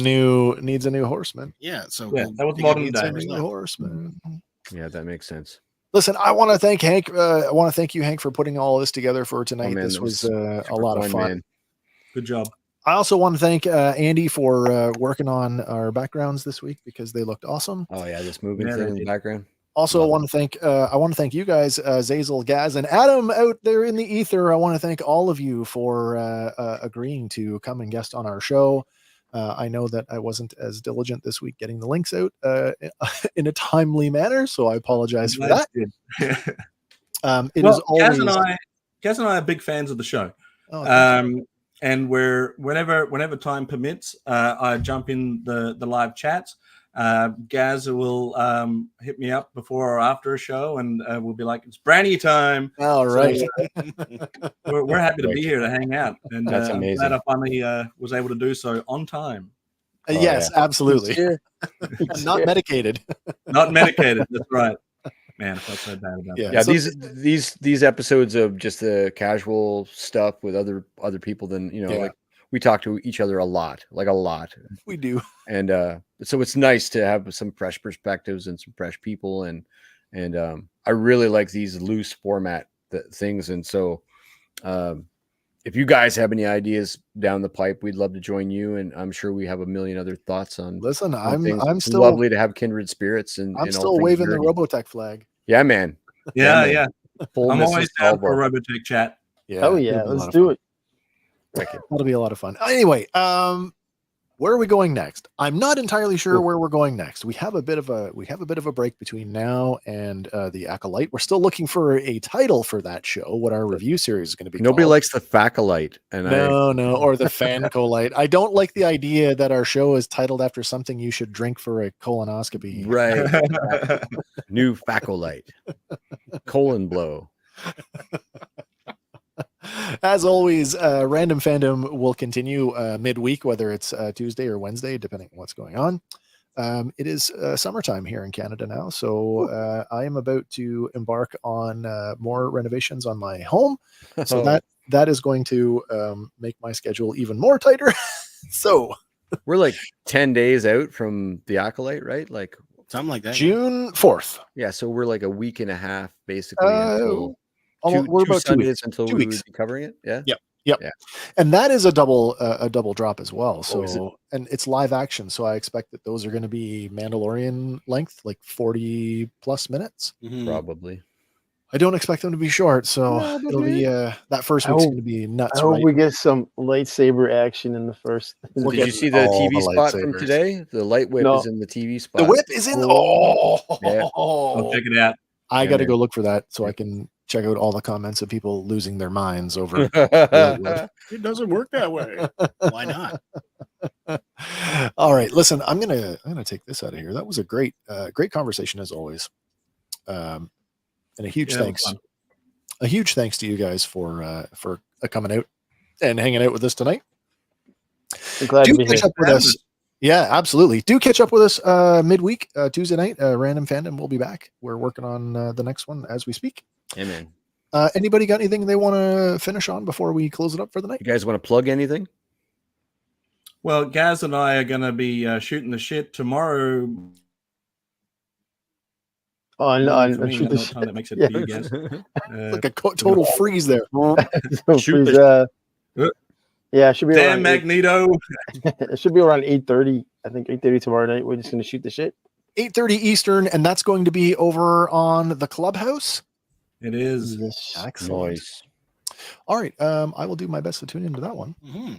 new horseman. Yeah, so that was modern day. New horseman. Yeah, that makes sense. Listen, I want to thank Hank. I want to thank you, Hank, for putting all this together for tonight. Man, this was a lot of fun. Man. Good job. I also want to thank Andy for working on our backgrounds this week because they looked awesome. Oh yeah, this moving thing in the background. Also, I want to thank you guys, Xazyl, Gazz, and Adam out there in the ether. I want to thank all of you for agreeing to come and guest on our show. I know that I wasn't as diligent this week getting the links out in a timely manner, so I apologize for that. It is always Gaz and I are big fans of the show. And whenever time permits, I jump in the live chats. Gaz will hit me up before or after a show, and we'll be like, "It's Brandy time." All right. So, we're happy to be here to hang out, and that's amazing. I'm glad I finally was able to do so on time. Yes, absolutely. Not medicated. Not medicated. That's right. Man, I felt so bad about that. Yeah, so these episodes of just the casual stuff with other people, then like we talk to each other a lot. We do, and so it's nice to have some fresh perspectives and some fresh people, and I really like these loose format things, and so if you guys have any ideas down the pipe, we'd love to join you, and I'm sure we have a million other thoughts on. Listen, on I'm still lovely to have kindred spirits, and I'm still waving the Robotech flag. Yeah, man. Yeah. I'm always down for a Robotech chat. Yeah. Oh yeah, let's do it. That'll be a lot of fun. Anyway, where are we going next? I'm not entirely sure where we're going next. We have a bit of a break between now and the Acolyte. We're still looking for a title for that show. What our review series is going to be. Nobody called. likes the Facolite, and no, or the Fancolite. I don't like the idea that our show is titled after something you should drink for a colonoscopy. Right. New Facolite. Colon blow. As always, Random Fandom will continue midweek, whether it's Tuesday or Wednesday, depending on what's going on. It is summertime here in Canada now, so I am about to embark on more renovations on my home. So that is going to make my schedule even more tighter. So we're like 10 days out from the Acolyte, right? Like something like that. June 4th. Yeah, so we're like a week and a half basically until we're about 2 weeks until 2 we weeks. would be covering it. Yeah. Yep. Yeah. And that is a double drop as well. So is it? And it's live action. So I expect that those are going to be Mandalorian length, like 40 plus minutes. Probably. I don't expect them to be short. So it'll be that first week's going to be nuts. I hope we get some lightsaber action in the first. Did you see the TV spot from today? The light whip is in the TV spot. The whip is in. I'll check it out. I got to go look for that so I can check out all the comments of people losing their minds over. It doesn't work that way. Why not? All right, listen. I'm gonna take this out of here. That was a great conversation as always. And a huge thanks to you guys for coming out and hanging out with us tonight. Glad to be here. Up with us. Yeah, absolutely. Do catch up with us midweek, Tuesday night. Random Fandom will be back. We're working on the next one as we speak. Amen. Anybody got anything they want to finish on before we close it up for the night? You guys want to plug anything? Well, Gaz and I are going to be shooting the shit tomorrow. Shoot the shit. That makes it for you guys. Like a total freeze there. Shoot yeah, it should be damn Magneto. It should be around 8:30. I think 8:30 tomorrow night. We're just going to shoot the shit. 8:30 Eastern, and that's going to be over on the Clubhouse. It is. Excellent. Nice. All right. I will do my best to tune into that one. Do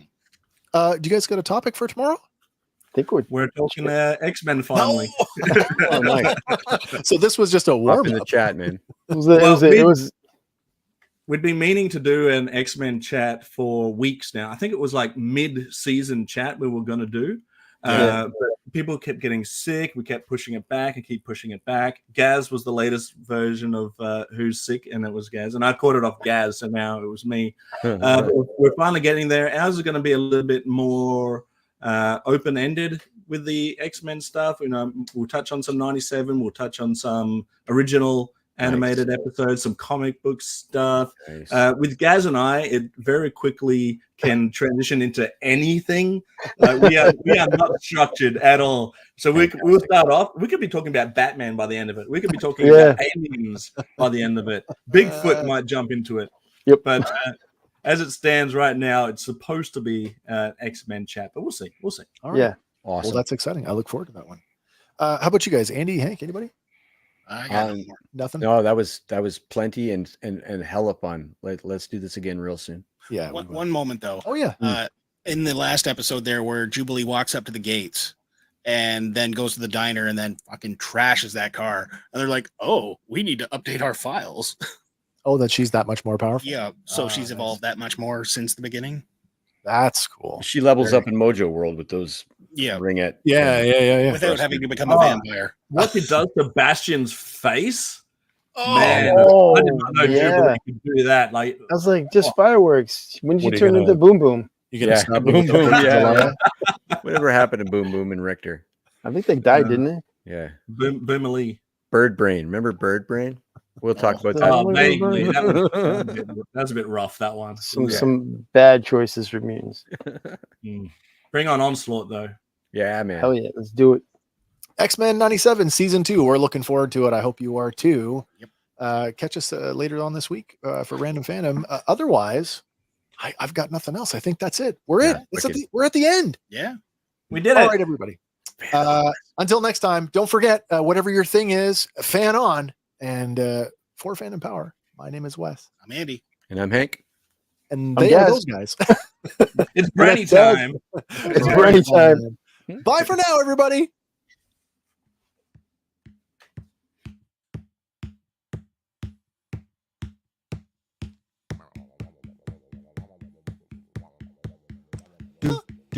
you guys got a topic for tomorrow? I think we're talking X-Men finally. No! Oh, nice. So this was just a warm in the chat, man. It was we'd been meaning to do an X-Men chat for weeks now. I think it was like mid-season chat we were going to do. But people kept getting sick. We kept pushing it back and keep pushing it back. Gaz was the latest version of Who's Sick, and it was Gaz. And I caught it off Gaz, so now it was me. We're finally getting there. Ours is going to be a little bit more open-ended with the X-Men stuff. You know, we'll touch on some 97. We'll touch on some original animated episodes, some comic book stuff. Nice. With Gaz and I, it very quickly can transition into anything. We are not structured at all. So we'll start off. We could be talking about Batman by the end of it. We could be talking about aliens by the end of it. Bigfoot might jump into it. Yep. But as it stands right now, it's supposed to be X-Men chat, but we'll see. We'll see. All right. Yeah. Awesome. Well, that's exciting. I look forward to that one. How about you guys? Andy, Hank, anybody? I got nothing. No, that was plenty and hella fun. Let's do this again real soon. Yeah. One moment though. Oh yeah. In the last episode there, where Jubilee walks up to the gates and then goes to the diner and then fucking trashes that car, and they're like, "Oh, we need to update our files." Oh, that she's that much more powerful. Yeah. So she's evolved that much more since the beginning. That's cool. She levels up in Mojo World with those ringette. Yeah. Without having to become a vampire. What it does to Bastion's face? Oh, man, I did not know Jubilee could do that. Like, I was like, just fireworks. When did you turn into Boom Boom? You get Boom Boom. Yeah. Whatever happened to Boom Boom and Richter? I think they died, didn't they? Yeah. Boomerly. Bird Brain. Remember Bird Brain? We'll talk about that. Vaguely. That's a bit rough, that one. Some bad choices for mutants. Bring on Onslaught, though. Yeah, man. Hell yeah. Let's do it. X-Men 97 season 2. We're looking forward to it. I hope you are too. Yep. Catch us later on this week for Random Fandom. Otherwise, I've got nothing else. I think that's it. We're at the end. Yeah. We did it. All right, everybody. Until next time, don't forget, whatever your thing is, fan on. And for Fandom Power, my name is Wes. I'm Andy. And I'm Hank. And they are those guys. It's Brandy time. It's Brandy time. Bye for now, everybody. Do